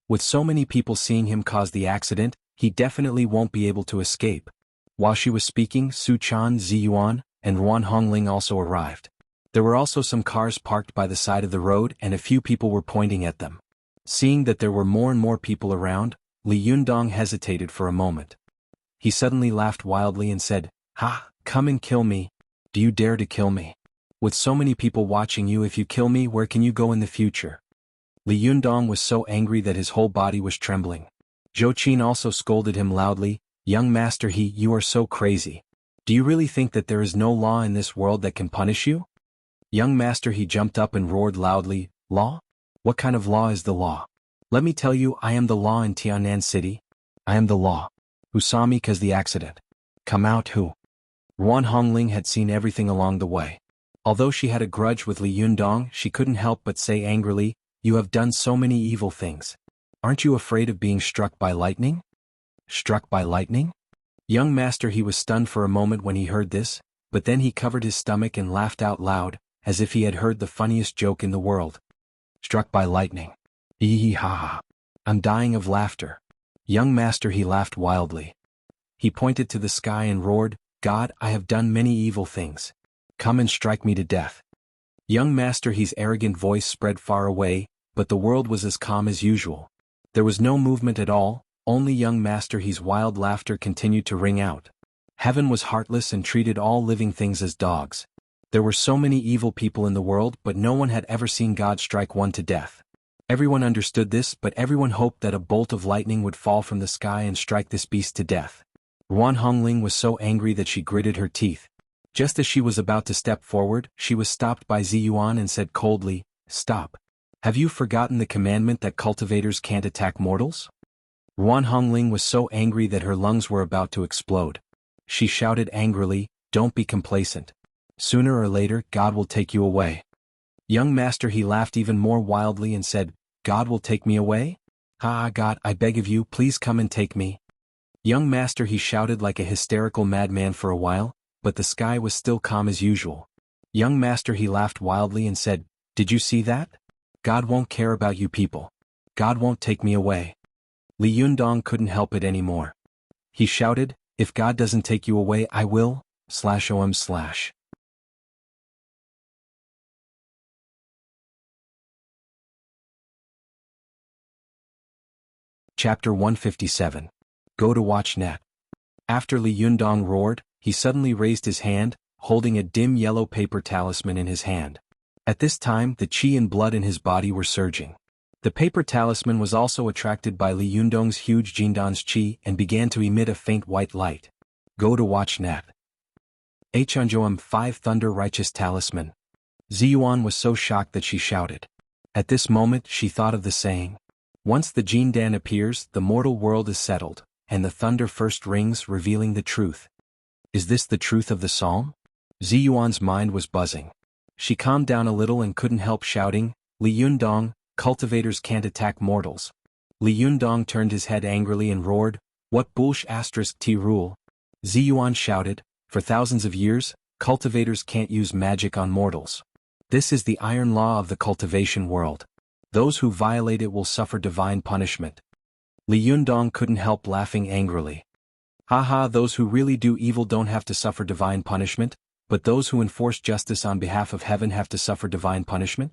With so many people seeing him cause the accident, he definitely won't be able to escape. While she was speaking, Su Chan, Ziyuan, and Ruan Hongling also arrived. There were also some cars parked by the side of the road and a few people were pointing at them. Seeing that there were more and more people around, Li Yundong hesitated for a moment. He suddenly laughed wildly and said, "Ha, come and kill me. Do you dare to kill me? With so many people watching you, if you kill me, where can you go in the future?" Li Yundong was so angry that his whole body was trembling. Zhou Qin also scolded him loudly, "Young Master He, you are so crazy. Do you really think that there is no law in this world that can punish you?" Young Master He jumped up and roared loudly, "Law? What kind of law is the law? Let me tell you, I am the law in Tianan City. I am the law. Who saw me cause the accident? Come out who?" Ruan Hongling had seen everything along the way. Although she had a grudge with Li Yundong, she couldn't help but say angrily, "You have done so many evil things. Aren't you afraid of being struck by lightning?" Struck by lightning? Young Master He was stunned for a moment when he heard this, but then he covered his stomach and laughed out loud, as if he had heard the funniest joke in the world. "Struck by lightning. Hee ha ha. I'm dying of laughter." Young Master He laughed wildly. He pointed to the sky and roared, "God, I have done many evil things. Come and strike me to death." Young Master He's arrogant voice spread far away, but the world was as calm as usual. There was no movement at all, only young Master He's wild laughter continued to ring out. Heaven was heartless and treated all living things as dogs. There were so many evil people in the world, but no one had ever seen God strike one to death. Everyone understood this, but everyone hoped that a bolt of lightning would fall from the sky and strike this beast to death. Ruan Hongling was so angry that she gritted her teeth. Just as she was about to step forward, she was stopped by Ziyuan and said coldly, "Stop. Have you forgotten the commandment that cultivators can't attack mortals?" Ruan Hongling was so angry that her lungs were about to explode. She shouted angrily, "Don't be complacent. Sooner or later, God will take you away." Young Master He laughed even more wildly and said, "God will take me away? Ah, God, I beg of you, please come and take me." Young Master He shouted like a hysterical madman for a while, but the sky was still calm as usual. Young Master He laughed wildly and said, "Did you see that? God won't care about you people. God won't take me away." Li Yundong couldn't help it anymore. He shouted, "If God doesn't take you away, I will, /om/." Chapter 157. Go to watch net. After Li Yundong roared, he suddenly raised his hand, holding a dim yellow paper talisman in his hand. At this time, the qi and blood in his body were surging. The paper talisman was also attracted by Li Yundong's huge Jindan's qi and began to emit a faint white light. Go to watch net. H'anjoam 5 Thunder Righteous Talisman. Ziyuan was so shocked that she shouted. At this moment she thought of the saying, "Once the Jindan appears, the mortal world is settled, and the thunder first rings, revealing the truth." Is this the truth of the psalm? Ziyuan's mind was buzzing. She calmed down a little and couldn't help shouting, "Li Yundong, cultivators can't attack mortals." Li Yundong turned his head angrily and roared, "What bullsh*t rule?" Ziyuan shouted, "For thousands of years, cultivators can't use magic on mortals. This is the iron law of the cultivation world. Those who violate it will suffer divine punishment. Li Yundong couldn't help laughing angrily. Haha, those who really do evil don't have to suffer divine punishment, but those who enforce justice on behalf of heaven have to suffer divine punishment?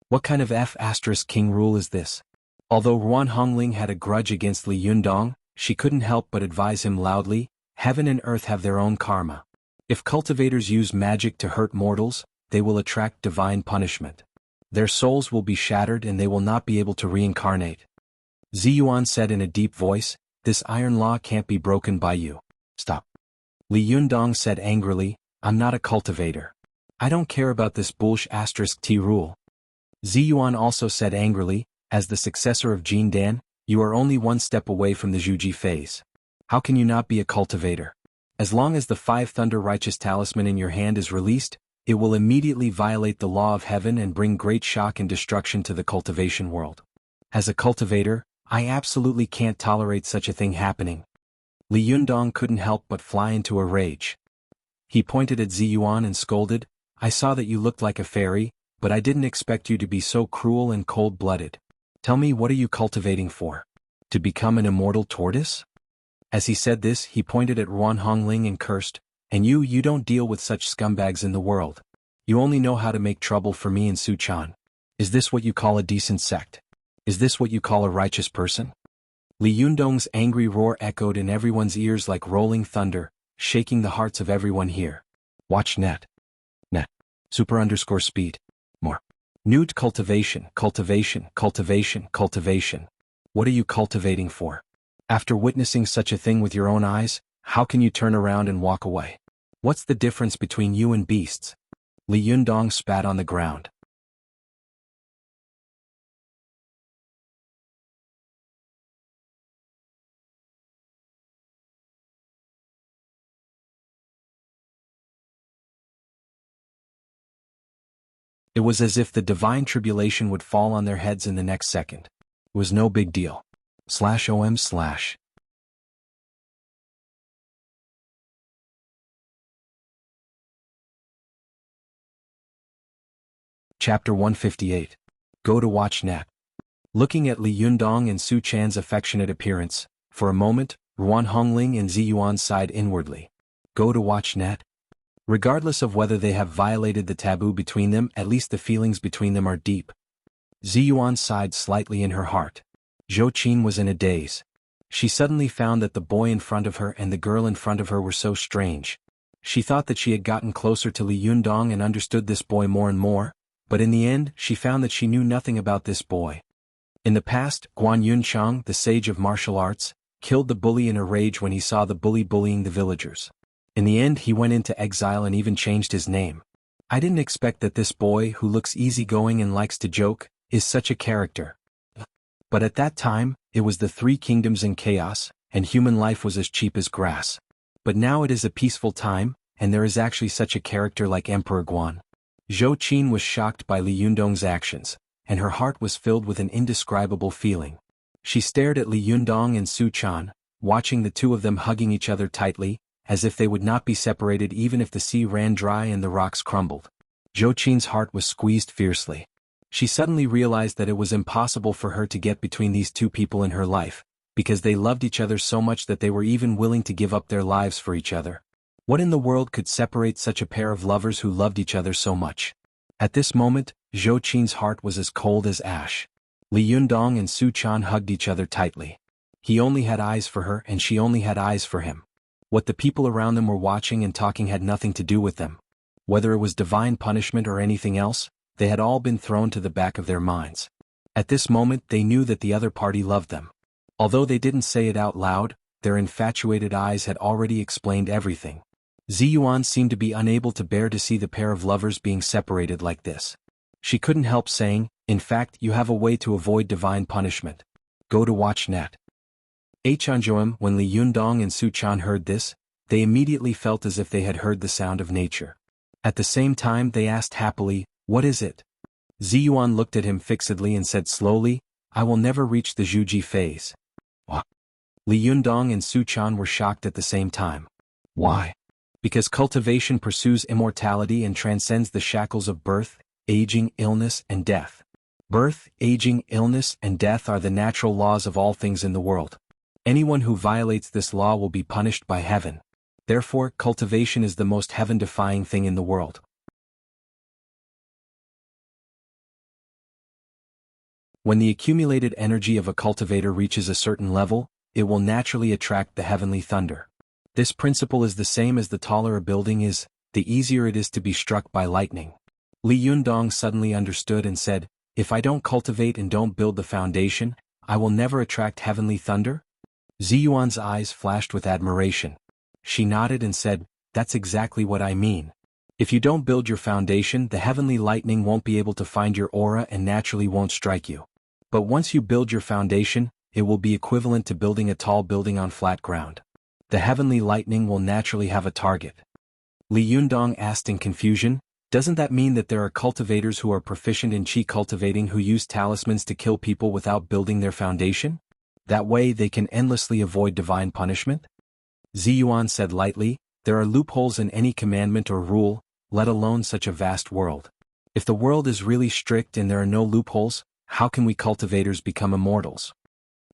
What kind of F***king rule is this? Although Ruan Hongling had a grudge against Li Yundong, she couldn't help but advise him loudly, heaven and earth have their own karma. If cultivators use magic to hurt mortals, they will attract divine punishment. Their souls will be shattered and they will not be able to reincarnate. Ziyuan said in a deep voice, this iron law can't be broken by you. Stop. Li Yundong said angrily, I'm not a cultivator. I don't care about this **T rule. Ziyuan also said angrily, as the successor of Jin Dan, you are only one step away from the Zhuji phase. How can you not be a cultivator? As long as the 5 Thunder Righteous Talisman in your hand is released, it will immediately violate the law of heaven and bring great shock and destruction to the cultivation world. As a cultivator, I absolutely can't tolerate such a thing happening. Li Yundong couldn't help but fly into a rage. He pointed at Ziyuan and scolded, I saw that you looked like a fairy, but I didn't expect you to be so cruel and cold-blooded. Tell me, what are you cultivating for? To become an immortal tortoise? As he said this, he pointed at Ruan Hongling and cursed, and you don't deal with such scumbags in the world. You only know how to make trouble for me and Su Chan. Is this what you call a decent sect? Is this what you call a righteous person? Li Yundong's angry roar echoed in everyone's ears like rolling thunder, shaking the hearts of everyone here. Watch net. Super_speed. More. Nude cultivation. What are you cultivating for? After witnessing such a thing with your own eyes, how can you turn around and walk away? What's the difference between you and beasts? Li Yundong spat on the ground. It was as if the divine tribulation would fall on their heads in the next second. It was no big deal. /OM/ Chapter 158. Go to watch net. Looking at Li Yundong and Su Chan's affectionate appearance, for a moment, Ruan Hongling and Ziyuan sighed inwardly. Go to watch net? Regardless of whether they have violated the taboo between them, at least the feelings between them are deep. Ziyuan sighed slightly in her heart. Zhou Qin was in a daze. She suddenly found that the boy in front of her and the girl in front of her were so strange. She thought that she had gotten closer to Li Yundong and understood this boy more and more, but in the end she found that she knew nothing about this boy. In the past, Guan Yunchang, the sage of martial arts, killed the bully in a rage when he saw the bully bullying the villagers. In the end he went into exile and even changed his name. I didn't expect that this boy, who looks easygoing and likes to joke, is such a character. But at that time, it was the 3 kingdoms in chaos, and human life was as cheap as grass. But now it is a peaceful time, and there is actually such a character like Emperor Guan. Zhou Qin was shocked by Li Yundong's actions, and her heart was filled with an indescribable feeling. She stared at Li Yundong and Su Chan, watching the two of them hugging each other tightly, as if they would not be separated even if the sea ran dry and the rocks crumbled. Zhou Qin's heart was squeezed fiercely. She suddenly realized that it was impossible for her to get between these two people in her life, because they loved each other so much that they were even willing to give up their lives for each other. What in the world could separate such a pair of lovers who loved each other so much? At this moment, Zhou Qin's heart was as cold as ash. Li Yundong and Su Chan hugged each other tightly. He only had eyes for her and she only had eyes for him. What the people around them were watching and talking had nothing to do with them. Whether it was divine punishment or anything else, they had all been thrown to the back of their minds. At this moment they knew that the other party loved them. Although they didn't say it out loud, their infatuated eyes had already explained everything. Ziyuan seemed to be unable to bear to see the pair of lovers being separated like this. She couldn't help saying, in fact, you have a way to avoid divine punishment. Go to watch net. Chanjoem, when Li Yundong and Su Chan heard this, they immediately felt as if they had heard the sound of nature. At the same time they asked happily, what is it? Ziyuan looked at him fixedly and said slowly, I will never reach the Zhuji phase. What? Li Yundong and Su Chan were shocked at the same time. Why? Because cultivation pursues immortality and transcends the shackles of birth, aging, illness, and death. Birth, aging, illness, and death are the natural laws of all things in the world. Anyone who violates this law will be punished by heaven. Therefore, cultivation is the most heaven-defying thing in the world. When the accumulated energy of a cultivator reaches a certain level, it will naturally attract the heavenly thunder. This principle is the same as the taller a building is, the easier it is to be struck by lightning. Li Yundong suddenly understood and said, "If I don't cultivate and don't build the foundation, I will never attract heavenly thunder?" Ziyuan's eyes flashed with admiration. She nodded and said, "That's exactly what I mean. If you don't build your foundation, the heavenly lightning won't be able to find your aura and naturally won't strike you. But once you build your foundation, it will be equivalent to building a tall building on flat ground. The heavenly lightning will naturally have a target." Li Yundong asked in confusion, "Doesn't that mean that there are cultivators who are proficient in qi cultivating who use talismans to kill people without building their foundation? That way they can endlessly avoid divine punishment?" Ziyuan said lightly, "There are loopholes in any commandment or rule, let alone such a vast world. If the world is really strict and there are no loopholes, how can we cultivators become immortals?"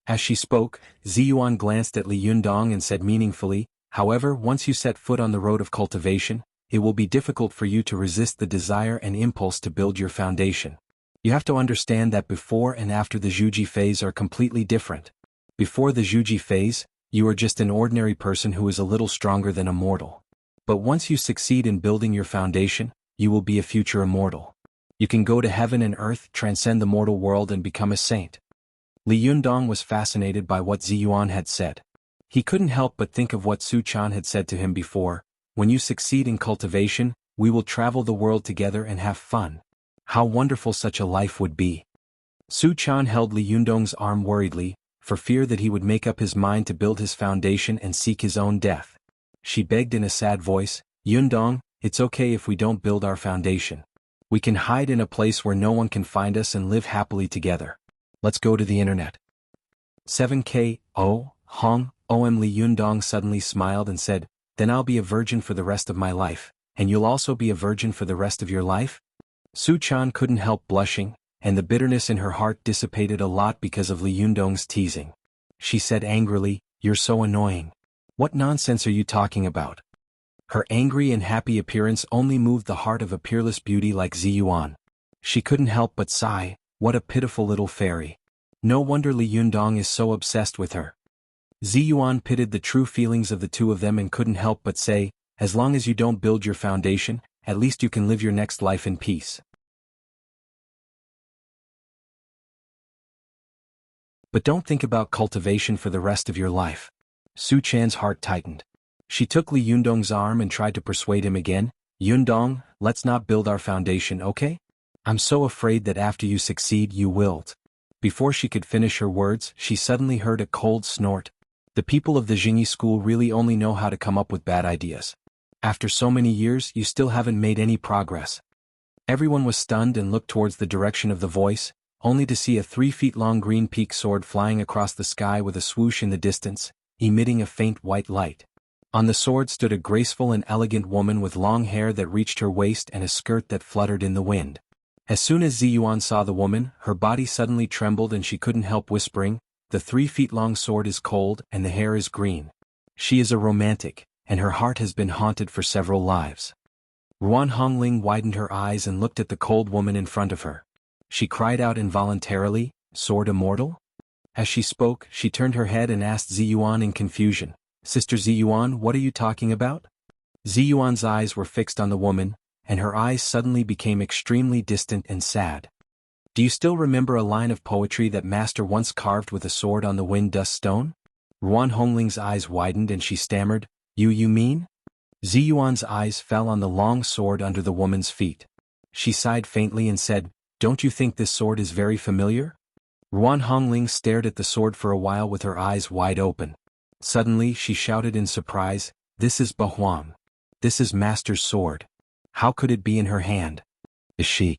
As she spoke, Ziyuan glanced at Li Yundong and said meaningfully, "However, once you set foot on the road of cultivation, it will be difficult for you to resist the desire and impulse to build your foundation. You have to understand that before and after the Zhuji phase are completely different. Before the Zhuji phase, you are just an ordinary person who is a little stronger than a mortal. But once you succeed in building your foundation, you will be a future immortal. You can go to heaven and earth, transcend the mortal world and become a saint." Li Yundong was fascinated by what Ziyuan had said. He couldn't help but think of what Su Chan had said to him before, "When you succeed in cultivation, we will travel the world together and have fun. How wonderful such a life would be." Su Chan held Li Yundong's arm worriedly, for fear that he would make up his mind to build his foundation and seek his own death. She begged in a sad voice, "Yundong, it's okay if we don't build our foundation. We can hide in a place where no one can find us and live happily together. Let's go to the internet." 7K, Hong, Om Li Yundong suddenly smiled and said, "Then I'll be a virgin for the rest of my life, and you'll also be a virgin for the rest of your life?" Su Chan couldn't help blushing, and the bitterness in her heart dissipated a lot because of Li Yundong's teasing. She said angrily, "You're so annoying. What nonsense are you talking about?" Her angry and happy appearance only moved the heart of a peerless beauty like Ziyuan. She couldn't help but sigh, "What a pitiful little fairy. No wonder Li Yundong is so obsessed with her." Ziyuan pitied the true feelings of the two of them and couldn't help but say, "As long as you don't build your foundation, at least you can live your next life in peace." But don't think about cultivation for the rest of your life. Su Chan's heart tightened. She took Li Yundong's arm and tried to persuade him again, "Yundong, let's not build our foundation, okay? I'm so afraid that after you succeed you wilt." Before she could finish her words, she suddenly heard a cold snort. The people of the Jingyi school really only know how to come up with bad ideas. After so many years, you still haven't made any progress. Everyone was stunned and looked towards the direction of the voice, only to see a 3-feet-long green peak sword flying across the sky with a swoosh in the distance, emitting a faint white light. On the sword stood a graceful and elegant woman with long hair that reached her waist and a skirt that fluttered in the wind. As soon as Ziyuan saw the woman, her body suddenly trembled and she couldn't help whispering, "The 3-feet-long sword is cold and the hair is green. She is a romantic, and her heart has been haunted for several lives." Ruan Hongling widened her eyes and looked at the cold woman in front of her. She cried out involuntarily, "Sword immortal?" As she spoke, she turned her head and asked Ziyuan in confusion, "Sister Ziyuan, what are you talking about?" Ziyuan's eyes were fixed on the woman, and her eyes suddenly became extremely distant and sad. "Do you still remember a line of poetry that Master once carved with a sword on the wind dust stone?" Ruan Hongling's eyes widened and she stammered, You mean?" Ziyuan's eyes fell on the long sword under the woman's feet. She sighed faintly and said, "Don't you think this sword is very familiar?" Ruan Hongling stared at the sword for a while with her eyes wide open. Suddenly she shouted in surprise, "This is Bahuang. This is Master's sword. How could it be in her hand? Is she?"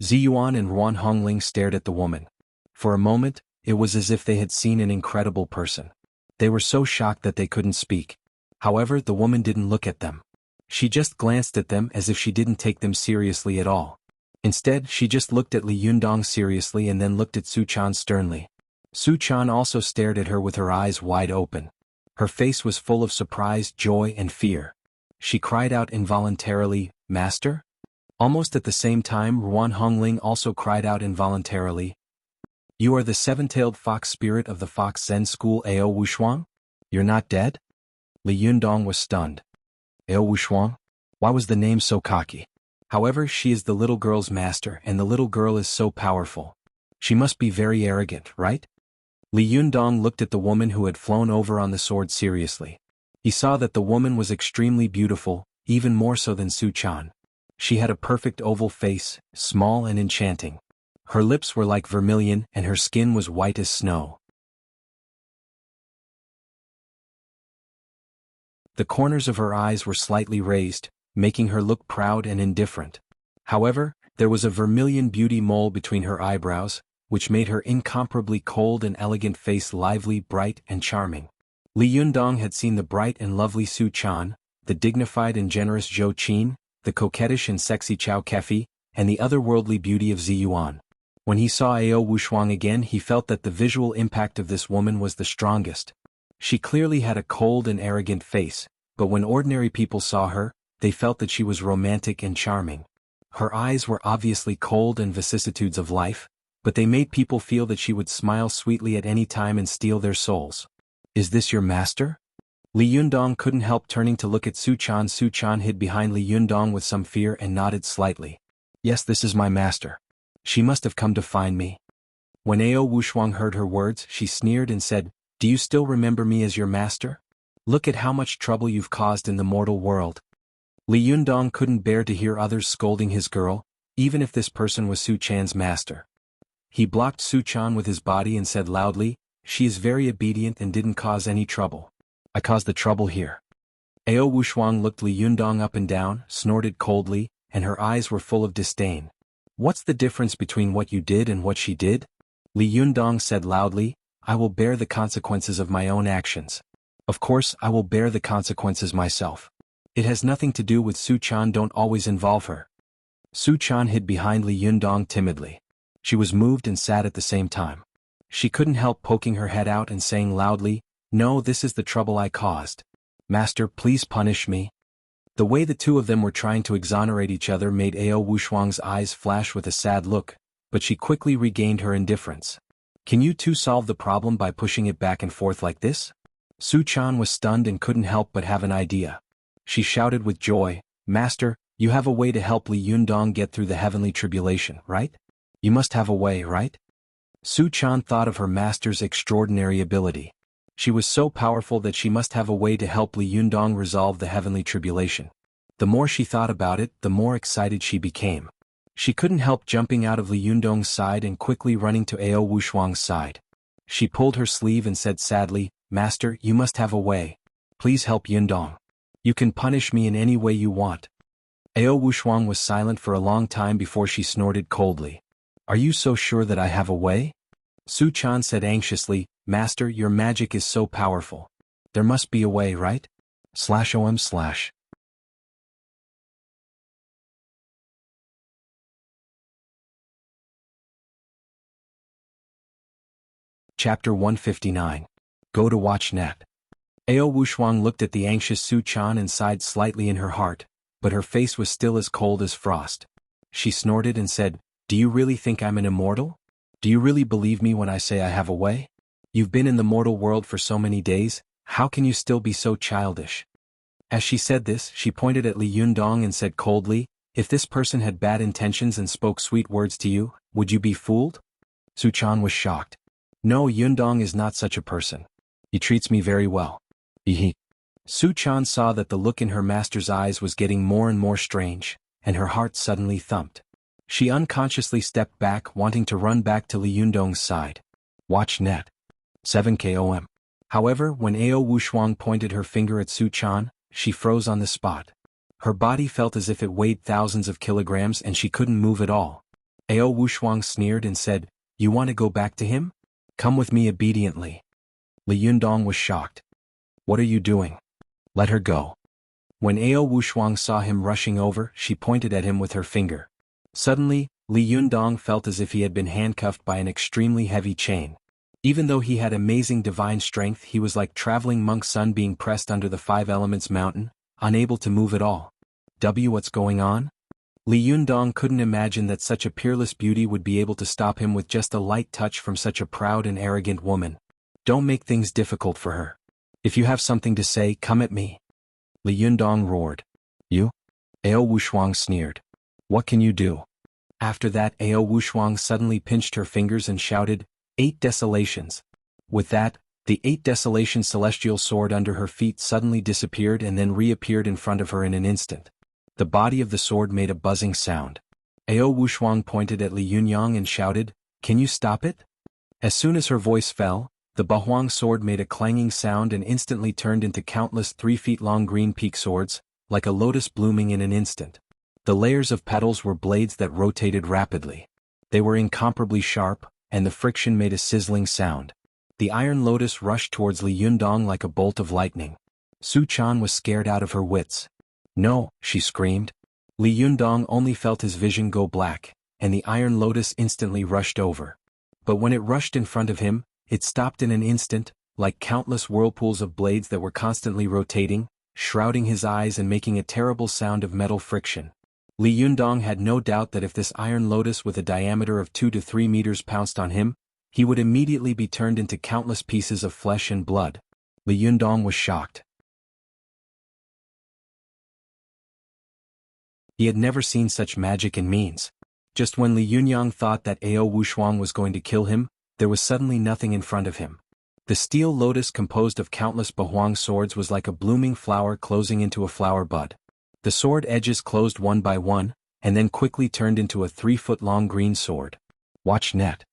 Ziyuan and Ruan Hongling stared at the woman. For a moment, it was as if they had seen an incredible person. They were so shocked that they couldn't speak. However, the woman didn't look at them. She just glanced at them as if she didn't take them seriously at all. Instead, she just looked at Li Yundong seriously and then looked at Su Chan sternly. Su Chan also stared at her with her eyes wide open. Her face was full of surprise, joy, and fear. She cried out involuntarily, "Master?" Almost at the same time, Ruan Hongling also cried out involuntarily, "You are the seven-tailed fox spirit of the Fox Zen School Ao Wushuang? You're not dead?" Li Yundong was stunned. Ao Wushuang? Why was the name so cocky? However, she is the little girl's master and the little girl is so powerful. She must be very arrogant, right? Li Yundong looked at the woman who had flown over on the sword seriously. He saw that the woman was extremely beautiful, even more so than Su Chan. She had a perfect oval face, small and enchanting. Her lips were like vermilion and her skin was white as snow. The corners of her eyes were slightly raised, making her look proud and indifferent. However, there was a vermilion beauty mole between her eyebrows, which made her incomparably cold and elegant face lively, bright, and charming. Li Yundong had seen the bright and lovely Su Chan, the dignified and generous Zhou Qin, the coquettish and sexy Chao Kefi, and the otherworldly beauty of Zi Yuan. When he saw Ao Wushuang again, he felt that the visual impact of this woman was the strongest. She clearly had a cold and arrogant face, but when ordinary people saw her, they felt that she was romantic and charming. Her eyes were obviously cold and vicissitudes of life, but they made people feel that she would smile sweetly at any time and steal their souls. "Is this your master?" Li Yundong couldn't help turning to look at Su Chan. Su Chan hid behind Li Yundong with some fear and nodded slightly. "Yes, this is my master. She must have come to find me." When Ao Wushuang heard her words, she sneered and said, "Do you still remember me as your master? Look at how much trouble you've caused in the mortal world." Li Yundong couldn't bear to hear others scolding his girl, even if this person was Su Chan's master. He blocked Su Chan with his body and said loudly, "She is very obedient and didn't cause any trouble. I caused the trouble here." Ao Wushuang looked Li Yundong up and down, snorted coldly, and her eyes were full of disdain. "What's the difference between what you did and what she did?" Li Yundong said loudly, "I will bear the consequences of my own actions. Of course, I will bear the consequences myself. It has nothing to do with Su Chan. Don't always involve her." Su Chan hid behind Li Yundong timidly. She was moved and sad at the same time. She couldn't help poking her head out and saying loudly, "No, this is the trouble I caused. Master, please punish me." The way the two of them were trying to exonerate each other made Ao Wushuang's eyes flash with a sad look, but she quickly regained her indifference. "Can you two solve the problem by pushing it back and forth like this?" Su Chan was stunned and couldn't help but have an idea. She shouted with joy, "Master, you have a way to help Li Yundong get through the heavenly tribulation, right? You must have a way, right?" Su Chan thought of her master's extraordinary ability. She was so powerful that she must have a way to help Li Yundong resolve the heavenly tribulation. The more she thought about it, the more excited she became. She couldn't help jumping out of Li Yundong's side and quickly running to Ao Wushuang's side. She pulled her sleeve and said sadly, "Master, you must have a way. Please help Yundong. You can punish me in any way you want." Ao Wushuang was silent for a long time before she snorted coldly. "Are you so sure that I have a way?" Su Chan said anxiously, "Master, your magic is so powerful. There must be a way, right? /om/. Chapter 159. Go to watch net. Ao Wushuang looked at the anxious Su Chan and sighed slightly in her heart, but her face was still as cold as frost. She snorted and said, "Do you really think I'm an immortal? Do you really believe me when I say I have a way? You've been in the mortal world for so many days, how can you still be so childish?" As she said this, she pointed at Li Yundong and said coldly, "If this person had bad intentions and spoke sweet words to you, would you be fooled?" Su Chan was shocked. "No, Yundong is not such a person. He treats me very well." Hehe. Su Chan saw that the look in her master's eyes was getting more and more strange, and her heart suddenly thumped. She unconsciously stepped back, wanting to run back to Li Yundong's side. Watch net. 7 However, when Ao Wushuang pointed her finger at Su Chan, she froze on the spot. Her body felt as if it weighed thousands of kilograms and she couldn't move at all. Ao Wushuang sneered and said, "You want to go back to him? Come with me obediently." Li Yundong was shocked. "What are you doing? Let her go." When Ao Wushuang saw him rushing over, she pointed at him with her finger. Suddenly, Li Yundong felt as if he had been handcuffed by an extremely heavy chain. Even though he had amazing divine strength, he was like traveling monk sun being pressed under the five elements mountain, unable to move at all. What's going on? Li Yundong couldn't imagine that such a peerless beauty would be able to stop him with just a light touch from such a proud and arrogant woman. Don't make things difficult for her. If you have something to say, come at me. Li Yundong roared. You? Ao Wushuang sneered. What can you do? After that, Ao Wushuang suddenly pinched her fingers and shouted, 8 desolations. With that, the 8 desolation celestial sword under her feet suddenly disappeared and then reappeared in front of her in an instant. The body of the sword made a buzzing sound. Ao Wushuang pointed at Li Yunyang and shouted, Can you stop it? As soon as her voice fell, the Bahuang sword made a clanging sound and instantly turned into countless 3-feet-long green peak swords, like a lotus blooming in an instant. The layers of petals were blades that rotated rapidly. They were incomparably sharp, and the friction made a sizzling sound. The iron lotus rushed towards Li Yundong like a bolt of lightning. Su Chan was scared out of her wits. No, she screamed. Li Yundong only felt his vision go black, and the iron lotus instantly rushed over. But when it rushed in front of him, it stopped in an instant, like countless whirlpools of blades that were constantly rotating, shrouding his eyes and making a terrible sound of metal friction. Li Yundong had no doubt that if this iron lotus with a diameter of 2 to 3 meters pounced on him, he would immediately be turned into countless pieces of flesh and blood. Li Yundong was shocked. He had never seen such magic and means. Just when Li Yunyang thought that Ao Wushuang was going to kill him, there was suddenly nothing in front of him. The steel lotus composed of countless Bahuang swords was like a blooming flower closing into a flower bud. The sword edges closed one by one, and then quickly turned into a 3-foot-long green sword. Watch net.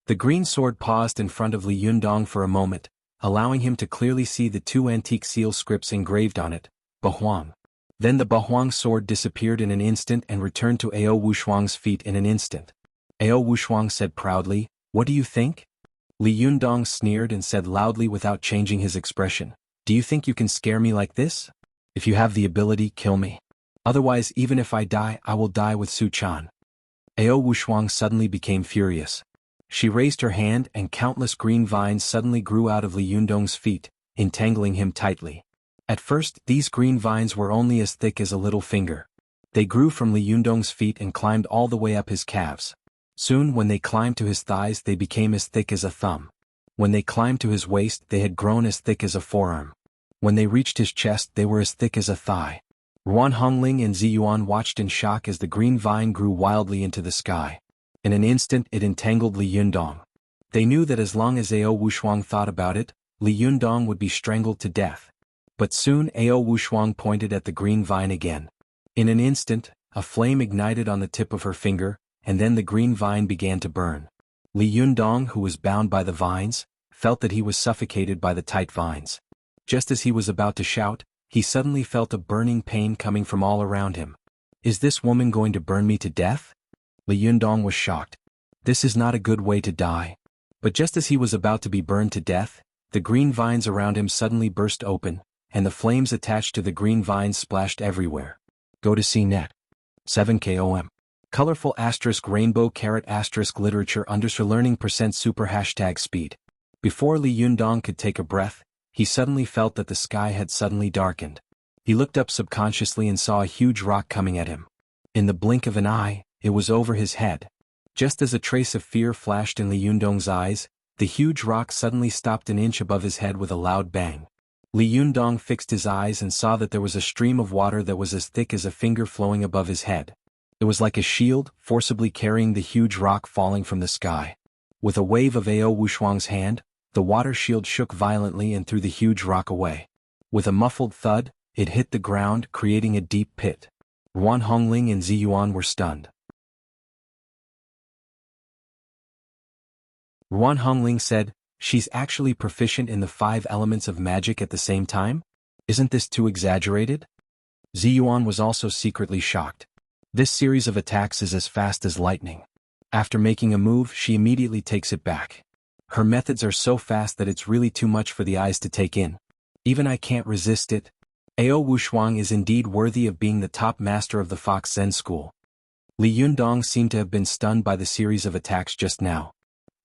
The green sword paused in front of Li Yundong for a moment, allowing him to clearly see the 2 antique seal scripts engraved on it, Bahuang. Then the Bahuang sword disappeared in an instant and returned to Ao Wushuang's feet in an instant. Ao Wushuang said proudly, What do you think? Li Yundong sneered and said loudly without changing his expression, Do you think you can scare me like this? If you have the ability, kill me. Otherwise, even if I die, I will die with Su Chan. Ao Wushuang suddenly became furious. She raised her hand and countless green vines suddenly grew out of Li Yundong's feet, entangling him tightly. At first, these green vines were only as thick as a little finger. They grew from Li Yundong's feet and climbed all the way up his calves. Soon, when they climbed to his thighs, they became as thick as a thumb. When they climbed to his waist, they had grown as thick as a forearm. When they reached his chest, they were as thick as a thigh. Ruan Hongling and Ziyuan watched in shock as the green vine grew wildly into the sky. In an instant, it entangled Li Yundong. They knew that as long as Ao Wushuang thought about it, Li Yundong would be strangled to death. But soon Ao Wushuang pointed at the green vine again. In an instant, a flame ignited on the tip of her finger, and then the green vine began to burn. Li Yundong, who was bound by the vines, felt that he was suffocated by the tight vines. Just as he was about to shout, he suddenly felt a burning pain coming from all around him. Is this woman going to burn me to death? Li Yundong was shocked. This is not a good way to die. But just as he was about to be burned to death, the green vines around him suddenly burst open, and the flames attached to the green vines splashed everywhere. Go to CNET. 7KOM. Colorful * rainbow * literature _learning % super #speed. Before Li Yundong could take a breath, he suddenly felt that the sky had suddenly darkened. He looked up subconsciously and saw a huge rock coming at him. In the blink of an eye, it was over his head. Just as a trace of fear flashed in Li Yundong's eyes, the huge rock suddenly stopped an inch above his head with a loud bang. Li Yundong fixed his eyes and saw that there was a stream of water that was as thick as a finger flowing above his head. It was like a shield, forcibly carrying the huge rock falling from the sky. With a wave of Ao Wushuang's hand, the water shield shook violently and threw the huge rock away. With a muffled thud, it hit the ground, creating a deep pit. Ruan Hongling and Ziyuan were stunned. Ruan Hongling said, She's actually proficient in the 5 elements of magic at the same time? Isn't this too exaggerated? Ziyuan was also secretly shocked. This series of attacks is as fast as lightning. After making a move, she immediately takes it back. Her methods are so fast that it's really too much for the eyes to take in. Even I can't resist it. Ao Wushuang is indeed worthy of being the top master of the Fox Zen school. Li Yundong seemed to have been stunned by the series of attacks just now.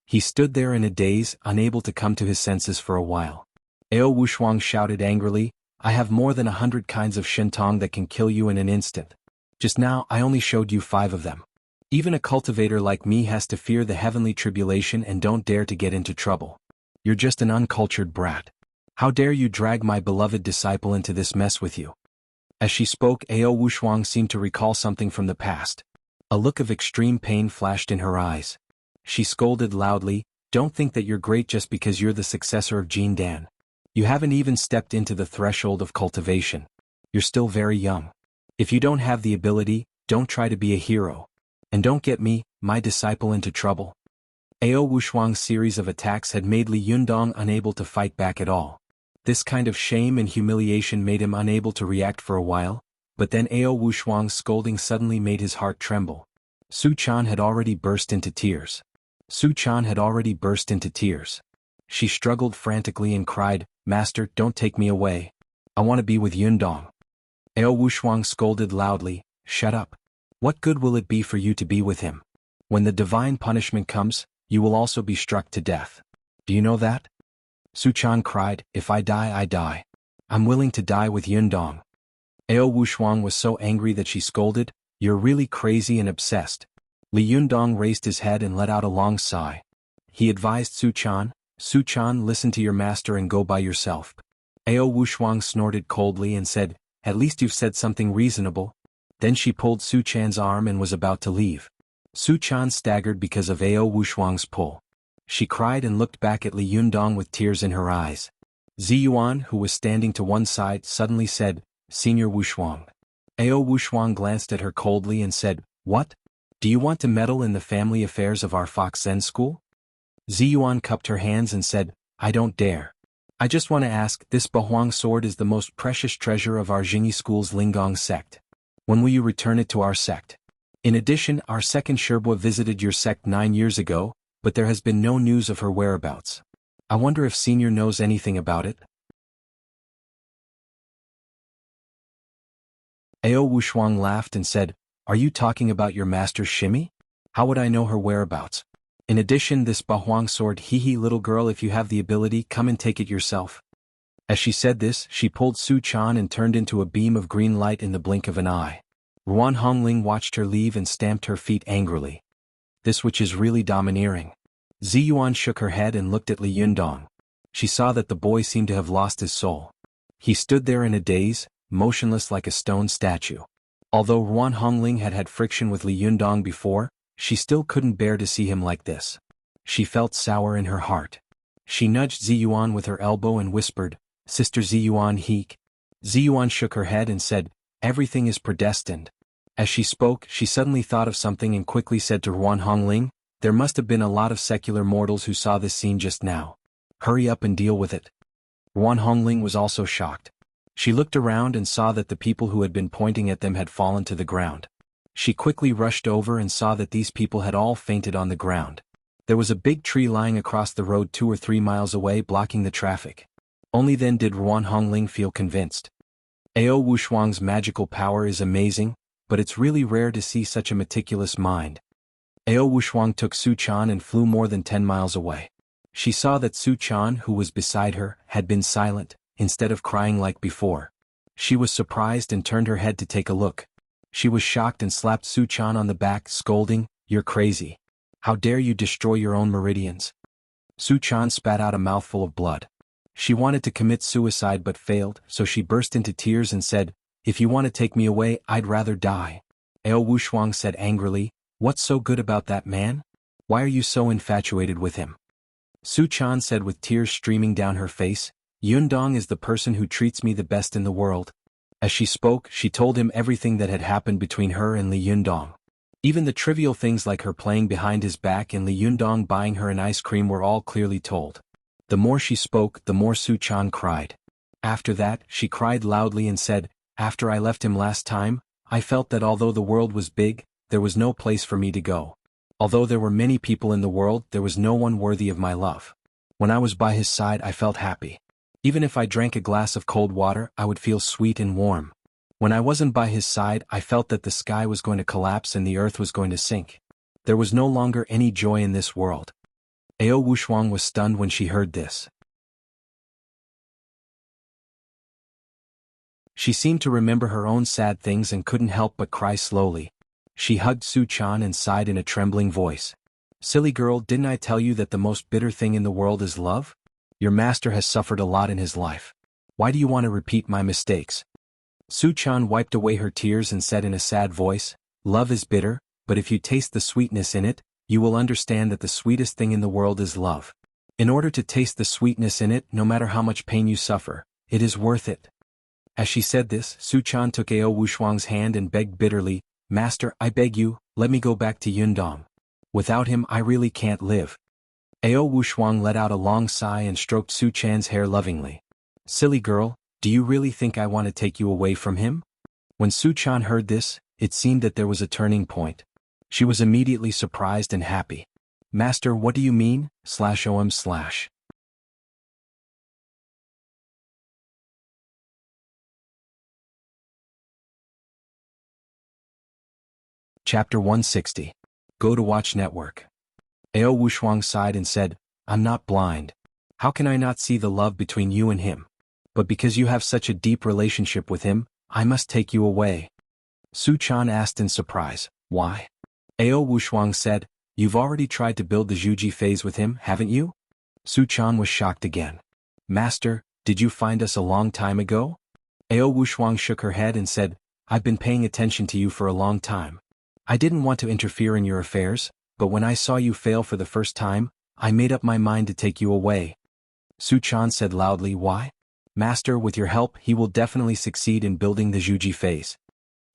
He stood there in a daze, unable to come to his senses for a while. Ao Wushuang shouted angrily, I have more than 100 kinds of shintong that can kill you in an instant. Just now I only showed you 5 of them. Even a cultivator like me has to fear the heavenly tribulation and don't dare to get into trouble. You're just an uncultured brat. How dare you drag my beloved disciple into this mess with you? As she spoke, Ao Wushuang seemed to recall something from the past. A look of extreme pain flashed in her eyes. She scolded loudly, don't think that you're great just because you're the successor of Jin Dan. You haven't even stepped into the threshold of cultivation. You're still very young. If you don't have the ability, don't try to be a hero. And don't get me, my disciple, into trouble. Ao Wushuang's series of attacks had made Li Yundong unable to fight back at all. This kind of shame and humiliation made him unable to react for a while, but then Ao Wushuang's scolding suddenly made his heart tremble. Su Chan had already burst into tears. She struggled frantically and cried, Master, don't take me away. I want to be with Yundong. Ao Wushuang scolded loudly, shut up. What good will it be for you to be with him? When the divine punishment comes, you will also be struck to death. Do you know that? Su Chan cried, if I die, I die. I'm willing to die with Yundong. Ao Wushuang was so angry that she scolded, you're really crazy and obsessed. Li Yundong raised his head and let out a long sigh. He advised Su Chan, listen to your master and go by yourself. Ao Wushuang snorted coldly and said, at least you've said something reasonable. Then she pulled Su Chan's arm and was about to leave. Su Chan staggered because of Ao Wushuang's pull. She cried and looked back at Li Yundong with tears in her eyes. Ziyuan, who was standing to one side, suddenly said, Senior Wushuang. Ao Wushuang glanced at her coldly and said, what? Do you want to meddle in the family affairs of our Fox Zen school? Ziyuan cupped her hands and said, I don't dare. I just want to ask, this Bahuang sword is the most precious treasure of our Jingyi school's Linggong sect. When will you return it to our sect? In addition, our second Sherbua visited your sect 9 years ago, but there has been no news of her whereabouts. I wonder if Senior knows anything about it? Ao Wushuang laughed and said, are you talking about your master's shimmy? How would I know her whereabouts? In addition, this Bahuang sword, hee little girl, if you have the ability, come and take it yourself. As she said this, she pulled Su Chan and turned into a beam of green light in the blink of an eye. Ruan Hongling watched her leave and stamped her feet angrily. This witch is really domineering. Ziyuan shook her head and looked at Li Yundong. She saw that the boy seemed to have lost his soul. He stood there in a daze, motionless like a stone statue. Although Ruan Hongling had had friction with Li Yundong before, she still couldn't bear to see him like this. She felt sour in her heart. She nudged Ziyuan with her elbow and whispered, Sister Ziyuan Heek. Ziyuan shook her head and said, everything is predestined. As she spoke, she suddenly thought of something and quickly said to Ruan Hongling, there must have been a lot of secular mortals who saw this scene just now. Hurry up and deal with it. Ruan Hongling was also shocked. She looked around and saw that the people who had been pointing at them had fallen to the ground. She quickly rushed over and saw that these people had all fainted on the ground. There was a big tree lying across the road 2 or 3 miles away blocking the traffic. Only then did Ruan Hongling feel convinced. Ao Wushuang's magical power is amazing, but it's really rare to see such a meticulous mind. Ao Wushuang took Su Chan and flew more than 10 miles away. She saw that Su Chan, who was beside her, had been silent, instead of crying like before. She was surprised and turned her head to take a look. She was shocked and slapped Su Chan on the back, scolding, you're crazy. How dare you destroy your own meridians? Su Chan spat out a mouthful of blood. She wanted to commit suicide but failed, so she burst into tears and said, if you want to take me away, I'd rather die. Ao Wushuang said angrily, what's so good about that man? Why are you so infatuated with him? Su Chan said with tears streaming down her face, Yundong is the person who treats me the best in the world. As she spoke, she told him everything that had happened between her and Li Yundong. Even the trivial things like her playing behind his back and Li Yundong buying her an ice cream were all clearly told. The more she spoke, the more Su Chan cried. After that, she cried loudly and said, after I left him last time, I felt that although the world was big, there was no place for me to go. Although there were many people in the world, there was no one worthy of my love. When I was by his side, I felt happy. Even if I drank a glass of cold water, I would feel sweet and warm. When I wasn't by his side, I felt that the sky was going to collapse and the earth was going to sink. There was no longer any joy in this world. Ao Wushuang was stunned when she heard this. She seemed to remember her own sad things and couldn't help but cry slowly. She hugged Su Chan and sighed in a trembling voice. "Silly girl, didn't I tell you that the most bitter thing in the world is love? Your master has suffered a lot in his life. Why do you want to repeat my mistakes?" Su Chan wiped away her tears and said in a sad voice, "Love is bitter, but if you taste the sweetness in it, you will understand that the sweetest thing in the world is love. In order to taste the sweetness in it, no matter how much pain you suffer, it is worth it." As she said this, Su Chan took Ao Wushuang's hand and begged bitterly, "Master, I beg you, let me go back to Yundong. Without him I really can't live." Ao Wushuang let out a long sigh and stroked Su Chan's hair lovingly. "Silly girl, do you really think I want to take you away from him?" When Su Chan heard this, it seemed that there was a turning point. She was immediately surprised and happy. "Master, what do you mean, /om/?" Chapter 160. Go to Watch Network. Ao Wushuang sighed and said, "I'm not blind. How can I not see the love between you and him? But because you have such a deep relationship with him, I must take you away." Su Chan asked in surprise, "Why?" Ao Wushuang said, "You've already tried to build the Zhuji phase with him, haven't you?" Su Chan was shocked again. "Master, did you find us a long time ago?" Ao Wushuang shook her head and said, "I've been paying attention to you for a long time. I didn't want to interfere in your affairs, but when I saw you fail for the first time, I made up my mind to take you away." Su Chan said loudly, "Why?" "Master, with your help, he will definitely succeed in building the Zhuji phase."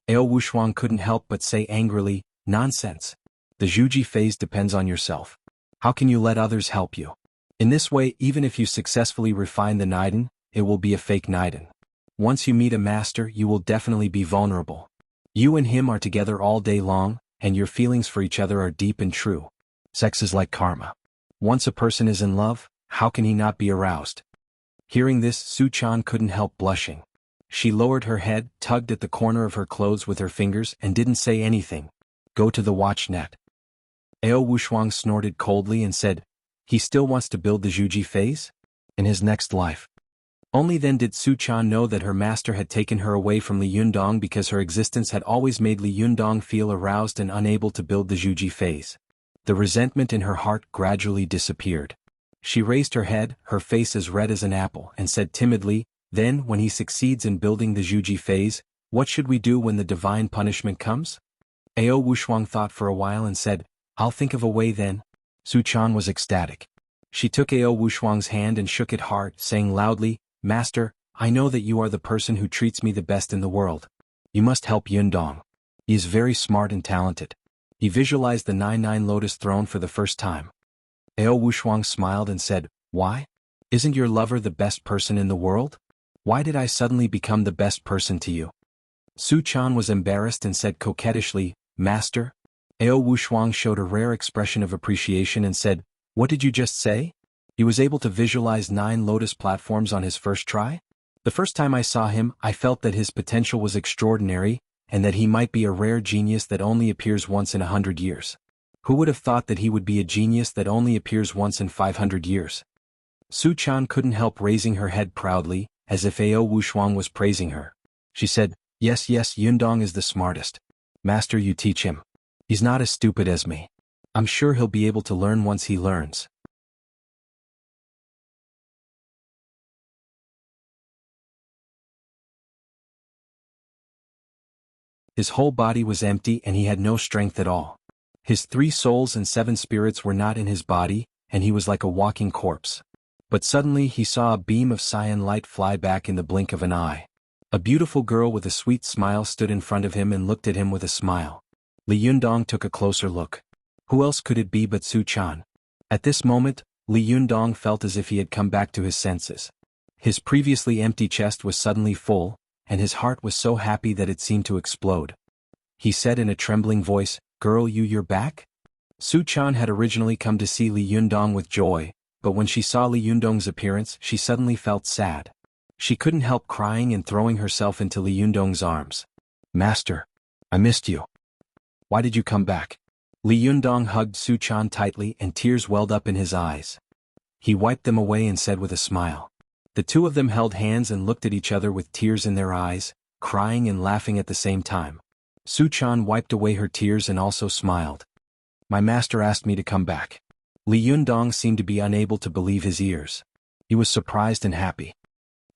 Ao Wushuang couldn't help but say angrily, "Nonsense. The Zhuji phase depends on yourself. How can you let others help you? In this way, even if you successfully refine the Naiden, it will be a fake Naiden. Once you meet a master, you will definitely be vulnerable. You and him are together all day long, and your feelings for each other are deep and true. Sex is like karma. Once a person is in love, how can he not be aroused?" Hearing this, Su Chan couldn't help blushing. She lowered her head, tugged at the corner of her clothes with her fingers, and didn't say anything. "Go to the watch net." Ao Wushuang snorted coldly and said, "He still wants to build the Zhuji phase? In his next life." Only then did Su Chan know that her master had taken her away from Li Yundong because her existence had always made Li Yundong feel aroused and unable to build the Zhuji phase. The resentment in her heart gradually disappeared. She raised her head, her face as red as an apple, and said timidly, "Then, when he succeeds in building the Zhuji phase, what should we do when the divine punishment comes?" Ao Wushuang thought for a while and said, "I'll think of a way then." Su Chan was ecstatic. She took Ao Wushuang's hand and shook it hard, saying loudly, "Master, I know that you are the person who treats me the best in the world. You must help Yundong. He is very smart and talented." He visualized the 99 Lotus throne for the first time. Ao Wushuang smiled and said, "Why? Isn't your lover the best person in the world? Why did I suddenly become the best person to you?" Su Chan was embarrassed and said coquettishly, "Master?" Ao Wushuang showed a rare expression of appreciation and said, "What did you just say?" He was able to visualize 9 Lotus platforms on his first try? "The first time I saw him, I felt that his potential was extraordinary, and that he might be a rare genius that only appears once in 100 years. Who would have thought that he would be a genius that only appears once in 500 years? Su Chan couldn't help raising her head proudly, as if Ao Wushuang was praising her. She said, Yes, Yundong is the smartest. Master, you teach him. He's not as stupid as me. I'm sure he'll be able to learn once he learns." His whole body was empty and he had no strength at all. His 3 souls and 7 spirits were not in his body, and he was like a walking corpse. But suddenly he saw a beam of cyan light fly back in the blink of an eye. A beautiful girl with a sweet smile stood in front of him and looked at him with a smile. Li Yundong took a closer look. Who else could it be but Su Chan? At this moment, Li Yundong felt as if he had come back to his senses. His previously empty chest was suddenly full, and his heart was so happy that it seemed to explode. He said in a trembling voice, "Girl, you're back?" Su Chan had originally come to see Li Yundong with joy, but when she saw Li Yundong's appearance she suddenly felt sad. She couldn't help crying and throwing herself into Li Yundong's arms. "Master, I missed you. Why did you come back?" Li Yundong hugged Su Chan tightly and tears welled up in his eyes. He wiped them away and said with a smile. The two of them held hands and looked at each other with tears in their eyes, crying and laughing at the same time. Su Chan wiped away her tears and also smiled. "My master asked me to come back." Li Yundong seemed to be unable to believe his ears. He was surprised and happy.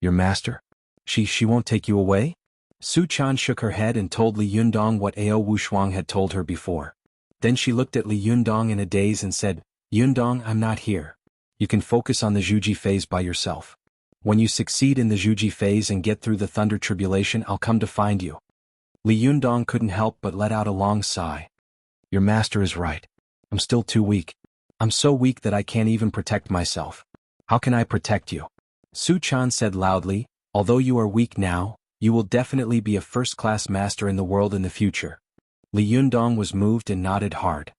"Your master? She won't take you away?" Su Chan shook her head and told Li Yundong what Ao Wushuang had told her before. Then she looked at Li Yundong in a daze and said, "Yundong, I'm not here. You can focus on the Zhuji phase by yourself. When you succeed in the Zhuji phase and get through the thunder tribulation, I'll come to find you." Li Yundong couldn't help but let out a long sigh. "Your master is right. I'm still too weak. I'm so weak that I can't even protect myself. How can I protect you?" Su Chan said loudly, "Although you are weak now, you will definitely be a first-class master in the world in the future." Li Yundong was moved and nodded hard.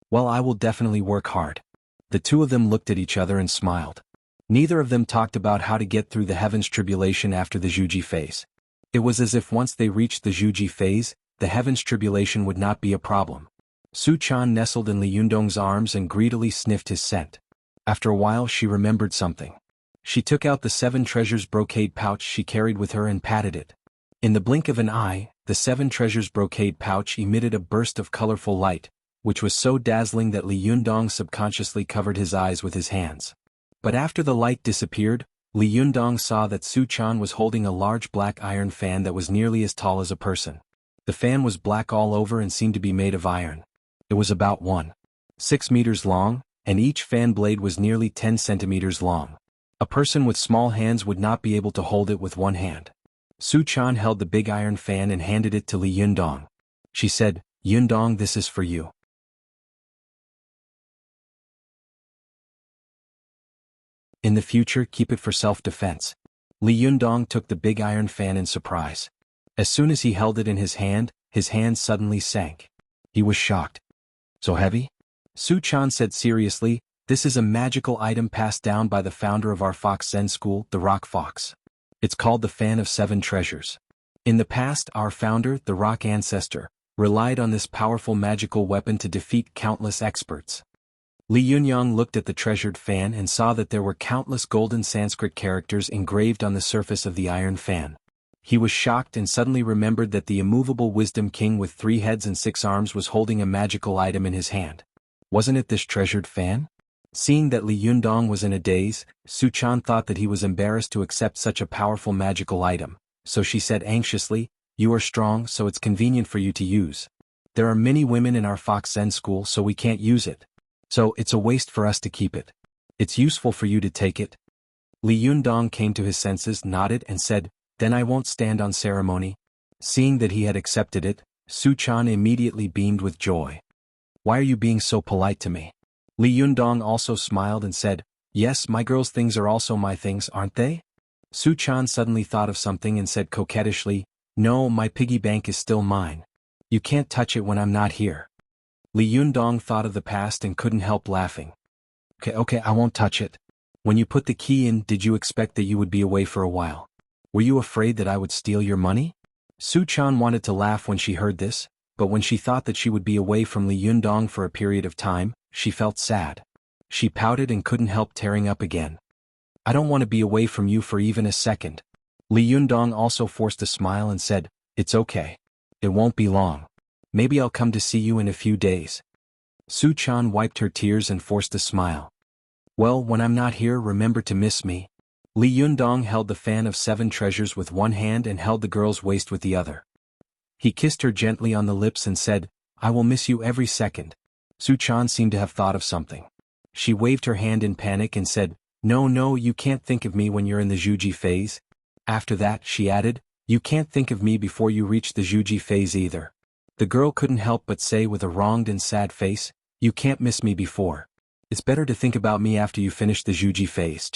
"Well, I will definitely work hard." The two of them looked at each other and smiled. Neither of them talked about how to get through the heavens tribulation after the Zhuji phase. It was as if once they reached the Zhuji phase, the heavens tribulation would not be a problem. Su Chan nestled in Li Yundong's arms and greedily sniffed his scent. After a while she remembered something. She took out the 7 treasures brocade pouch she carried with her and patted it. In the blink of an eye, the 7 treasures brocade pouch emitted a burst of colorful light, which was so dazzling that Li Yundong subconsciously covered his eyes with his hands. But after the light disappeared, Li Yundong saw that Su Chan was holding a large black iron fan that was nearly as tall as a person. The fan was black all over and seemed to be made of iron. It was about 1.6 meters long, and each fan blade was nearly 10 centimeters long. A person with small hands would not be able to hold it with one hand. Su Chan held the big iron fan and handed it to Li Yundong. She said, "Yundong, this is for you. In the future, keep it for self-defense." Li Yundong took the big iron fan in surprise. As soon as he held it in his hand suddenly sank. He was shocked. "So heavy?" Su Chan said seriously, "This is a magical item passed down by the founder of our Fox Zen school, the Rock Fox. It's called the Fan of 7 Treasures. In the past, our founder, the Rock Ancestor, relied on this powerful magical weapon to defeat countless experts." Li Yunyang looked at the treasured fan and saw that there were countless golden Sanskrit characters engraved on the surface of the iron fan. He was shocked and suddenly remembered that the immovable Wisdom King with 3 heads and 6 arms was holding a magical item in his hand. Wasn't it this treasured fan? Seeing that Li Yundong was in a daze, Su Chan thought that he was embarrassed to accept such a powerful magical item, so she said anxiously, "You are strong, so it's convenient for you to use. There are many women in our Fox Zen school, so we can't use it. So it's a waste for us to keep it. It's useful for you to take it." Li Yundong came to his senses, nodded and said, "Then I won't stand on ceremony." Seeing that he had accepted it, Su Chan immediately beamed with joy. "Why are you being so polite to me?" Li Yundong also smiled and said, "Yes, my girl's things are also my things, aren't they?" Su Chan suddenly thought of something and said coquettishly, "No, my piggy bank is still mine. You can't touch it when I'm not here." Li Yundong thought of the past and couldn't help laughing. Okay, I won't touch it. When you put the key in, did you expect that you would be away for a while? Were you afraid that I would steal your money?" Su Chan wanted to laugh when she heard this, but when she thought that she would be away from Li Yundong for a period of time, she felt sad. She pouted and couldn't help tearing up again. "I don't want to be away from you for even a second." Li Yundong also forced a smile and said, "It's okay. It won't be long. Maybe I'll come to see you in a few days." Su Chan wiped her tears and forced a smile. "Well, when I'm not here, remember to miss me." Li Yundong held the fan of 7 treasures with one hand and held the girl's waist with the other. He kissed her gently on the lips and said, "I will miss you every second." Su Chan seemed to have thought of something. She waved her hand in panic and said, No, you can't think of me when you're in the Zhuji phase." After that, she added, "You can't think of me before you reach the Zhuji phase either." The girl couldn't help but say with a wronged and sad face, "You can't miss me before. It's better to think about me after you finish the Zhuji phase."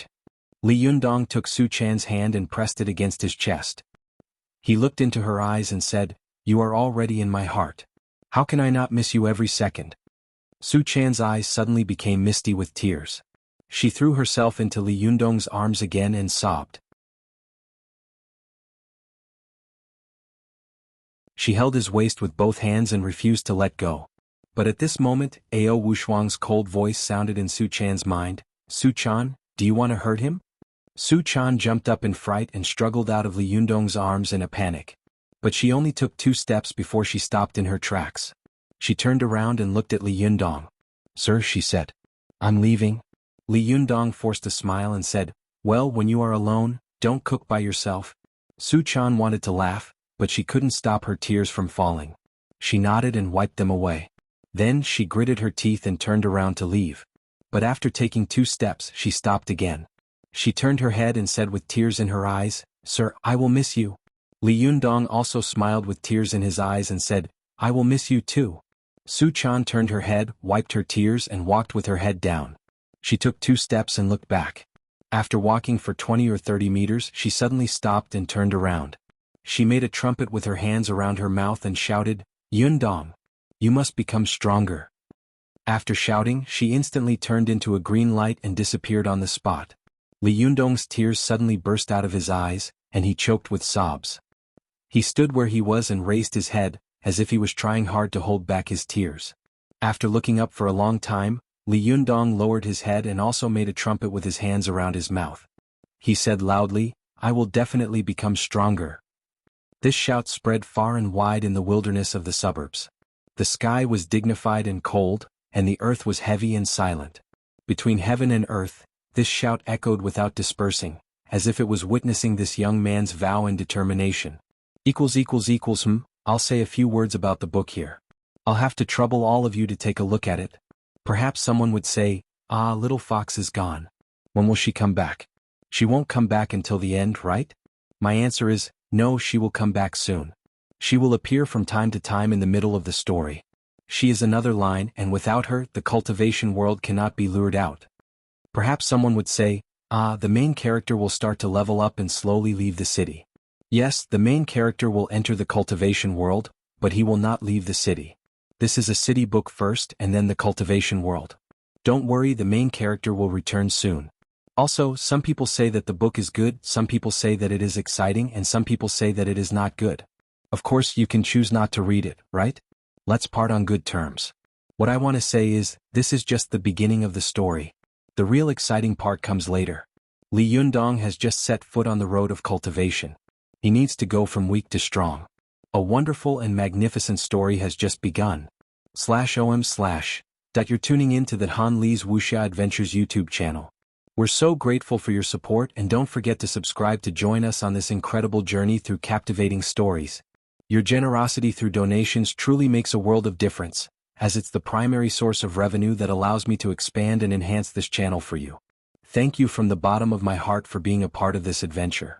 Li Yundong took Su Chan's hand and pressed it against his chest. He looked into her eyes and said, "You are already in my heart. How can I not miss you every second?" Su Chan's eyes suddenly became misty with tears. She threw herself into Li Yundong's arms again and sobbed. She held his waist with both hands and refused to let go. But at this moment, Ao Wushuang's cold voice sounded in Su Chan's mind. Su Chan, do you want to hurt him? Su Chan jumped up in fright and struggled out of Li Yundong's arms in a panic. But she only took 2 steps before she stopped in her tracks. She turned around and looked at Li Yundong. Sir, she said. I'm leaving. Li Yundong forced a smile and said, well, when you are alone, don't cook by yourself. Su Chan wanted to laugh, but she couldn't stop her tears from falling. She nodded and wiped them away. Then she gritted her teeth and turned around to leave. But after taking 2 steps, she stopped again. She turned her head and said with tears in her eyes, Sir, I will miss you. Li Yundong also smiled with tears in his eyes and said, I will miss you too. Su Chan turned her head, wiped her tears and walked with her head down. She took 2 steps and looked back. After walking for 20 or 30 meters, she suddenly stopped and turned around. She made a trumpet with her hands around her mouth and shouted, Yundong, you must become stronger. After shouting, she instantly turned into a green light and disappeared on the spot. Li Yundong's tears suddenly burst out of his eyes, and he choked with sobs. He stood where he was and raised his head, as if he was trying hard to hold back his tears. After looking up for a long time, Li Yundong lowered his head and also made a trumpet with his hands around his mouth. He said loudly, I will definitely become stronger. This shout spread far and wide in the wilderness of the suburbs. The sky was dignified and cold, and the earth was heavy and silent. Between heaven and earth, this shout echoed without dispersing, as if it was witnessing this young man's vow and determination. I'll say a few words about the book here. I'll have to trouble all of you to take a look at it. Perhaps someone would say, little fox is gone. When will she come back? She won't come back until the end, right? My answer is, no, she will come back soon. She will appear from time to time in the middle of the story. She is another line, and without her, the cultivation world cannot be lured out. Perhaps someone would say, the main character will start to level up and slowly leave the city. Yes, the main character will enter the cultivation world, but he will not leave the city. This is a city book first and then the cultivation world. Don't worry, the main character will return soon. Also, some people say that the book is good, some people say that it is exciting, and some people say that it is not good. Of course, you can choose not to read it, right? Let's part on good terms. What I want to say is, this is just the beginning of the story. The real exciting part comes later. Li Yundong has just set foot on the road of cultivation. He needs to go from weak to strong. A wonderful and magnificent story has just begun. You're tuning in to the Han Li's Wuxia Adventures YouTube channel. We're so grateful for your support, and don't forget to subscribe to join us on this incredible journey through captivating stories. Your generosity through donations truly makes a world of difference, as it's the primary source of revenue that allows me to expand and enhance this channel for you. Thank you from the bottom of my heart for being a part of this adventure.